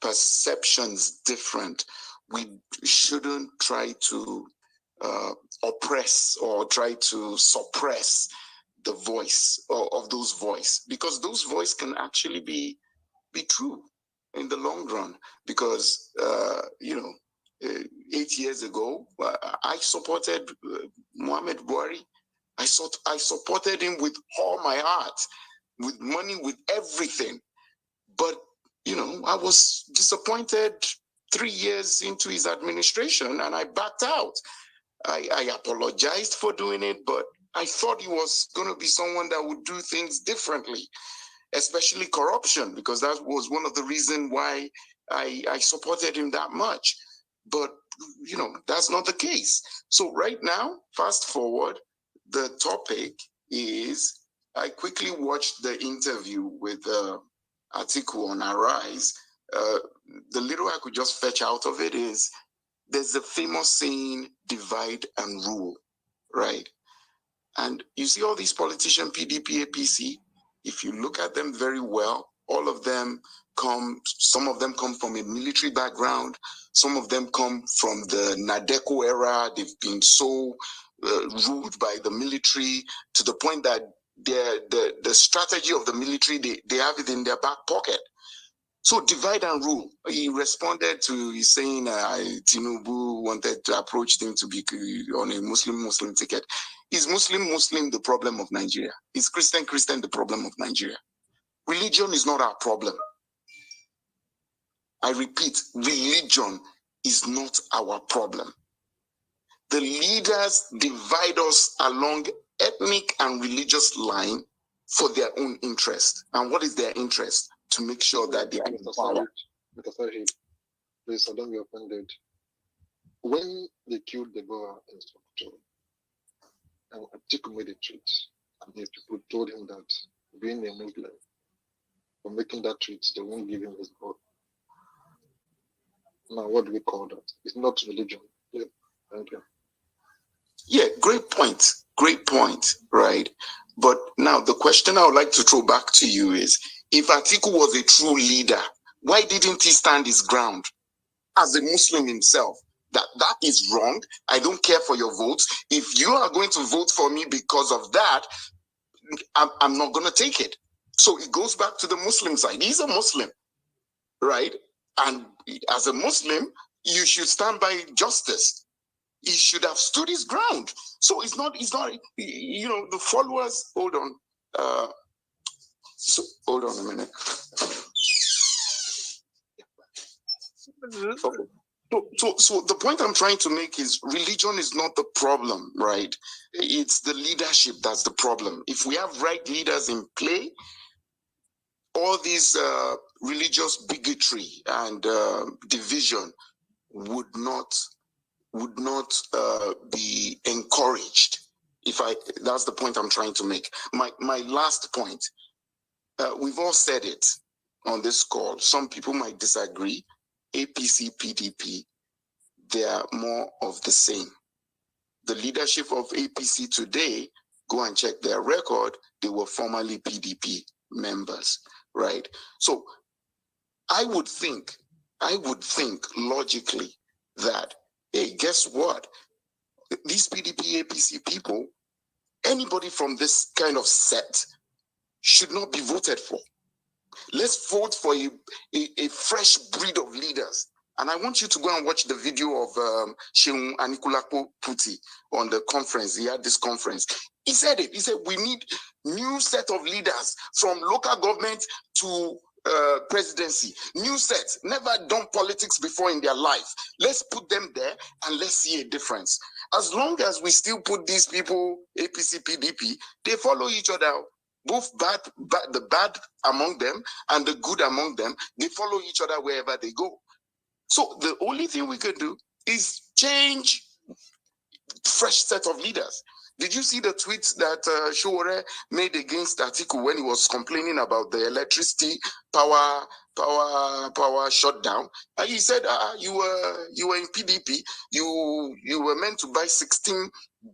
U: perceptions different, we shouldn't try to oppress or try to suppress the voice of those voices, because those voices can actually be true in the long run. Because 8 years ago, I supported Muhammad Buhari. I supported him with all my heart, with money, with everything. But I was disappointed 3 years into his administration, and I backed out. I apologized for doing it, but I thought he was going to be someone that would do things differently, especially corruption, because that was one of the reasons why I supported him that much. But, you know, that's not the case. So right now, fast forward, the topic is, I quickly watched the interview with Atiku on Arise. The little I could just fetch out of it is, there's a famous saying, divide and rule, right? And you see all these politicians, PDP, APC, if you look at them very well, all of them some of them come from a military background, some of them come from the Nadeko era. They've been so ruled by the military to the point that the strategy of the military, they have it in their back pocket. So divide and rule. He responded to his saying Tinubu wanted to approach him to be on a Muslim ticket. Is Muslim the problem of Nigeria? Is Christian the problem of Nigeria? Religion is not our problem. I repeat, religion is not our problem. The leaders divide us along ethnic and religious line for their own interest. And what is their interest? To make sure that they are in power.
H: Please, I don't be offended. When they killed Deborah in Sokoto, and Atiku made a tweet, and the people told him that being a Muslim, for making that tweet, they won't give him his vote. Now, what do we call that? It's not religion. Yeah, thank you.
U: Yeah, great point, right? But now the question I would like to throw back to you is, if Atiku was a true leader, why didn't he stand his ground as a Muslim himself? That is wrong. I don't care for your votes. If you are going to vote for me because of that, I'm not going to take it. So it goes back to the Muslim side. He's a Muslim, right? And as a Muslim, you should stand by justice. He should have stood his ground. So it's not, you know, the followers, hold on. Hold on a minute. So the point I'm trying to make is, religion is not the problem, right? It's the leadership that's the problem. If we have right leaders in play, all these religious bigotry and division would not be encouraged. That's the point I'm trying to make. My last point, we've all said it on this call. Some people might disagree. APC, PDP, they are more of the same. The leadership of APC today, go and check their record, they were formerly PDP members, right? So I would think logically that, hey, guess what? These PDP, APC people, anybody from this kind of set should not be voted for. Let's vote for a fresh breed of leaders. And I want you to go and watch the video of Sheung Anikulapo Puti on the conference. He had this conference. He said it. He said, we need new set of leaders from local government to presidency. New sets, never done politics before in their life. Let's put them there and let's see a difference. As long as we still put these people, APC, PDP, they follow each other. Both the bad among them and the good among them, they follow each other wherever they go. So the only thing we could do is change fresh set of leaders. Did you see the tweets that Showore made against Atiku when he was complaining about the electricity power shutdown? He said, you were in PDP, you were meant to buy $16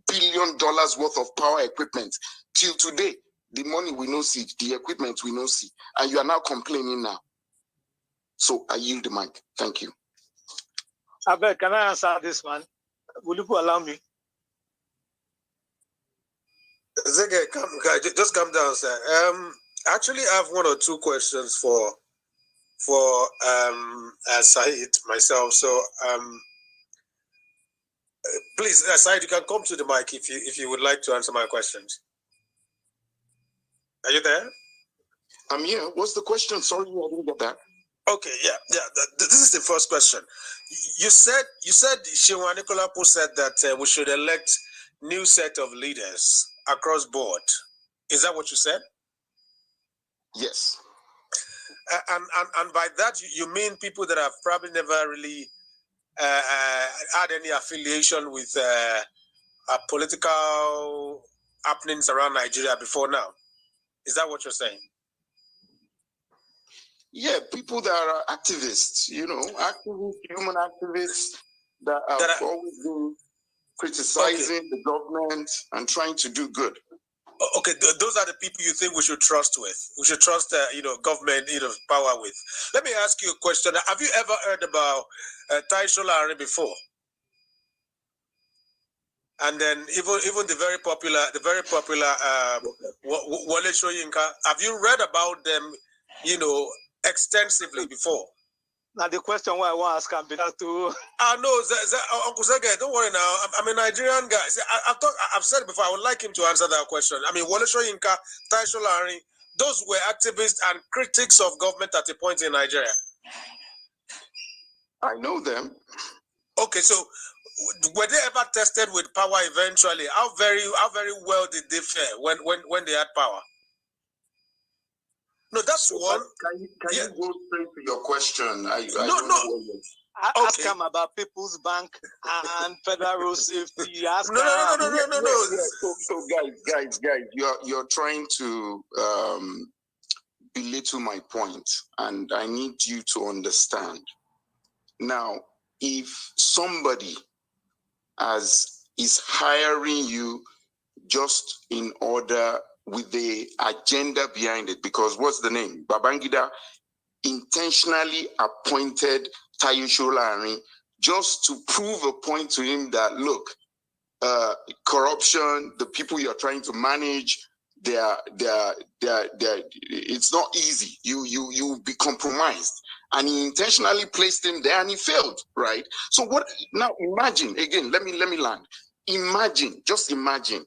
U: billion worth of power equipment. Till today, the money we no see, the equipment we no see, and you are now complaining now. So I yield the mic. Thank you.
A: Abel, can I answer this, man? Will you allow me?
S: Zege, just come down, sir. Actually, I have one or two questions for Said myself. So, please, Said, you can come to the mic if you would like to answer my questions. Are you there?
U: I'm here. What's the question? Sorry, I didn't get that.
S: Okay, yeah. This is the first question. You said Shewa Nikolapo said that we should elect new set of leaders across board. Is that what you said?
U: Yes.
S: And by that you mean people that have probably never really had any affiliation with political happenings around Nigeria before now. Is that what you're saying?
U: Yeah, people that are activists, activists, human activists that have always been criticizing the government and trying to do good.
S: Okay, those are the people you think we should trust with. We should trust, government, power with. Let me ask you a question. Have you ever heard about Tai Sholari before? And then even the very popular Wale Soyinka. Have you read about them, extensively before?
A: Now the question why I want to ask him because to
S: no, Uncle Zege, don't worry now. I'm a Nigerian guy. See, I've said it before. I would like him to answer that question. I mean, Wale Soyinka, Tai Sholari, those were activists and critics of government at a point in Nigeria.
U: I know them.
S: Okay, so were they ever tested with power eventually? How very well did they fare when they had power? No, that's one.
U: Can you go straight to your question?
A: Ask him about People's Bank and Federal Road Safety.
U: No. So guys, you're trying to belittle my point, and I need you to understand. Now, if somebody is hiring you just in order with the agenda behind it, because what's the name? Babangida intentionally appointed Tayo Sholari just to prove a point to him that, look, corruption, the people you're trying to manage, it's not easy. You'll be compromised. And he intentionally placed him there and he failed, right? So what now? Imagine again, let me land. Just imagine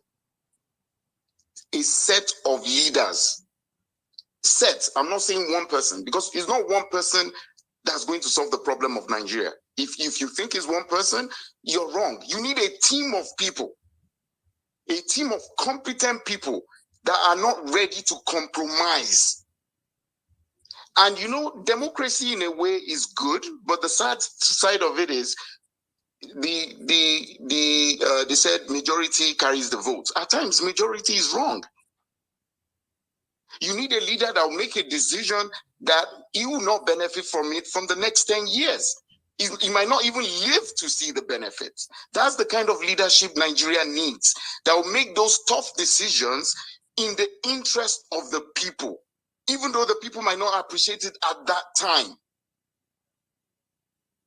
U: a set of leaders. I'm not saying one person, because it's not one person that's going to solve the problem of Nigeria. If you think it's one person, you're wrong. You need a team of people, a team of competent people that are not ready to compromise. And democracy in a way is good, but the sad side of it is they said majority carries the vote. At times, majority is wrong. You need a leader that will make a decision that he will not benefit from it from the next 10 years. He might not even live to see the benefits. That's the kind of leadership Nigeria needs, that will make those tough decisions in the interest of the people, even though the people might not appreciate it at that time.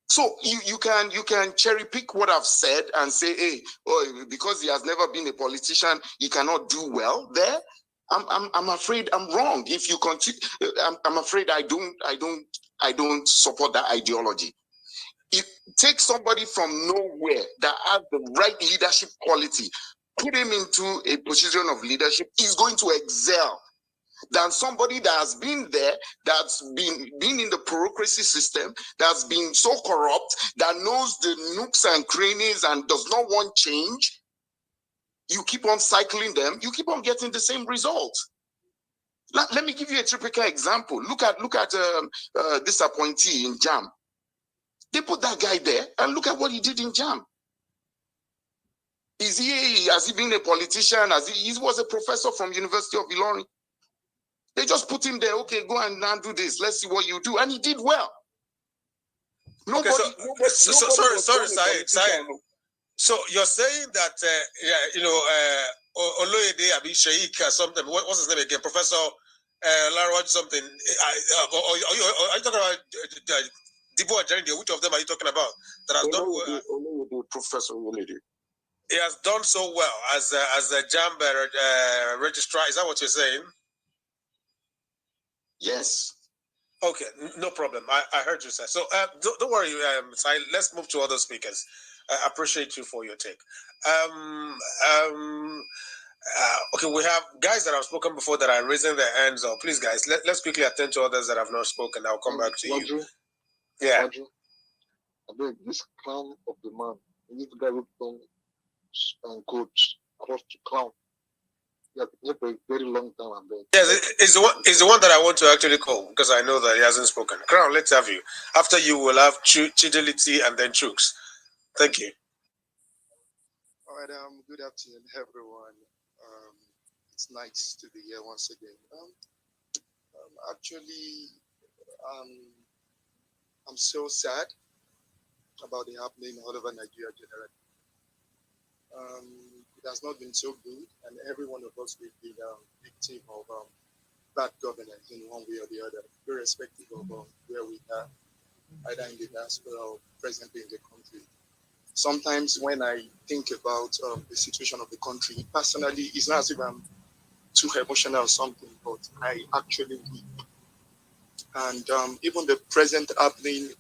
U: So you can cherry pick what I've said and say, hey, because he has never been a politician, he cannot do well there. I'm afraid I'm wrong. If you continue, I'm afraid I don't support that ideology. If take somebody from nowhere that has the right leadership quality, put him into a position of leadership, he's going to excel than somebody that has been there, that's been in the bureaucracy system, that's been so corrupt, that knows the nooks and crannies and does not want change. You keep on cycling them, you keep on getting the same result. Let me give you a typical example. Look at this appointee in JAM. They put that guy there, and look at what he did in JAM. Has he been a politician? He was a professor from University of Ilorin. They just put him there. Okay, go and now do this. Let's see what you do, and he did well.
S: Sorry, Syed. So you're saying that Oloyede Abi Sheikh or something? What's his name again? Professor Larod something? Are you talking about Dibo Ajayinde? Which of them are you talking about? That has done well?
U: Professor Oloyede.
S: He has done so well as a JAMB registrar. Is that what you're saying?
U: Yes.
S: Okay, no problem. I heard you say. So don't worry, Syed. Let's move to other speakers. I appreciate you for your take. Okay, we have guys that have spoken before that are raising their hands up. Please, guys, let's quickly attend to others that have not spoken. I'll come back to you. Yeah.
H: I beg, this clown of the man, this guy who don't and coach, cross to clown. Yeah, for a very long time, I beg.
S: Yes, it's the one that I want to actually call because I know that he hasn't spoken. Crown, let's have you. After you, we'll have Chidility and then Chooks. Thank you.
E: All right, good afternoon, everyone. It's nice to be here once again. Actually, I'm so sad about the happening all over Nigeria generally. It has not been so good, and every one of us will be victim of bad governance in one way or the other, irrespective of where we are, either in the diaspora or presently in the country. Sometimes when I think about the situation of the country, personally, it's not as if I'm too emotional or something, but I actually weep. And even the present happening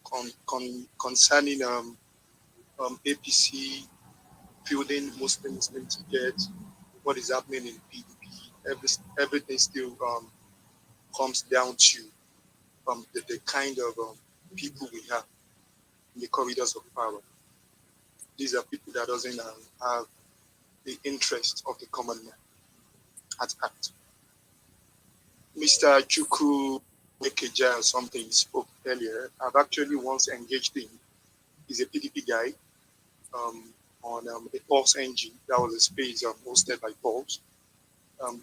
E: concerning APC building Muslim ticket, what is happening in PDP, everything still comes down to the kind of people we have in the corridors of power. These are people that doesn't have the interest of the common man at heart. Mr. Chuku Nekeja or something spoke earlier. I've actually once engaged him. He's a PDP guy on a Pulse engine. That was a space hosted by Pulse.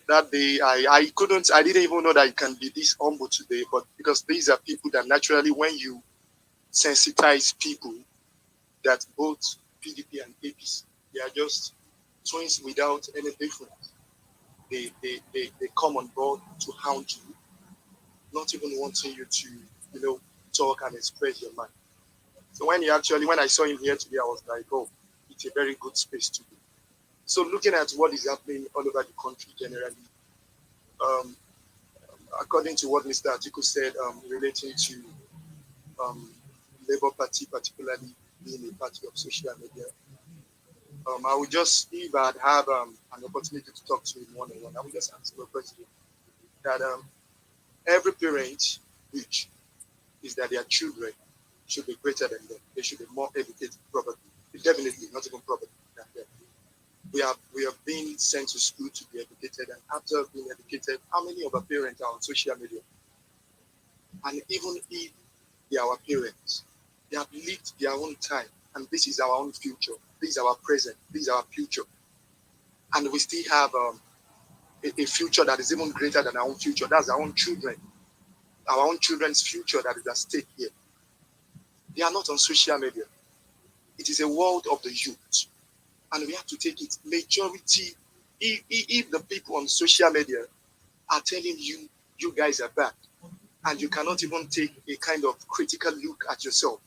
E: That day, I didn't even know that you can be this humble today, but because these are people that naturally, when you sensitize people, that both PDP and APC, they are just twins without any difference. They come on board to hound you, not even wanting you to, talk and express your mind. So when I saw him here today, I was like, oh, it's a very good space to be. So looking at what is happening all over the country generally, according to what Mr. Atiku said, relating to Labour Party, particularly being a party of social media, I would just, if I'd have an opportunity to talk to him one-on-one, I would just ask the president that every parent wish is that their children should be greater than them. They should be more educated, probably. Definitely not even probably than them. We have been sent to school to be educated, and after being educated, how many of our parents are on social media? And even if they are our parents, they have lived their own time, and this is our own future. This is our present. This is our future. And we still have a future that is even greater than our own future. That's our own children. Our own children's future that is at stake here. They are not on social media. It is a world of the youth. And we have to take it. Majority, if the people on social media are telling you, you guys are bad, and you cannot even take a kind of critical look at yourself,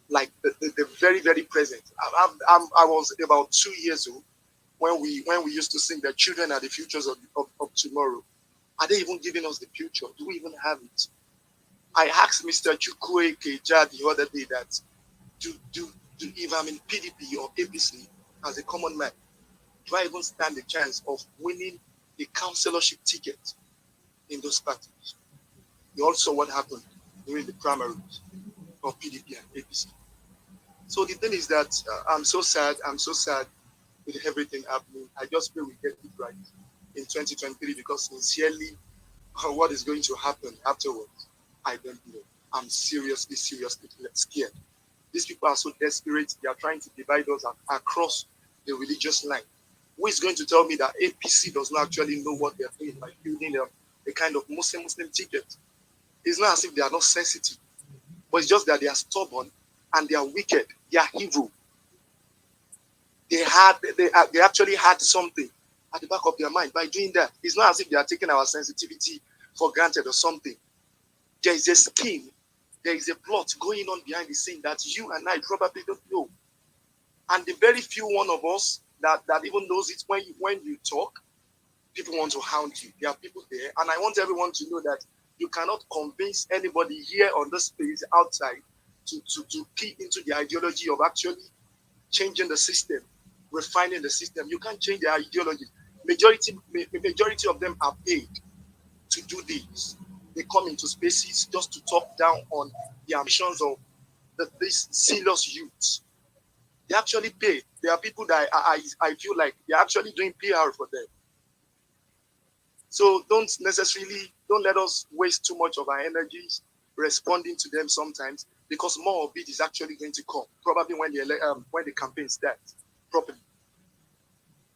E: like the very, very present. I was about 2 years old when we used to sing that children are the futures of tomorrow. Are they even giving us the future? Do we even have it? I asked Mr. Chukwe Keja the other day that if I'm in PDP or APC as a common man, do I even stand a chance of winning a councillorship ticket in those parties? You also what happened during the primaries of PDP and APC. So the thing is that I'm so sad with everything happening. I just pray we get it right in 2023 because sincerely, what is going to happen afterwards, I don't know. I'm seriously scared. These people are so desperate. They are trying to divide us across the religious line. Who is going to tell me that APC does not actually know what they're doing by building a kind of Muslim ticket? It's not as if they are not sensitive, but it's just that they are stubborn and they are wicked. They are evil. They actually had something at the back of their mind by doing that. It's not as if they are taking our sensitivity for granted or something. There is a scheme, there is a plot going on behind the scene that you and I probably don't know. And the very few one of us that even knows it, when you talk, people want to hound you. There are people there. And I want everyone to know that you cannot convince anybody here on this space outside to key into the ideology of actually changing the system, refining the system. You can't change the ideology. majority of them are paid to do this. They come into spaces just to talk down on the ambitions of these zealous youths. They actually pay. There are people that I feel like they're actually doing PR for them. So don't let us waste too much of our energies responding to them sometimes, because more of it is actually going to come probably when the campaign starts properly.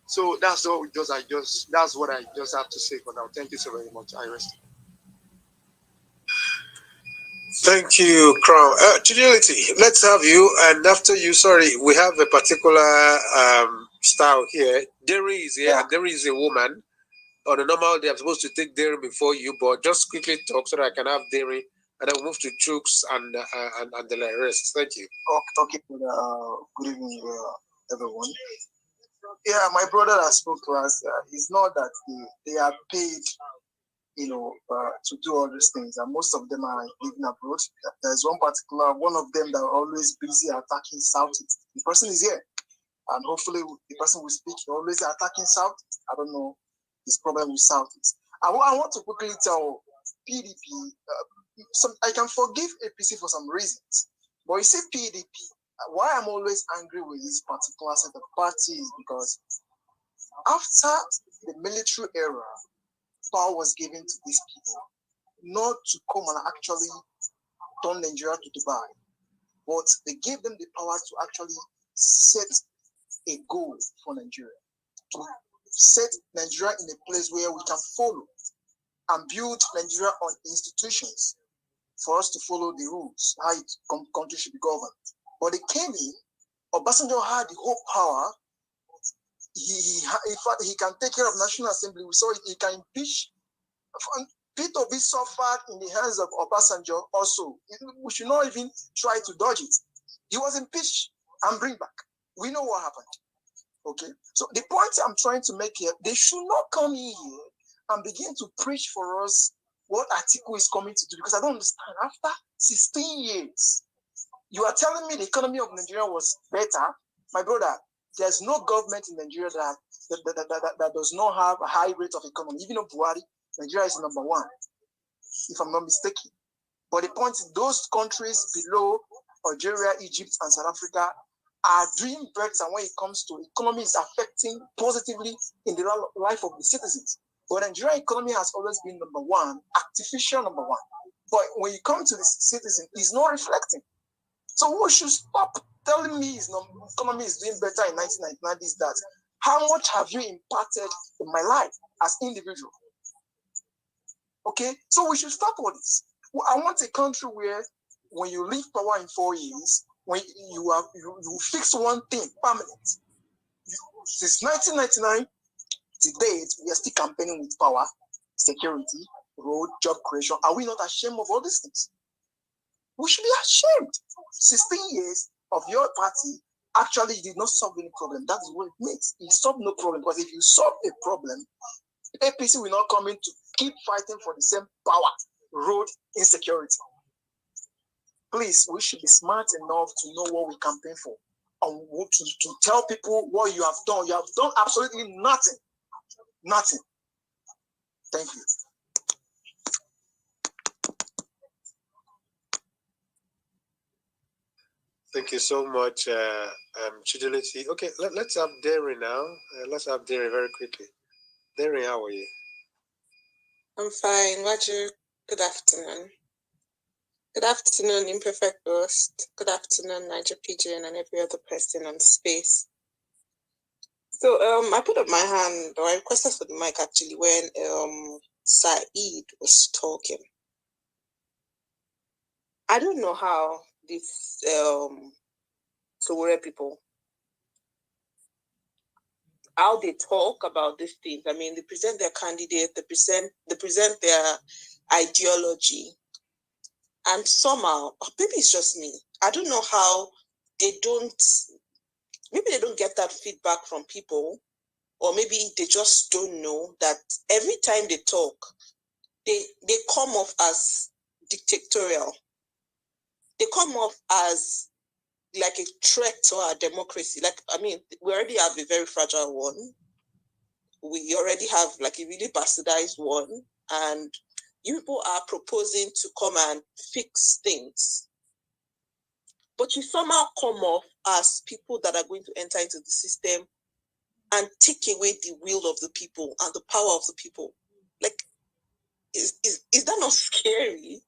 E: So that's all. That's what I just have to say for now. Thank you so very much. I rest.
S: Thank you, Crown. Fidelity, let's have you. And after you, sorry, we have a particular style here. Derry is here, and Derry is a woman. On a normal day, I'm supposed to take Derry before you, but just quickly talk so that I can have Derry, and then we'll move to Chooks and the rest. Thank you.
G: Okay. Good evening, everyone. Yeah, my brother that spoke to us, it's not that they are paid, to do all these things, and most of them are living abroad. There's one of them that are always busy attacking Southeast. The person is here, and hopefully the person will speak. Always attacking Southeast. I don't know his problem with Southeast. I want to quickly tell PDP. I can forgive APC for some reasons, but you see PDP. Why I'm always angry with this particular set of parties is because after the military era, power was given to these people not to come and actually turn Nigeria to Dubai, but they gave them the power to actually set a goal for Nigeria, to set Nigeria in a place where we can follow and build Nigeria on institutions for us to follow the rules, how the country should be governed. But they came in, Obasanjo had the whole power. In fact, he can take care of National Assembly. We saw it, he can impeach. Peter Obi suffered in the hands of Obasanjo also. We should not even try to dodge it. He was impeached and bring back. We know what happened. Okay? So the point I'm trying to make here, they should not come in here and begin to preach for us what Atiku is coming to do, because I don't understand. After 16 years, you are telling me the economy of Nigeria was better. My brother, there's no government in Nigeria that does not have a high rate of economy. Even though Buhari, Nigeria is number one, if I'm not mistaken. But the point is, those countries below Algeria, Egypt, and South Africa are doing better when it comes to economy is affecting positively in the life of the citizens. But Nigerian economy has always been number one, artificial number one. But when you come to the citizen, it's not reflecting. So we should stop telling me his economy is doing better in 1999, this, that. How much have you impacted in my life as individual? Okay, so we should stop all this. I want a country where when you leave power in 4 years, when you fix one thing permanent. Since 1999 to date, we are still campaigning with power, security, road, job creation. Are we not ashamed of all these things? We should be ashamed. 16 years of your party actually did not solve any problem. That is what it means. It solved no problem, because if you solve a problem, APC will not come in to keep fighting for the same power, road, insecurity. Please, we should be smart enough to know what we campaign for, and to tell people what you have done. You have done absolutely nothing. Nothing. Thank you.
S: Thank you so much, Fidelity. Okay, let's have Derry now. Let's have Derry very quickly. Derry, how are you?
V: I'm fine. Roger, good afternoon. Good afternoon, Imperfect Ghost. Good afternoon, Niger Pigeon, and every other person on space. So I put up my hand, or I requested for the mic actually when Saeed was talking. I don't know how these Sowore people, how they talk about these things. I mean, they present their candidate, they present their ideology, and somehow, maybe it's just me, I don't know how maybe they don't get that feedback from people, or maybe they just don't know that every time they talk, they come off as dictatorial. They come off as like a threat to our democracy. Like, I mean, we already have a very fragile one. we already have like a really bastardized one, and you people are proposing to come and fix things. But you somehow come off as people that are going to enter into the system and take away the will of the people and the power of the people. Like, is that not scary?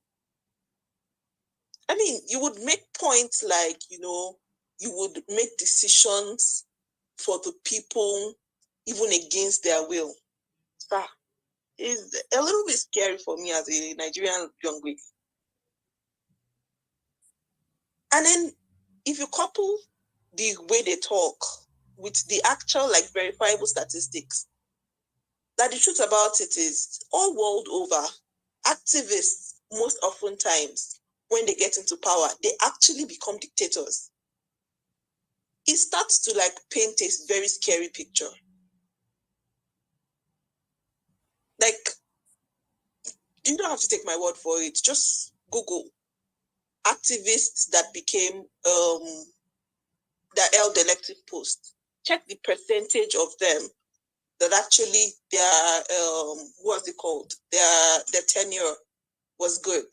V: I mean, you would make points like, you would make decisions for the people even against their will. That is a little bit scary for me as a Nigerian young lady. And then if you couple the way they talk with the actual like verifiable statistics, that the truth about it is all world over, activists most often times when they get into power, they actually become dictators. It starts to like paint a very scary picture. Like, you don't have to take my word for it. Just Google activists that became that held elective posts. Check the percentage of them that actually their what's it called? Their tenure was good.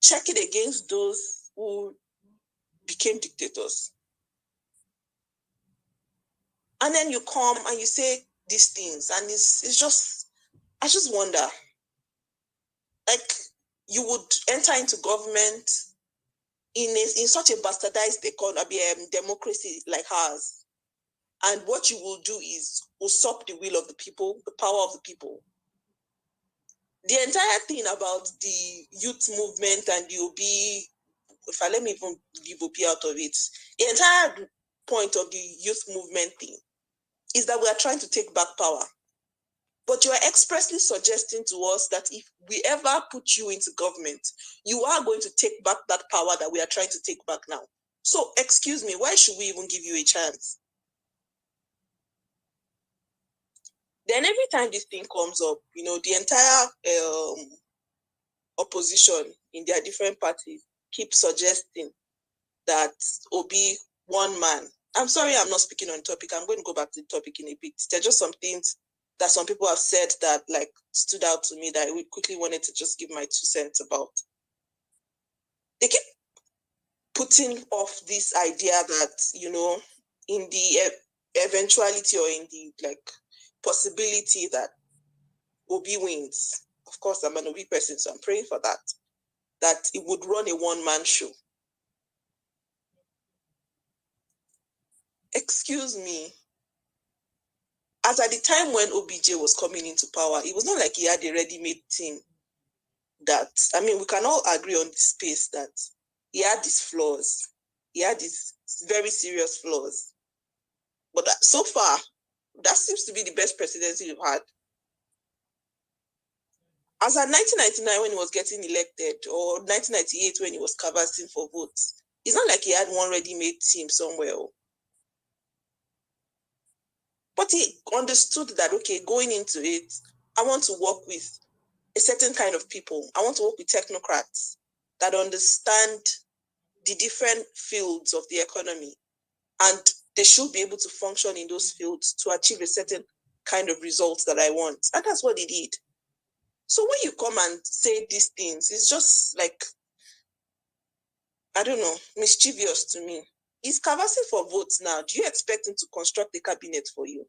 V: Check it against those who became dictators. And then you come and you say these things, and it's just, I just wonder, like, you would enter into government in such a bastardized economy, democracy like ours, and what you will do is usurp the will of the people, the power of the people. The entire thing about the youth movement and the OB, if I let me even leave OB out of it, the entire point of the youth movement thing is that we are trying to take back power. But you are expressly suggesting to us that if we ever put you into government, you are going to take back that power that we are trying to take back now. So, excuse me, why should we even give you a chance? Then every time this thing comes up, the entire opposition in their different parties keep suggesting that Obi, one man. I'm sorry I'm not speaking on the topic. I'm going to go back to the topic in a bit. There are just some things that some people have said that like stood out to me that I quickly wanted to just give my 2 cents about. They keep putting off this idea that, in the eventuality or in the like possibility that Obi wins. Of course, I'm an Obi person, so I'm praying for that it would run a one-man show. Excuse me. As at the time when OBJ was coming into power, it was not like he had a ready-made team that, I mean, we can all agree on this space that he had these flaws. He had these very serious flaws. But so far, that seems to be the best presidency we've had. As at 1999 when he was getting elected, or 1998 when he was canvassing for votes, it's not like he had one ready-made team somewhere. But he understood that, okay, going into it, I want to work with a certain kind of people. I want to work with technocrats that understand the different fields of the economy, and they should be able to function in those fields to achieve a certain kind of results that I want. And that's what he did. So when you come and say these things, it's just like, I don't know, mischievous to me. He's canvassing for votes now. Do you expect him to construct a cabinet for you?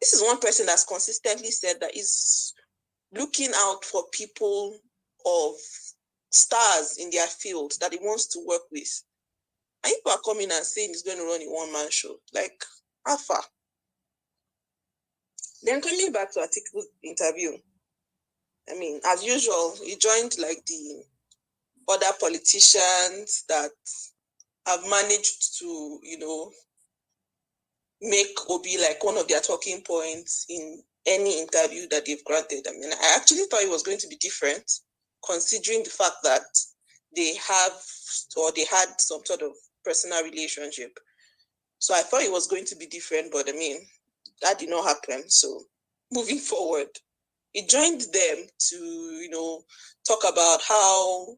V: This is one person that's consistently said that he's looking out for people of stars in their field that he wants to work with. And people are coming and saying he's going to run a one-man show. Like, how far? Then coming back to Atiku's interview, I mean, as usual, he joined like the other politicians that have managed to, make Obi like one of their talking points in any interview that they've granted. I mean, I actually thought it was going to be different, considering the fact that they have or they had some sort of personal relationship. So I thought it was going to be different, but I mean, that did not happen. So moving forward, he joined them to, talk about how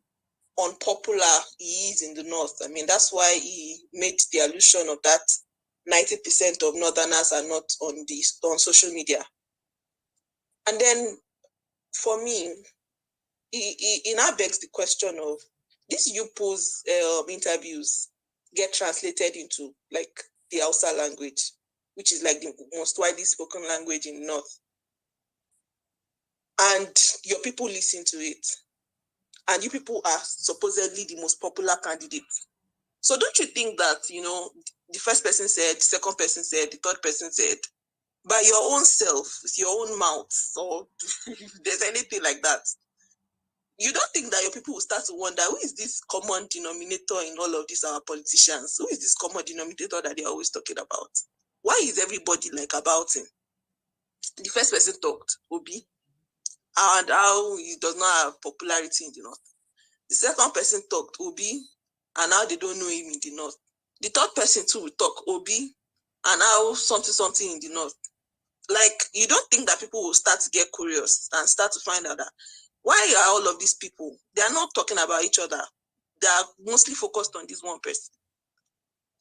V: unpopular he is in the North. I mean, that's why he made the allusion of that 90% of Northerners are not on social media. And then for me, it now begs the question of these YouPost interviews get translated into like the Hausa language, which is like the most widely spoken language in the North. And your people listen to it. And you people are supposedly the most popular candidates. So don't you think that, the first person said, the second person said, the third person said, by your own self, with your own mouth, or if there's anything like that, you don't think that your people will start to wonder, who is this common denominator in all of these our politicians? Who is this common denominator that they're always talking about? Why is everybody like about him? The first person talked, Obi, and how he does not have popularity in the North. The second person talked, Obi, and how they don't know him in the North. The third person too will talk, Obi, and how something in the North. Like, you don't think that people will start to get curious and start to find out that why are all of these people, they are not talking about each other. They are mostly focused on this one person.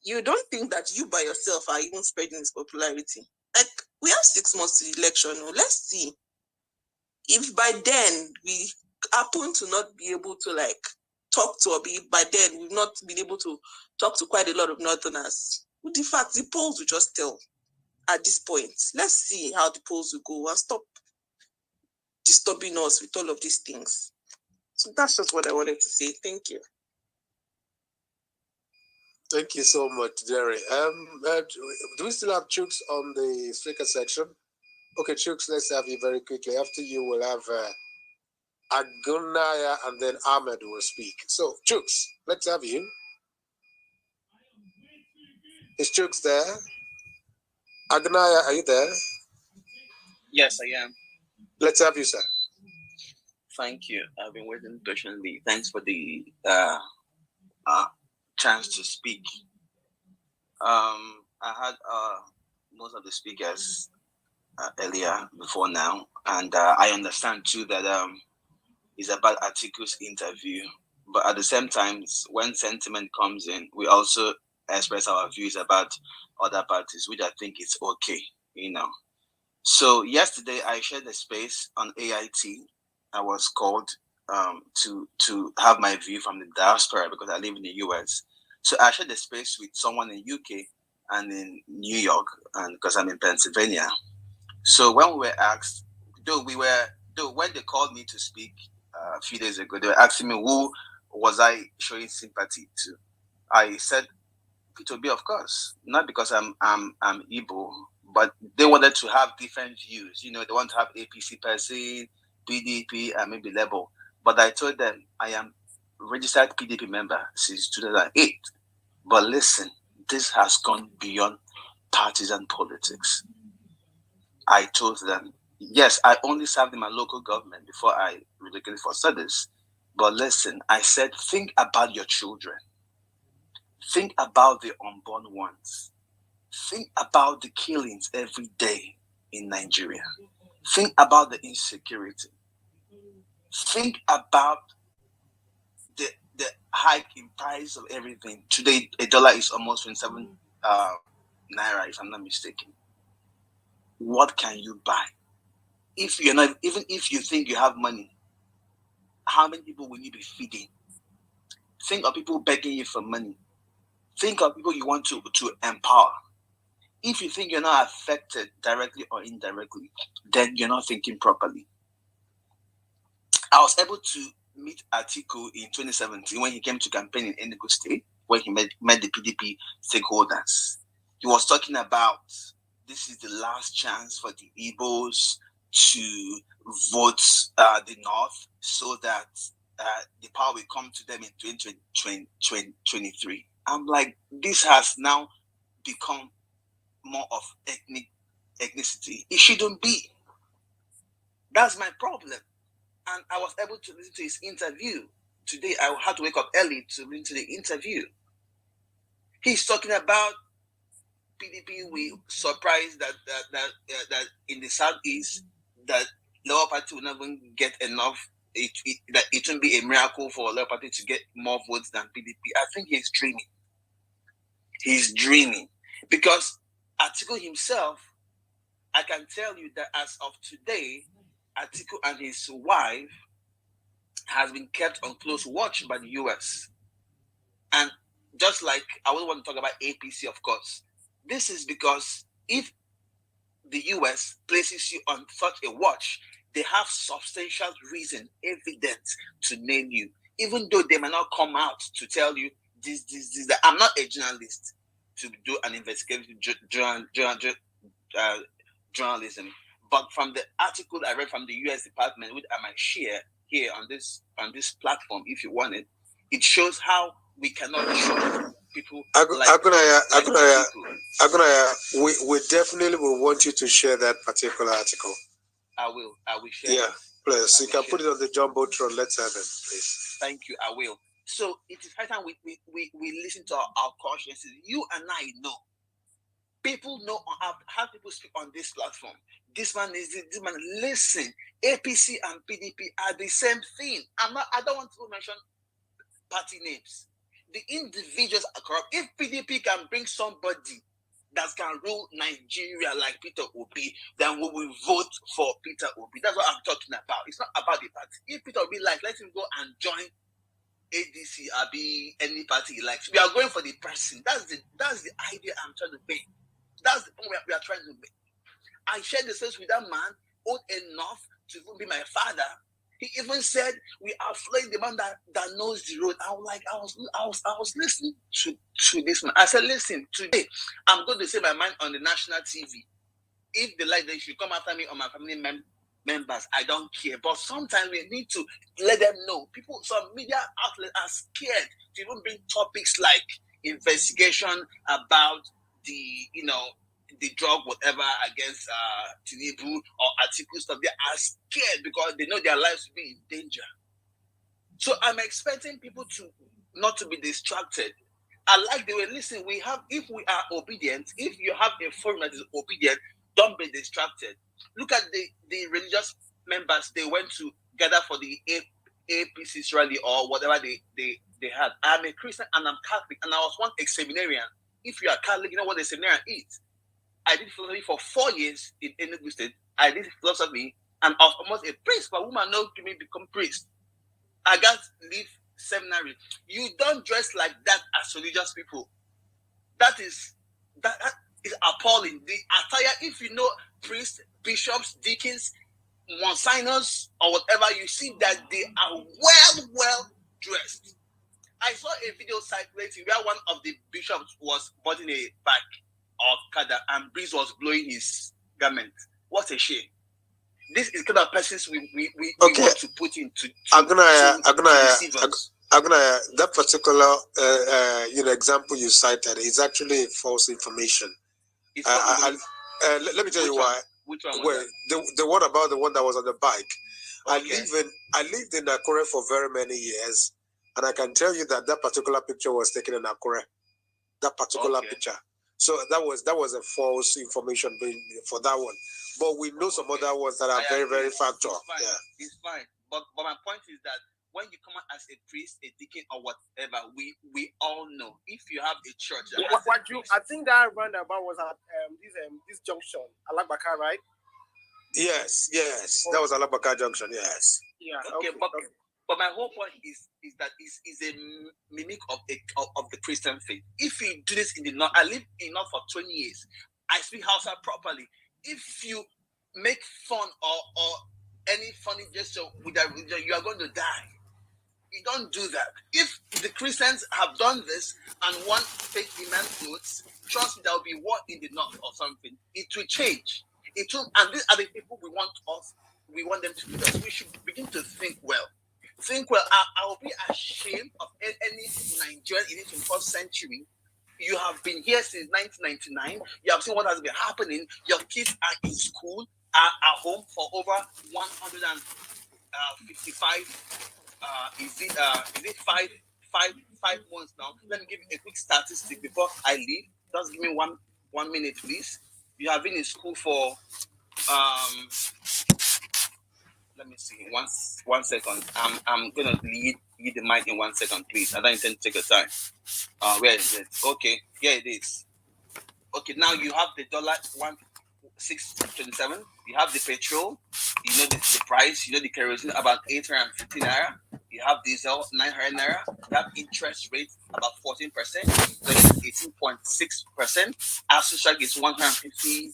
V: You don't think that you by yourself are even spreading his popularity. Like, we have 6 months to the election. Let's see. If by then we happen to not be able to like talk to Obi, by then we've not been able to talk to quite a lot of Northerners. In fact, the polls will just tell at this point. Let's see how the polls will go and stop disturbing us with all of these things. So that's just what I wanted to say. Thank you.
S: Thank you so much, Jerry. Do we still have Chooks on the speaker section? Okay, Chooks, let's have you very quickly. After you, we'll have Agunaya and then Ahmed will speak. So, Chooks, let's have you. Is Chooks there? Agunaya, are you there?
D: Yes, I am.
S: Let's have you, sir.
D: Thank you. I've been waiting patiently. Thanks for the chance to speak. I had most of the speakers earlier before now, and I understand too that it's about Atiku's interview. But at the same time, when sentiment comes in, we also express our views about other parties, which I think is okay, So yesterday I shared a space on AIT. I was called to have my view from the diaspora because I live in the US. So I shared a space with someone in UK and in New York, and because I'm in Pennsylvania. So when we were asked, when they called me to speak a few days ago, they were asking me who was I showing sympathy to. I said P2B, of course, not because I'm Igbo, but they wanted to have different views. They want to have APC per se, PDP, and maybe Labour. But I told them I am registered PDP member since 2008. But listen, this has gone beyond partisan politics. I told them, yes, I only served in my local government before I relocated for studies. But listen, I said, think about your children. Think about the unborn ones. Think about the killings every day in Nigeria. Think about the insecurity. Think about the hike in price of everything. Today, $1 is almost 27 naira, if I'm not mistaken. What can you buy? If you're not, even if you think you have money, how many people will you be feeding? Think of people begging you for money. Think of people you want to empower. If you think you're not affected directly or indirectly, then you're not thinking properly. I was able to meet Atiku in 2017 when he came to campaign in Enugu State, where he met the PDP stakeholders. He was talking about this is the last chance for the Igbos to vote the North so that the power will come to them in 2023. I'm like, this has now become more of ethnicity. It shouldn't be. That's my problem. And I was able to listen to his interview. Today, I had to wake up early to listen to the interview. He's talking about PDP. We surprised that in the Southeast, that Labour Party will not even get enough. That it won't be a miracle for Labour Party to get more votes than PDP. I think he's dreaming. He's dreaming Because Atiku himself, I can tell you that as of today, Atiku and his wife has been kept on close watch by the US. And just like I wouldn't want to talk about APC, of course, this is because if the US places you on such a watch, they have substantial reason, evidence to name you, even though they may not come out to tell you this, that. I'm not a journalist to do an investigative journalism, but from the article I read from the US Department, which I might share here on this platform, if you want it, it shows how we cannot trust people.
S: We definitely will want you to share that particular article.
D: I will share.
S: Yeah, please. You can put it on the jumbotron. Let's have it, please.
D: Thank you. I will. So it is high time we listen to our consciences. You and I know. People know, have people speak on this platform. This man is this man. Listen, APC and PDP are the same thing. I don't want to mention party names. The individuals are corrupt. If PDP can bring somebody that can rule Nigeria like Peter Obi, then we will vote for Peter Obi. That's what I'm talking about. It's not about the party. If Peter Obi likes, let him go and join ADC or be any party he likes. We are going for the person. That's the idea I'm trying to make. That's the point we are trying to make. I shared the sense with that man, old enough to even be my father. He even said, "We are following the man that knows the road." I was listening to this man. I said, "Listen, today I'm going to say my mind on the national TV. If they like, they should come after me or my family members. I don't care. But sometimes we need to let them know. People, some media outlets are scared to even bring topics like investigation about the drug, whatever, against Tinubu or Atiku stuff. They are scared because they know their lives will be in danger. So I'm expecting people to not to be distracted. I like the way, listen, if we are obedient, if you have a forum that is obedient, don't be distracted. Look at the religious members they went to gather for the APC rally or whatever they had. I'm a Christian and I'm Catholic, and I was once a seminarian. If you are Catholic, you know what a seminarian is. I did philosophy for 4 years in Enugu State. I did philosophy, and I was almost a priest. But woman now give me become priest. I got to leave seminary. You don't dress like that as religious people. That is appalling. The attire, if you know priests, bishops, deacons, monsignors, or whatever, you see that they are well dressed. I saw a video circulating where one of the bishops was boarding a bike of Kada and breeze was blowing his garment. What a shame. This is kind of persons we want to put into
S: that particular example you cited is actually false information. Let me tell you why.
D: Which one?
S: The one about the one that was on the bike. Okay. I lived in Akure for very many years, and I can tell you that particular picture was taken in Akure. That particular picture. So that was a false information for that one. But we know some other ones that are very factual.
D: It's fine. But my point is that when you come out as a priest, a deacon, or whatever, we all know. If you have a church,
P: I think that roundabout was at this junction, Alabaka, right?
S: Yes. That was Alabaka Junction. Yes.
P: Yeah.
D: Okay. But my whole point is that is a mimic of the Christian faith. If you do this in the north, I lived in north for 20 years. I speak Hausa properly. If you make fun or any funny gesture with that religion, you are going to die. You don't do that. If the Christians have done this and want fake imam clothes, trust me, there will be war in the north or something. It will change. It will, and these are the people we want them to do this. We should begin to think well. Think well. I will be ashamed of any Nigerian in the 21st century. You have been here since 1999. You have seen what has been happening. Your kids are in school, are at home for over 155. Is it 5 months now? Let me give you a quick statistic before I leave. Just give me one minute, please. You have been in school for let me see. One second. I'm gonna lead the mic in 1 second, please. I don't intend to take your time. Where is it? Okay, here it is. Okay, now you have the dollar 1.627. You have the petrol. You know the price. You know the kerosene about 850 naira. You have diesel 900 naira. You have interest rate about 14%. So it's 18.6%. Associate is 150.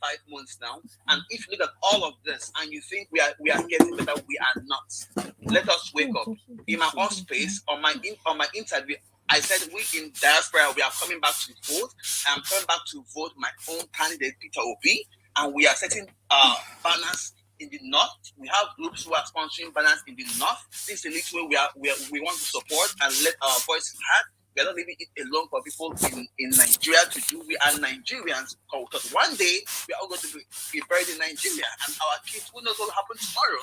D: Five months now. And if you look at all of this and you think we are getting better, we are not. Let us wake up. In my own space, on my interview, I said we in Diaspora, we are coming back to vote. I'm coming back to vote my own candidate, Peter Obi, and we are setting banners in the north. We have groups who are sponsoring banners in the north. This is the little way we want to support and let our voices heard. We are not leaving it alone for people in Nigeria to do. We are Nigerians, because one day we are all going to be buried in Nigeria, and our kids, who knows what will happen tomorrow.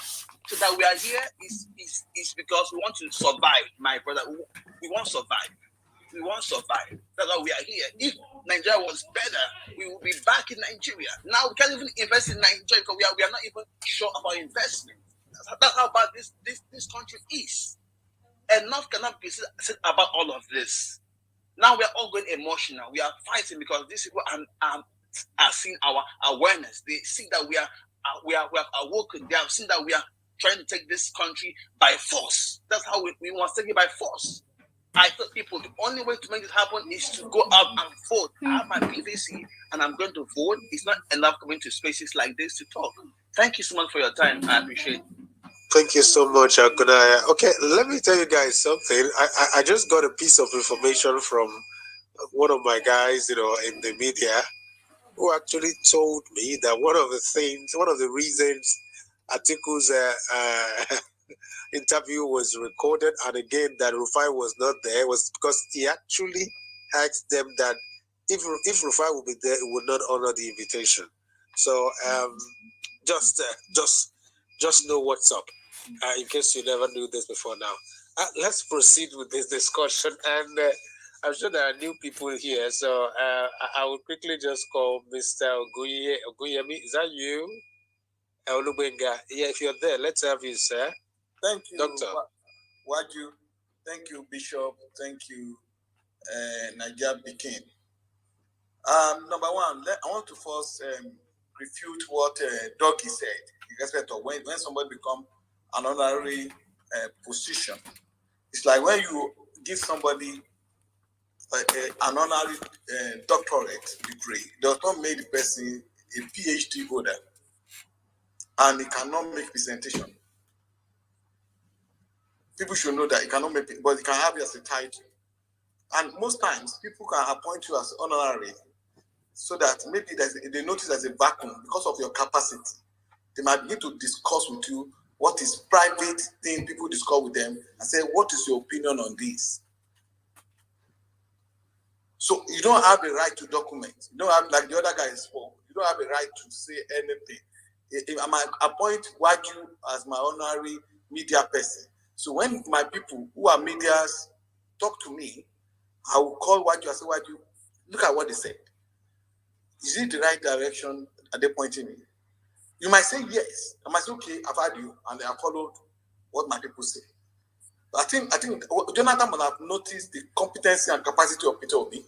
D: So that we are here is because we want to survive, my brother. We want to survive. We want to survive. That's why we are here. If Nigeria was better, we will be back in Nigeria. Now we can't even invest in Nigeria because we are not even sure about investment. That's how bad this country is. Enough cannot be said about all of this. Now we are all going emotional. We are fighting because these people are seeing our awareness. They see that we have awoken. They have seen that we are trying to take this country by force. That's how we want to take it by force. I tell people the only way to make it happen is to go out and vote. I have my PVC and I'm going to vote. It's not enough coming to spaces like this to talk. Thank you so much for your time. I appreciate it.
S: Thank you so much, Akunaya. Okay, let me tell you guys something. I just got a piece of information from one of my guys, in the media, who actually told me that one of the reasons Atiku's interview was recorded, and again that Rufai was not there, was because he actually asked them that if Rufai would be there, he would not honor the invitation. So just know what's up, in case you never knew this before. Now let's proceed with this discussion, and I'm sure there are new people here, so I will quickly just call Mr. Oguyemi. Is that you? Olubenga. Yeah, if you're there, let's have you, sir.
F: Thank you,
S: Doctor.
F: Waju. Thank you, Bishop. Thank you, Niger Bikin. Number one, I want to first refute what Dougie said in respect of when somebody becomes an honorary position. It's like when you give somebody an honorary doctorate degree, does not make the person a PhD holder, and he cannot make presentation. People should know that he cannot make it, but he can have it as a title. And most times, people can appoint you as honorary so that maybe they notice there's a vacuum because of your capacity. They might begin to discuss with you what is private thing people discuss with them and say, what is your opinion on this? So you don't have a right to document. You don't have, like the other guy spoke, you don't have a right to say anything. If I might appoint Waju as my honorary media person. So when my people who are medias talk to me, I will call Waju and say, Waju, look at what they said. Is it the right direction? Are they pointing me? You might say yes. I might say, okay, I've heard you, and I followed what my people say. I think Jonathan must have noticed the competency and capacity of Peter Obi,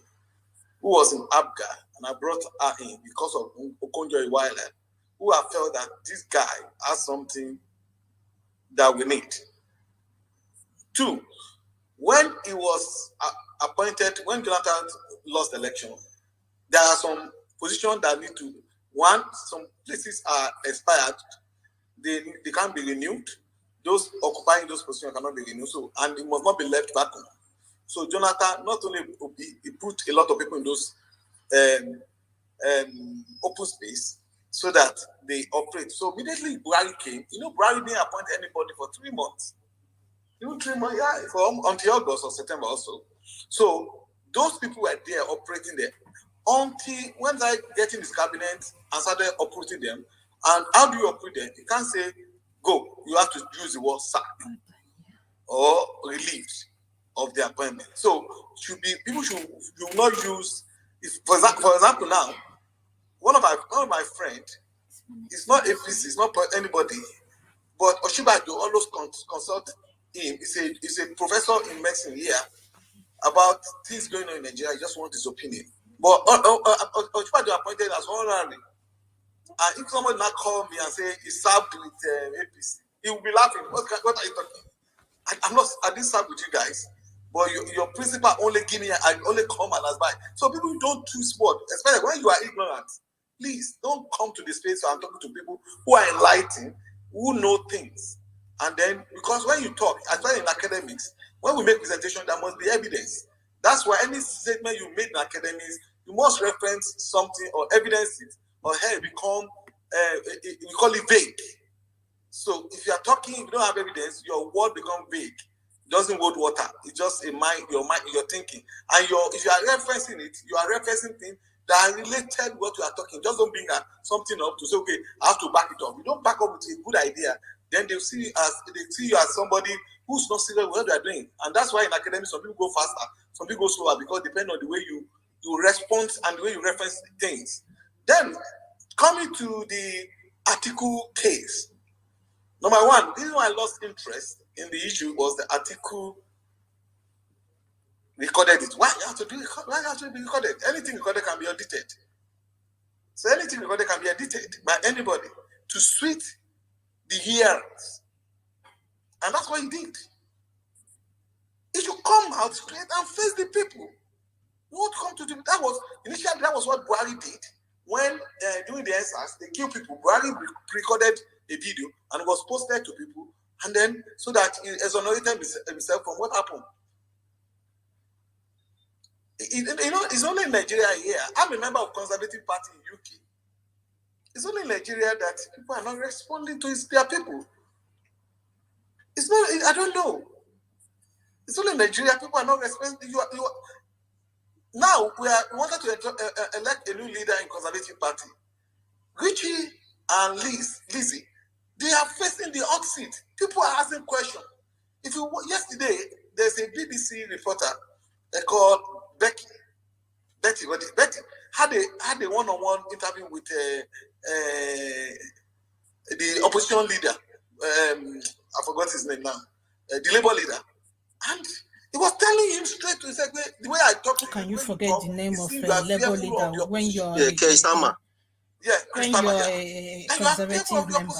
F: who was in Abga, and I brought her in because of Okonjo Iweala, who have felt that this guy has something that we need. Two, when he was appointed, when Jonathan lost the election, there are some positions that need to, one, some places are expired, they can't be renewed. Those occupying those positions cannot be renewed, so, and it must not be left vacuum. So Jonathan not only he put a lot of people in those open space so that they operate. So immediately Buhari came, Buhari didn't appoint anybody for 3 months. Even 3 months, until August or September also. So those people were there operating there until when I get in his cabinet and started operating them. And how do you operate them? You can't say go. You have to use the word sack or relieved of the appointment. So people should not use. For example, now one of my friends is not a physicist, not anybody, but Oshibaju always consult him. He's a professor in medicine here, about things going on in Nigeria. He just wants his opinion. But Ochibadio appointed as honorary. And if somebody now call me and say he served with APC, he will be laughing. What are you talking? I didn't serve with you guys, but your principal only give me and only come and advise. So people don't choose what, especially when you are ignorant. Please don't come to the space where I'm talking to people who are enlightened, who know things. And then, because when you talk, especially in academics, when we make presentation, there must be evidence. That's why any statement you made in academics, you must reference something or evidence it, or hey, become, we call it vague. So if you are talking, if you don't have evidence, your word becomes vague. It doesn't hold water. It's just your mind, your thinking. And if you are referencing it, you are referencing things that are related to what you are talking. Just don't bring something up to say, okay, I have to back it up. You don't back up with a good idea, then they see you as somebody who's not serious with what they are doing. And that's why in academics, some people go faster, some people go slower, because depending on the way you respond and the way you reference things. Then coming to the Atiku case. Number one, the reason why I lost interest in the issue was the Atiku recorded it. Why you have to be recorded? Anything recorded can be edited. So anything recorded can be edited by anybody to suit the hearers. And that's what he did. He should come out straight and face the people. What come to do? That was what Buhari did when during the answers they killed people. Buhari recorded a video and it was posted to people, and then so that he exonerated himself from what happened. It's only in Nigeria here. I'm a member of Conservative Party in UK. It's only in Nigeria that people are not responding to their people. It's not. I don't know. It's only in Nigeria people are not responding. Now we wanted to elect a new leader in Conservative Party. Richie and Lizzie, they are facing the hot seat. People are asking questions. Yesterday, there's a BBC reporter called Betty had a one-on-one interview with the opposition leader. I forgot his name now. The Labour leader, and he was telling him straight to his the way I talk to you.
I: Can you forget the name of Labour leader when you're when you're a conservative member?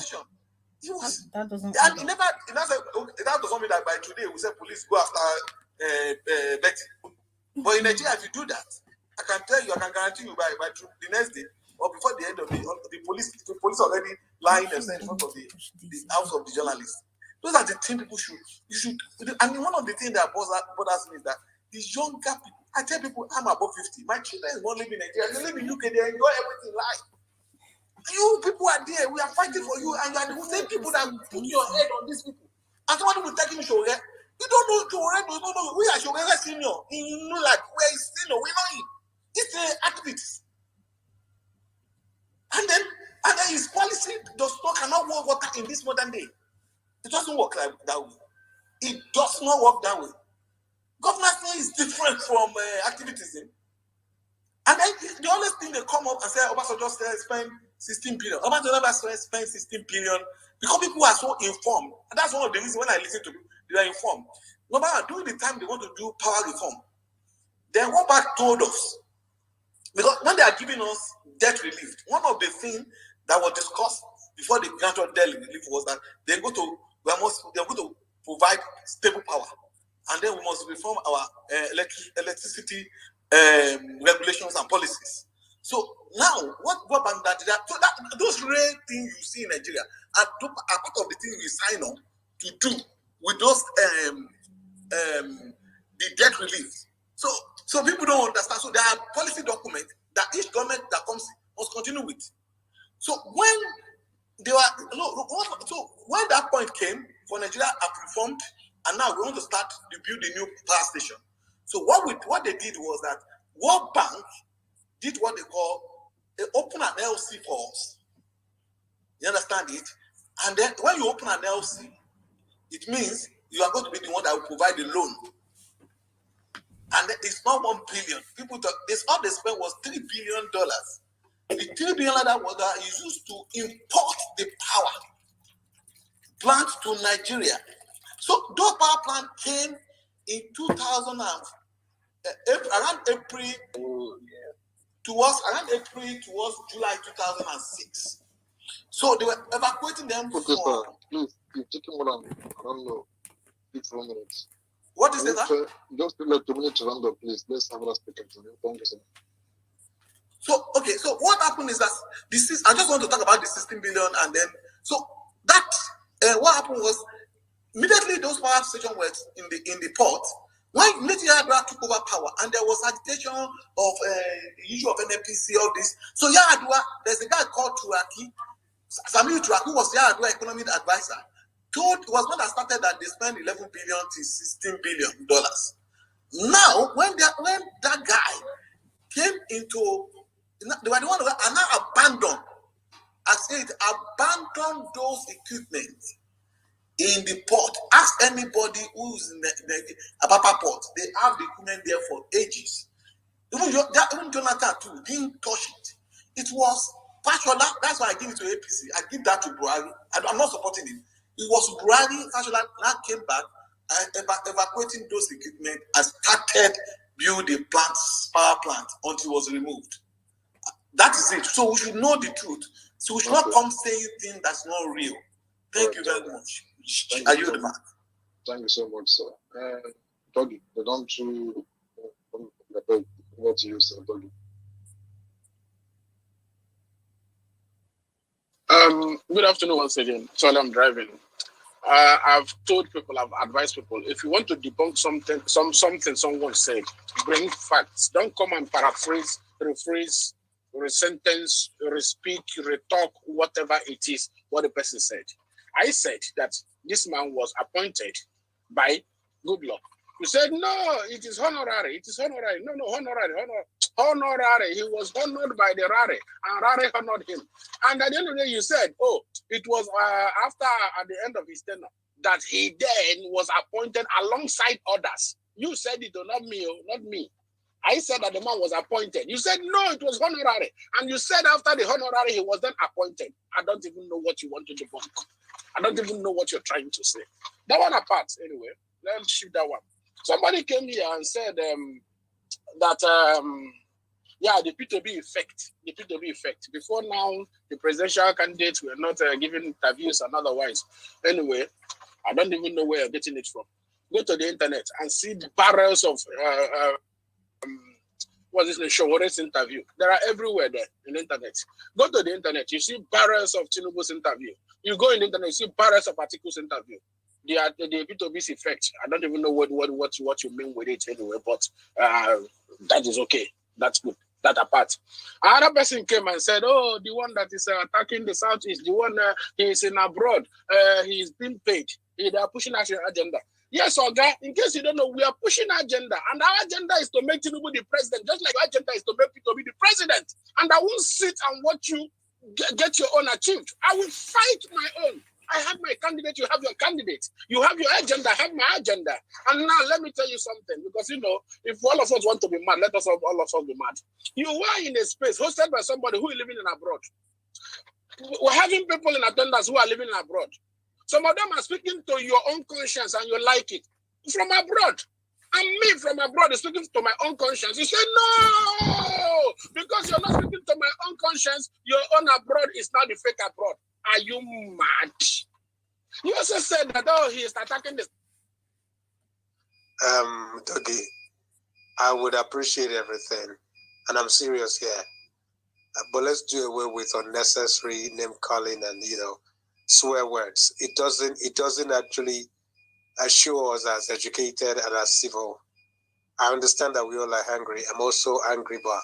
I: That doesn't.
F: And he never. That doesn't mean that by today we say police go after Betty. But in Nigeria, if you do that, I can guarantee you by the next day or before the end of the police already lying in front of the house of the journalist. Those are the things you should. I mean, one of the things that bothers me is that these younger people. I tell people I'm above 50. My children won't live in Nigeria. They live in UK. They enjoy everything life. You people are there. We are fighting for you, and you are the same people that put your head on these people. And somebody will take him Shore. You don't know Shore. You don't know. We are Shore senior. You know, like we are senior. We know him. It's an activist. And then his policy cannot work water in this modern day. It doesn't work like that way. It does not work that way. Governance is different from activism. And then the only thing they come up and say, Obasanjo spend 16 billion. Obasanjo never spent 16 billion because people are so informed. And that's one of the reasons when I listen to people, they are informed. No matter during the time they want to do power reform, then Obama told us, because when they are giving us debt relief, one of the things that was discussed before they granted debt relief was that they're going to provide stable power, and then we must reform our electricity regulations and policies. So now, what bank that those rare things you see in Nigeria are part of the things we sign on to do with those the debt relief. So people don't understand. So there are policy documents that each government that comes must continue with. So when when that point came for Nigeria have reformed, and now we want to start to build a new power station. So what they did was that World Bank did what they call they open an LC for us. You understand it? And then when you open an LC, it means you are going to be the one that will provide the loan. And it's not 1 billion. People thought all they spent was $3 billion. The $3 billion is used to import the power plant to Nigeria. So those power plant came in 2000 around April towards July 2006. So they were evacuating them
H: Okay, sir, please, you're taking more than, I don't know, 4 minutes.
F: What is that?
H: Just like 2 minutes around the place. Let's have a speaker. Thank you, sir.
F: So, okay, so what happened is that I just want to talk about the 16 billion and then, so that, what happened was, immediately those power stations were in the port, when military Yar'Adua took over power and there was agitation of the issue of NNPC, all this. So Yar'Adua, there's a guy called Turaki, Samuel Turaki, who was Yar'Adua economic advisor, it was one that started that they spent 11 billion to 16 billion dollars. Now, when that guy came into, they were the one who are now abandoned. I said, abandon those equipment in the port. Ask anybody who's in the Apapa port. They have the equipment there for ages. Even Jonathan too didn't touch it. It was partial. That's why I give it to APC. I give that to Buhari. I'm not supporting it. It was Buhari that came back and evacuating those equipment and started building power plant until it was removed. That is it. So we should know the truth. So we should not come saying things that's not real. Thank you very much. Are you the man?
H: Thank you so much, sir. Doggy, the don't to what you sir, Doggy.
P: Good afternoon once again. Sorry, I'm driving. I've told people, I've advised people, if you want to debunk something someone said, bring facts. Don't come and paraphrase, rephrase, resentence, respeak, retalk, whatever it is, what the person said. I said that this man was appointed by Goodluck. You said, no, it is honorary. It is honorary. No, honorary. Honorary. He was honored by the Rare, and Rare honored him. And at the end of the day, you said, oh, it was after, at the end of his tenure, that he then was appointed alongside others. You said it, not me, not me. I said that the man was appointed. You said, no, it was honorary. And you said after the honorary, he was then appointed. I don't even know what you want to debunk. I don't even know what you're trying to say. That one apart, anyway. Let's shoot that one. Somebody came here and said that, the P2B effect. The P2B effect. Before now, the presidential candidates were not giving interviews and otherwise. Anyway, I don't even know where you're getting it from. Go to the internet and see the barrels of what is the Showore's interview. They are everywhere there in the internet. Go to the internet, you see barrels of Tinubu's interview. You go in the internet, you see barrels of Atiku's interview. The P2B's effect. I don't even know what you mean with it anyway, but that is okay. That's good. That apart. Another person came and said, oh, the one that is attacking the South is the one he is in abroad. He's being paid. They are pushing our agenda. Yes, Oga, in case you don't know, we are pushing our agenda. And our agenda is to make Tinubu the president, just like our agenda is to make P2B the president. And I won't sit and watch you get your own achieved. I will fight my own. I have my candidate, you have your candidate. You have your agenda, I have my agenda. And now let me tell you something, because if all of us want to be mad, let us all of us be mad. You were in a space hosted by somebody who is living in abroad. We're having people in attendance who are living in abroad. Some of them are speaking to your own conscience and you like it. From abroad. And me from abroad is speaking to my own conscience. You say, no! Because you're not speaking to my own conscience, your own abroad is not the fake abroad. Are you mad? You also said that, oh, he is attacking this.
C: Doggy, I would appreciate everything. And I'm serious here. But let's do away with unnecessary name calling and, swear words. It doesn't actually assure us as educated and as civil. I understand that we all are angry. I'm also angry, but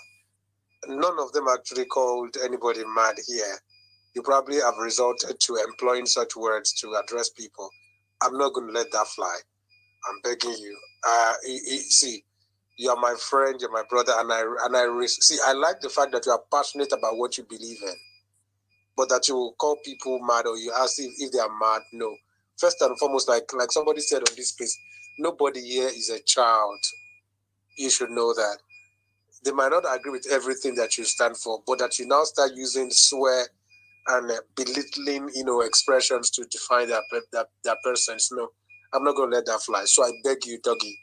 C: none of them actually called anybody mad here. You probably have resorted to employing such words to address people. I'm not going to let that fly. I'm begging you. See, you are my friend, you're my brother, and I like the fact that you are passionate about what you believe in. But that you will call people mad or you ask if they are mad, no. First and foremost, like somebody said on this space, nobody here is a child. You should know that. They might not agree with everything that you stand for, but that you now start using swear and belittling, expressions to define that persons. No, I'm not going to let that fly. So I beg you, Doggy,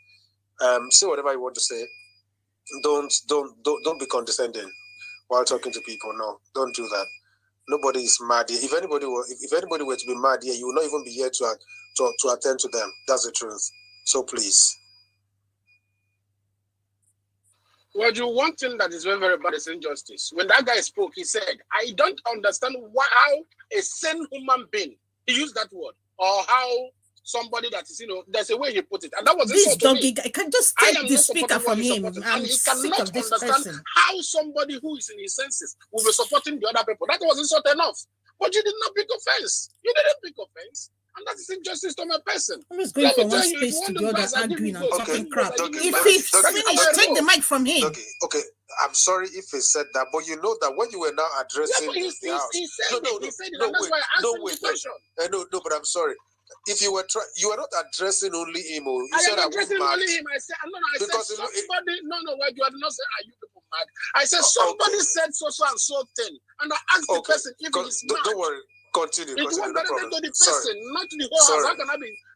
C: say whatever you want to say.
S: don't be condescending while talking to people. No, don't do that. Nobody is mad here. If anybody were to be mad here, you will not even be here to attend to them. That's the truth. So please.
P: Well, one thing that is very, very bad is injustice. When that guy spoke, he said, I don't understand how a sane human being, he used that word, or how somebody that is, there's a way he put it. And that was
I: this doggy guy. Can just take the speaker from him.
P: And he cannot understand how somebody who is in his senses will be supporting the other people. That was insult enough. But you did not pick offense. You didn't pick offense. And that is injustice to my person.
I: I'm just going from one space to the other, arguing and talking crap. If he's finished, take the mic from him.
S: Okay, I'm sorry if he said that, but you know that when you were now addressing the house,
P: he said it, and that's why I asked him the question.
S: No, but I'm sorry. If you were you are not addressing only him. You
P: I
S: said
P: am addressing only him. I said, I said somebody. No, you are not saying, are you people mad? I said somebody said so and so thing, and I asked the person if he's mad.
S: Don't worry. Continue.
P: It was directed to the person, not to the whole house.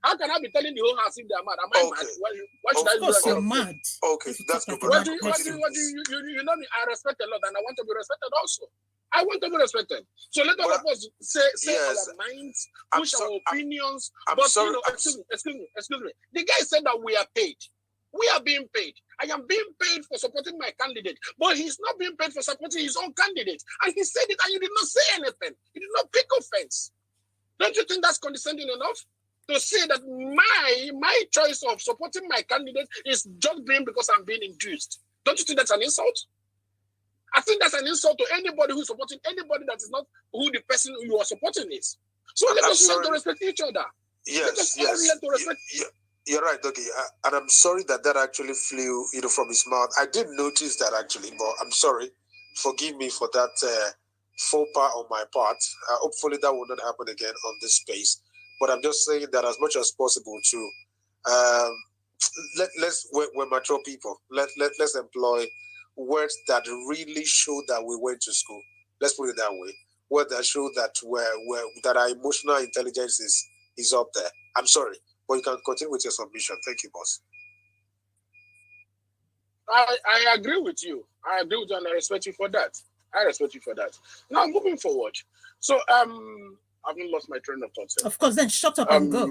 P: How can I be telling the whole house if they are mad? Am I mad? Why should I do that?
I: You're mad.
S: Okay, that's good.
P: What do you know me? I respect a lot, and I want to be respected also. I want to be respected. So let all of us say yes, our minds, push our opinions. Excuse me. The guy said that we are paid. We are being paid. I am being paid for supporting my candidate, but he's not being paid for supporting his own candidate. And he said it, and you did not say anything. You did not pick offense. Don't you think that's condescending enough? To say that my choice of supporting my candidate is just being because I'm being induced. Don't you think that's an insult? I think that's an insult to anybody who's supporting anybody that is not who the person you are supporting is. So let us learn to respect each other.
S: Yes. You're right, okay. And I'm sorry that actually flew, from his mouth. I did notice that actually, but I'm sorry. Forgive me for that faux pas on my part. Hopefully that will not happen again on this space. But I'm just saying that as much as possible to we're mature people. Let's employ words that really show that we went to school. Let's put it that way. Words that show that that our emotional intelligence is up there. I'm sorry. But you can continue with your submission. Thank you, boss.
P: I agree with you. I agree with you, and I respect you for that. Now, moving forward. So, I've lost my train of thought.
I: Of course, then shut up and go.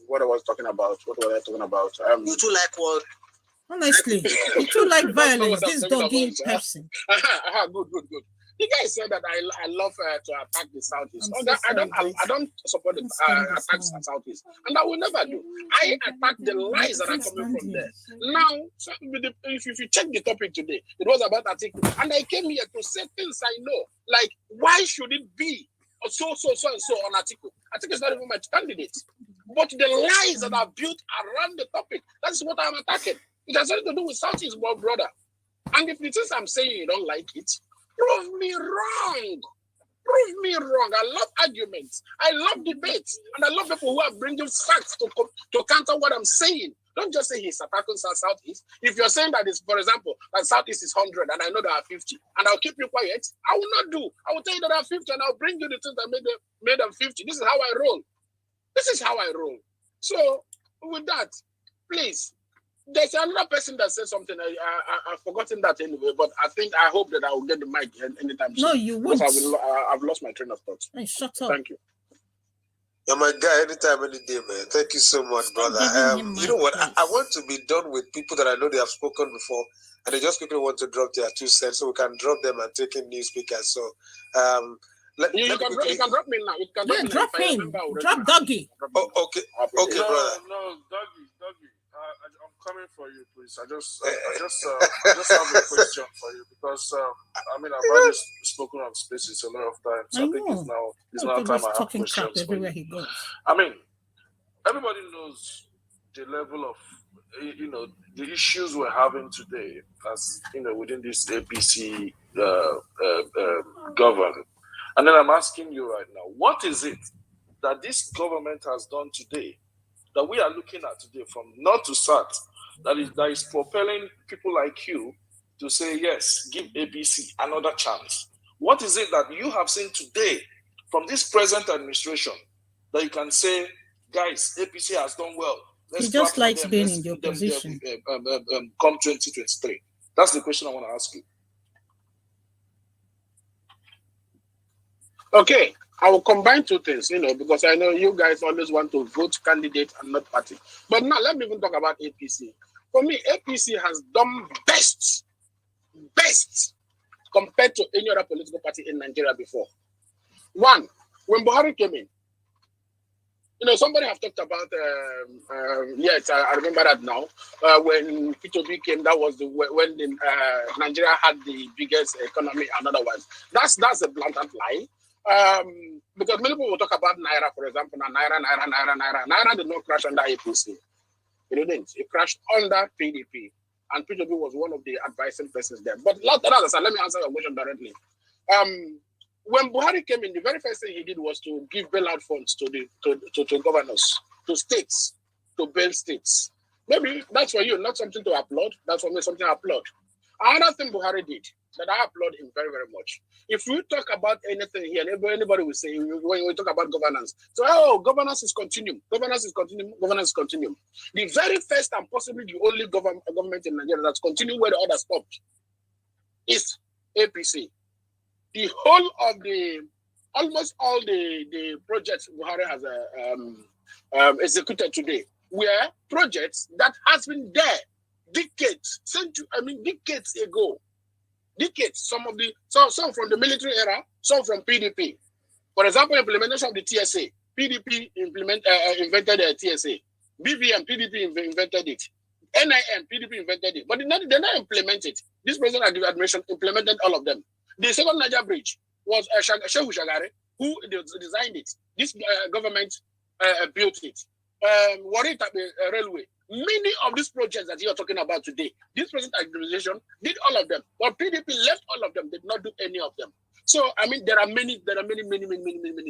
P: What I was talking about?
L: You two like what?
I: Honestly, you two like violence. This doggy person.
P: Good. The guy said that I love to attack the Southeast. I don't support the attacks at Southeast, and I will never do. I attack the lies that are coming from there. Now, if you check the topic today, it was about Atiku, and I came here to say things I know, like why should it be so on Atiku? Atiku is not even my candidate, but the lies that are built around the topic, that's what I'm attacking. It has nothing to do with Southeast, my brother. And if the things I'm saying you don't like it, prove me wrong. I love arguments. I love debates. And I love people who are bringing facts to counter what I'm saying. Don't just say he's attacking Southeast. If you're saying that, for example, that Southeast is 100 and I know there are 50, and I'll keep you quiet, I will not do. I will tell you that there are 50 and I'll bring you the things that made them 50. This is how I roll. So, with that, please, there's another person that said something. I've forgotten that anyway, but I hope that I will get the mic anytime soon.
I: No, you won't.
P: I've lost my train of thought.
I: Hey, shut up.
P: Thank you.
S: You're my guy anytime, any day, man. Thank you so much, brother. You know what? I want to be done with people that I know they have spoken before, and they just quickly want to drop their 2 cents, so we can drop them and take in new speakers. So,
P: you can drop me now. You can
I: drop him. Drop Doggy.
S: Oh, okay, brother.
K: No, Doggy. I'm coming for you, please. I just have a question for you because I've already spoken on spaces a lot of times. I think it's now time I have questions everywhere he goes. Everybody knows the level of the issues we're having today, as within this APC government. And then I'm asking you right now, what is it that this government has done today, that we are looking at today from north to south, that is propelling people like you to say, yes, give APC another chance? What is it that you have seen today from this present administration that you can say, guys, APC has done well?
I: He just likes being in the opposition.
P: Come 2023.
M: That's the question I want to ask you. Okay, I will combine two things, because I know you guys always want to vote candidate and not party. But now let me even talk about APC. For me, APC has done best compared to any other political party in Nigeria before. One, when Buhari came in, somebody have talked about, yes, I remember that now. When P2B came, that was when Nigeria had the biggest economy and otherwise. That's a blatant lie. Because many people will talk about Naira, for example. Now, Naira did not crash under APC. It didn't. It crashed under PDP. And P2B was one of the advising persons there. But let me answer your question directly. When Buhari came in, the very first thing he did was to give bailout funds to governors, to states, to bail states. Maybe that's for you, not something to applaud. That's for me something to applaud. Another thing Buhari did that I applaud him very, very much. If we talk about anything here, anybody will say, when we talk about governance, so, governance is continuing. Governance is continuing. Governance is continuing. The very first and possibly the only government in Nigeria that's continuing where the others stopped is APC. The whole of almost all the projects Buhari has executed today were projects that has been there decades ago. Decades. Some from the military era, some from PDP. For example, implementation of the TSA. PDP invented the TSA. BVM, PDP invented it. NIM, PDP invented it. But they not implement it. This president administration implemented all of them. The second Niger bridge was Shehu Shagari, who designed it. This government built it. Warita Railway. Many of these projects that you are talking about today, this present administration did all of them. But PDP left all of them, did not do any of them. So, there are many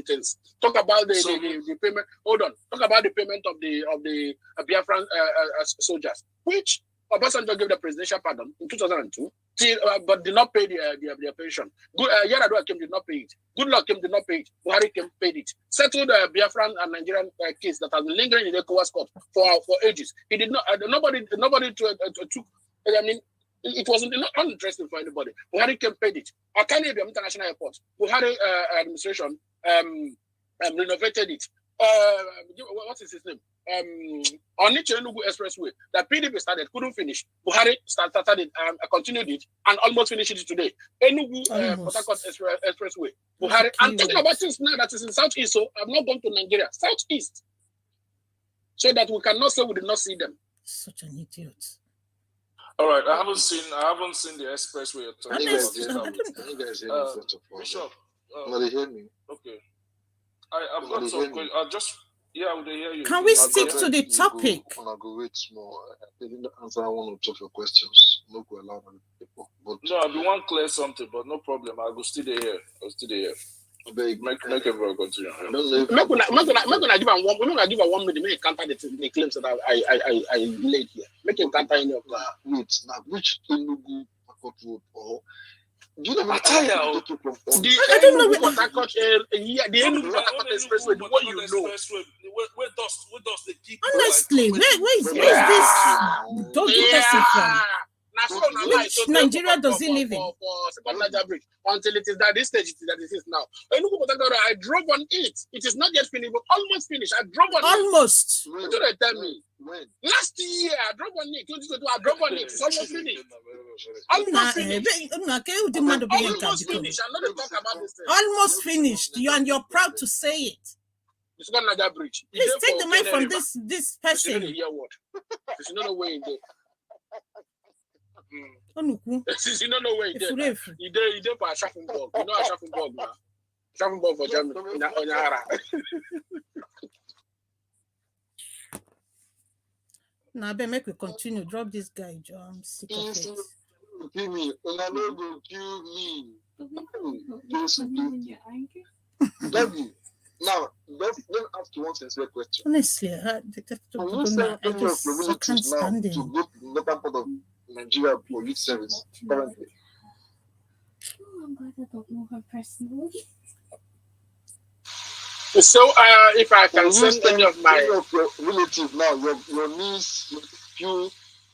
M: things. Talk about the payment. Hold on. Talk about the payment of the Biafran soldiers, which Obasanjo gave the presidential pardon in 2002. But did not pay their pension. Yaradua came, did not pay it. Good Luck came, did not pay it. Buhari came, paid it. Settled the Biafran and Nigerian case that has been lingering in the ECOWAS court for ages. He did not. Nobody took. It wasn't uninteresting for anybody. Buhari came, paid it. Akane International Airport. Buhari administration renovated it. What is his name? Onitsha Enugu Expressway that PDP started, couldn't finish. Buhari started it, continued it, and almost finished it today. Enugu Port Harcourt Expressway. Buhari. I'm talking about things now that is in Southeast, so I've not gone to Nigeria. Southeast. So that we cannot say we did not see them.
I: Such an idiot.
M: All right, I haven't seen the expressway. Bishop,
H: they hear me?
M: Okay. I've got some questions. Would they hear you?
I: Can we stick to the topic?
H: I'll go wait more. I didn't answer one or two of your questions. No, go allow people.
M: No, I want to clear something, but no problem. I'll go stay there. Make everyone continue.
E: I'm not gonna give a 1 minute. Make him counter the claims that I laid here. Make him counter any of that.
H: Wait, now which Enugu road or do you know
E: I don't know. The Enugu Expressway, the one you know.
M: Where does the keep?
I: Honestly, where is this doggy person from? Which Nigeria does he live in?
E: For second Niger bridge until it is at this stage that it is now. I drove on it. It is not yet finished, but almost finished. I drove on
I: almost.
E: it. What did they tell me? When? Last year, I drove on it. 2022, I drove on it. It's almost finished. Almost finished. Almost finished. I'm not going to talk about this thing.
I: Almost finished. You're proud to say it.
E: The second Niger bridge.
I: Please take the mic from this person.
E: You hear what? There's no way in there. You don't know where he did. He did for Aschaffenburg. You know Aschaffenburg now. Aschaffenburg for Germany.
I: Now, I make we continue. Drop this guy, Joe. I'm sick of it.
H: Kill me. Kill me. Now, let's ask you one sincere question.
I: Honestly, I can't stand him.
H: To go to the northern part of Nigeria police service currently.
J: I don't know her personally.
E: So, if I can send any of my
H: relatives now, your niece, you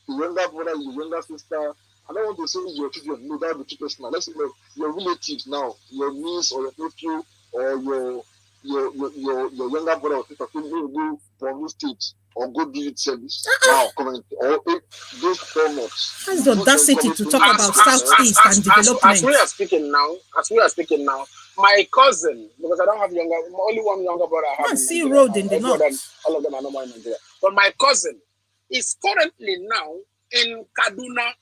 H: younger brother, your younger sister, I don't want to say your children, no, that would be too personal. Let's say your relatives now, your niece or your nephew or your younger brother or sister who go Borno State or go do it service now, comment or those 4 months.
I: That's the audacity to talk about Southeast and development.
P: As we are speaking now, my cousin, because I don't have only one younger brother I have.
I: I see road in the north.
P: All of them are not in Nigeria. But my cousin is currently now in Kaduna.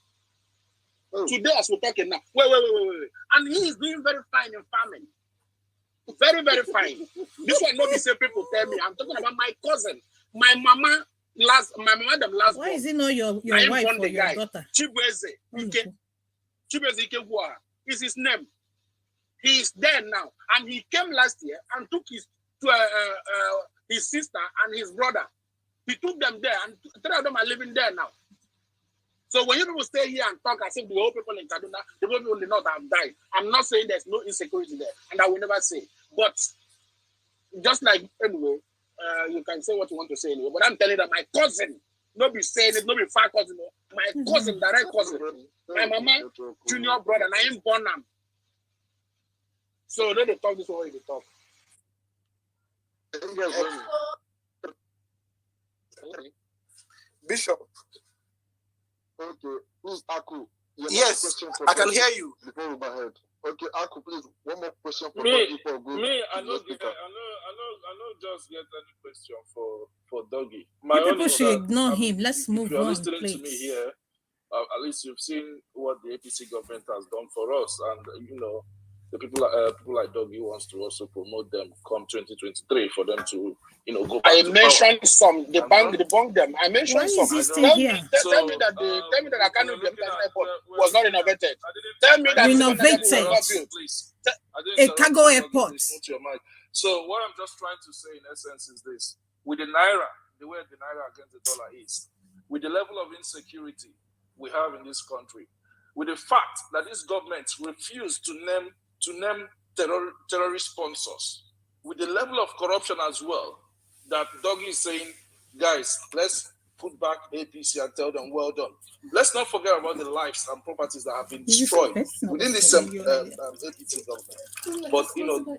P: Today, as we're talking now. Wait. And he is doing very fine in farming. Very, very fine. This one, not the same people tell me. I'm talking about my cousin. My mama them last.
I: Why is it not your wife or your daughter?
P: Chibweze Ike is his name. He is there now. And he came last year and took his sister and his brother. He took them there, and 3 of them are living there now. So when you people stay here and talk as if the whole people in Kaduna, the people in the north have died, I'm not saying there's no insecurity there, and I will never say. But just like, anyway, you can say what you want to say anyway, but I'm telling you that my cousin, not be saying it, not be far cousin, my cousin, direct cousin, my mama, junior brother, and I am born now. So they talk this way, they talk.
B: Bishop.
H: Okay, who's Aku?
B: Yes, I can hear you.
H: Before we go ahead. Okay, Aku, please, one more question for
N: me.
H: Before we go.
N: Me, I know just get any question for Doggy.
I: People should ignore him. Let's move on,
N: listening
I: please.
N: To me here, at least you've seen what the APC government has done for us, and the people like Doggy wants to also promote them come 2023 for them to go back.
P: I mentioned some debunk them. I mentioned some. Tell me that I can't do the airport was not renovated. Tell me that
I: renovated a cargo airport.
N: So what I'm just trying to say in essence is this: with the naira, the way the naira against the dollar is, with the level of insecurity we have in this country, with the fact that this government refused to name terrorist sponsors, with the level of corruption as well, that Doggy is saying, guys, let's put back APC and tell them, well done. Let's not forget about the lives and properties that have been destroyed within this APC government. But,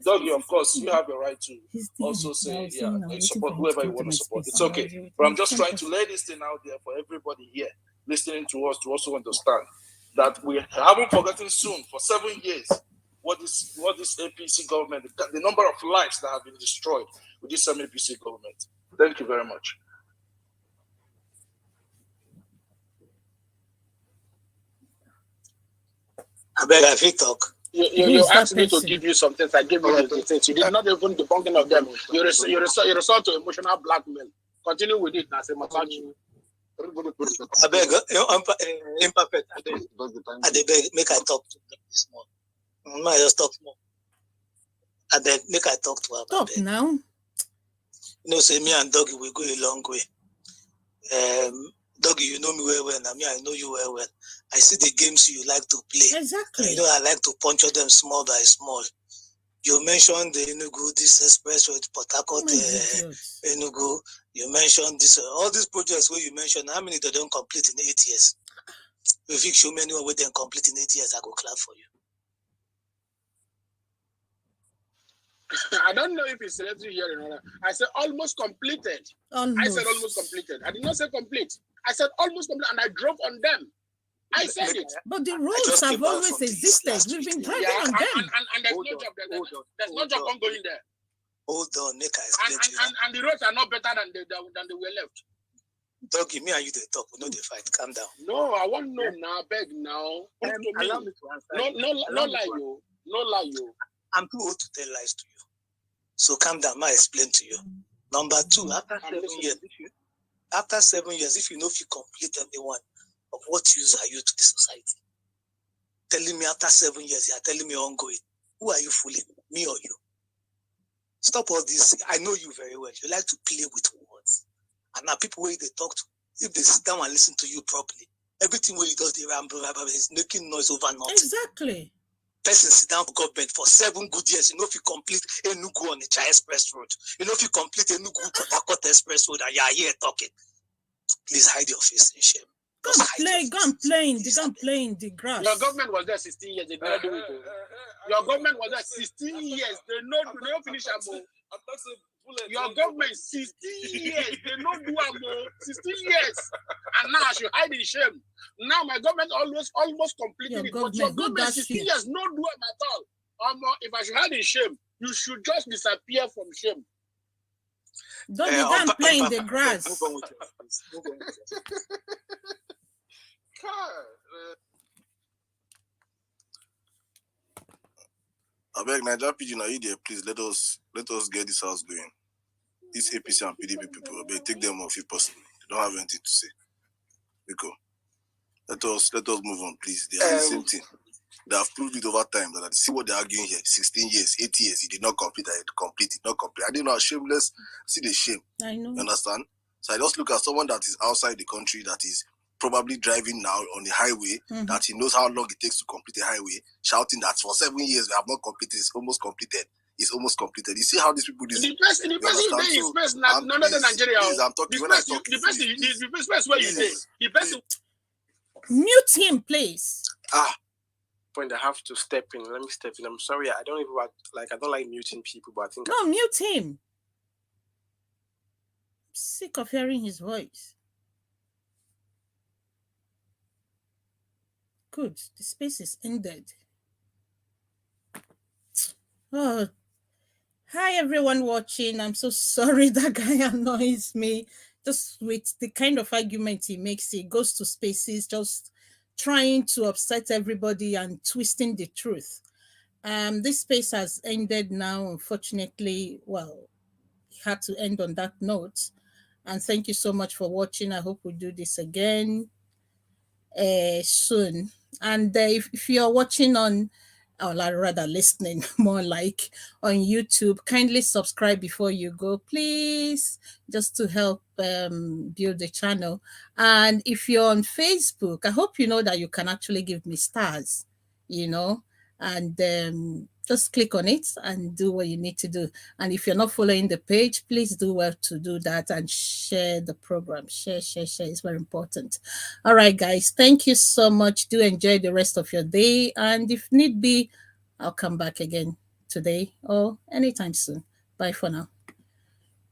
N: Doggy, of course, you have the right to also say, support whoever you want to support. It's okay. But I'm just trying to lay this thing out there for everybody here listening to us to also understand that we haven't forgotten soon for 7 years what this APC government, the number of lives that have been destroyed with this same APC government. Thank you very much.
P: I beg if you talk. You asked me to give you some things. I gave you the things. You did not even debunking of them. You resort to emotional blackmail. Continue with it. I say, Masachi.
O: I beg, imperfect. I beg, make I talk to them small. I just talk more. I beg, make I talk to her.
I: Talk now.
O: Say me and Doggy we go a long way. Doggy, you know me well, and I know you well. I see the games you like to play.
I: Exactly.
O: I like to puncture them small by small. You mentioned the Enugu, this express road, Port Harcourt, Enugu. You mentioned this, all these projects where you mentioned, how many they don't complete in 8 years? If you show me anyone where they complete in 8 years, I go clap for you.
P: I don't know if it's selected here or not. I said almost completed. I said almost completed. I did not say complete. I said almost complete, and I drove on them. I said it.
I: But the roads have always existed. We've been driving on them.
P: And there's no job there. There's no job ongoing there.
O: Hold on, make I explain to you.
P: And the roads are not better than they were left.
O: Doggy, me and you they talk. We know they fight. Calm down.
P: No, I want to know now. Beg now.
O: Allow me to answer.
P: No lie, you. No lie, you.
O: I'm too old to tell lies to you. So calm down. I explain to you. Number 2, after 7 years, if you know if you complete anyone, of what use are you to the society? Telling me after 7 years, you are telling me ongoing. Who are you fooling? Me or you? Stop all this. I know you very well. You like to play with words. And now people where they talk to, if they sit down and listen to you properly, everything where you do the ramble is making noise over nothing.
I: Exactly.
O: Person sit down for government for 7 good years. You know if you complete Enugu on the Chai Express Road. You know if you complete Enugu Port Harcourt Express Road and you are here talking. Please hide your face in shame.
I: Don't play he gone playing the grass.
P: Your government was there 16 years. They did not do it. Your government was there 16 years. They don't finish a more. Your government 16 years. They don't do a more. 16 years. And now I should hide in shame. Now my government almost completed it. But your government 16 years no do it at all. If I should hide in shame, you should just disappear from shame.
I: Don't be done playing the grass.
K: I beg Nigeria Pigeon, are you there? Please let us get this house going. These APC and PDP people, I beg, take them off if possible. They don't have anything to say. Because let us move on, please. They are the same thing. They have proved it over time that see what they're arguing here. 16 years, 8 years, he did not complete, I didn't know how shameless. See the shame.
I: I know.
K: You understand? So I just look at someone that is outside the country, that is probably driving now on the highway, that he knows how long it takes to complete a highway, shouting that for 7 years we have not completed, it's almost completed. It's almost completed. You see how these people do.
P: The person is none of the Nigeria.
K: I'm talking when I talk.
P: The person where you say. The person.
I: Mute him, please.
Q: Point I have to step in. Let me step in. I'm sorry. I don't even I don't like muting people, but I think
I: no, mute him. I'm sick of hearing his voice. Good. The space is ended. Oh, hi everyone watching. I'm so sorry that guy annoys me. Just with the kind of argument he makes, he goes to spaces just trying to upset everybody and twisting the truth. This space has ended now, unfortunately. Well, it had to end on that note. And thank you so much for watching. I hope we do this again soon. And if you're watching on, or rather listening more like on YouTube, kindly subscribe before you go, please, just to help build the channel. And if you're on Facebook, I hope you know that you can actually give me stars, and just click on it and do what you need to do. And if you're not following the page, please do well to do that and share the program. Share. It's very important. All right, guys. Thank you so much. Do enjoy the rest of your day. And if need be, I'll come back again today or anytime soon. Bye for now.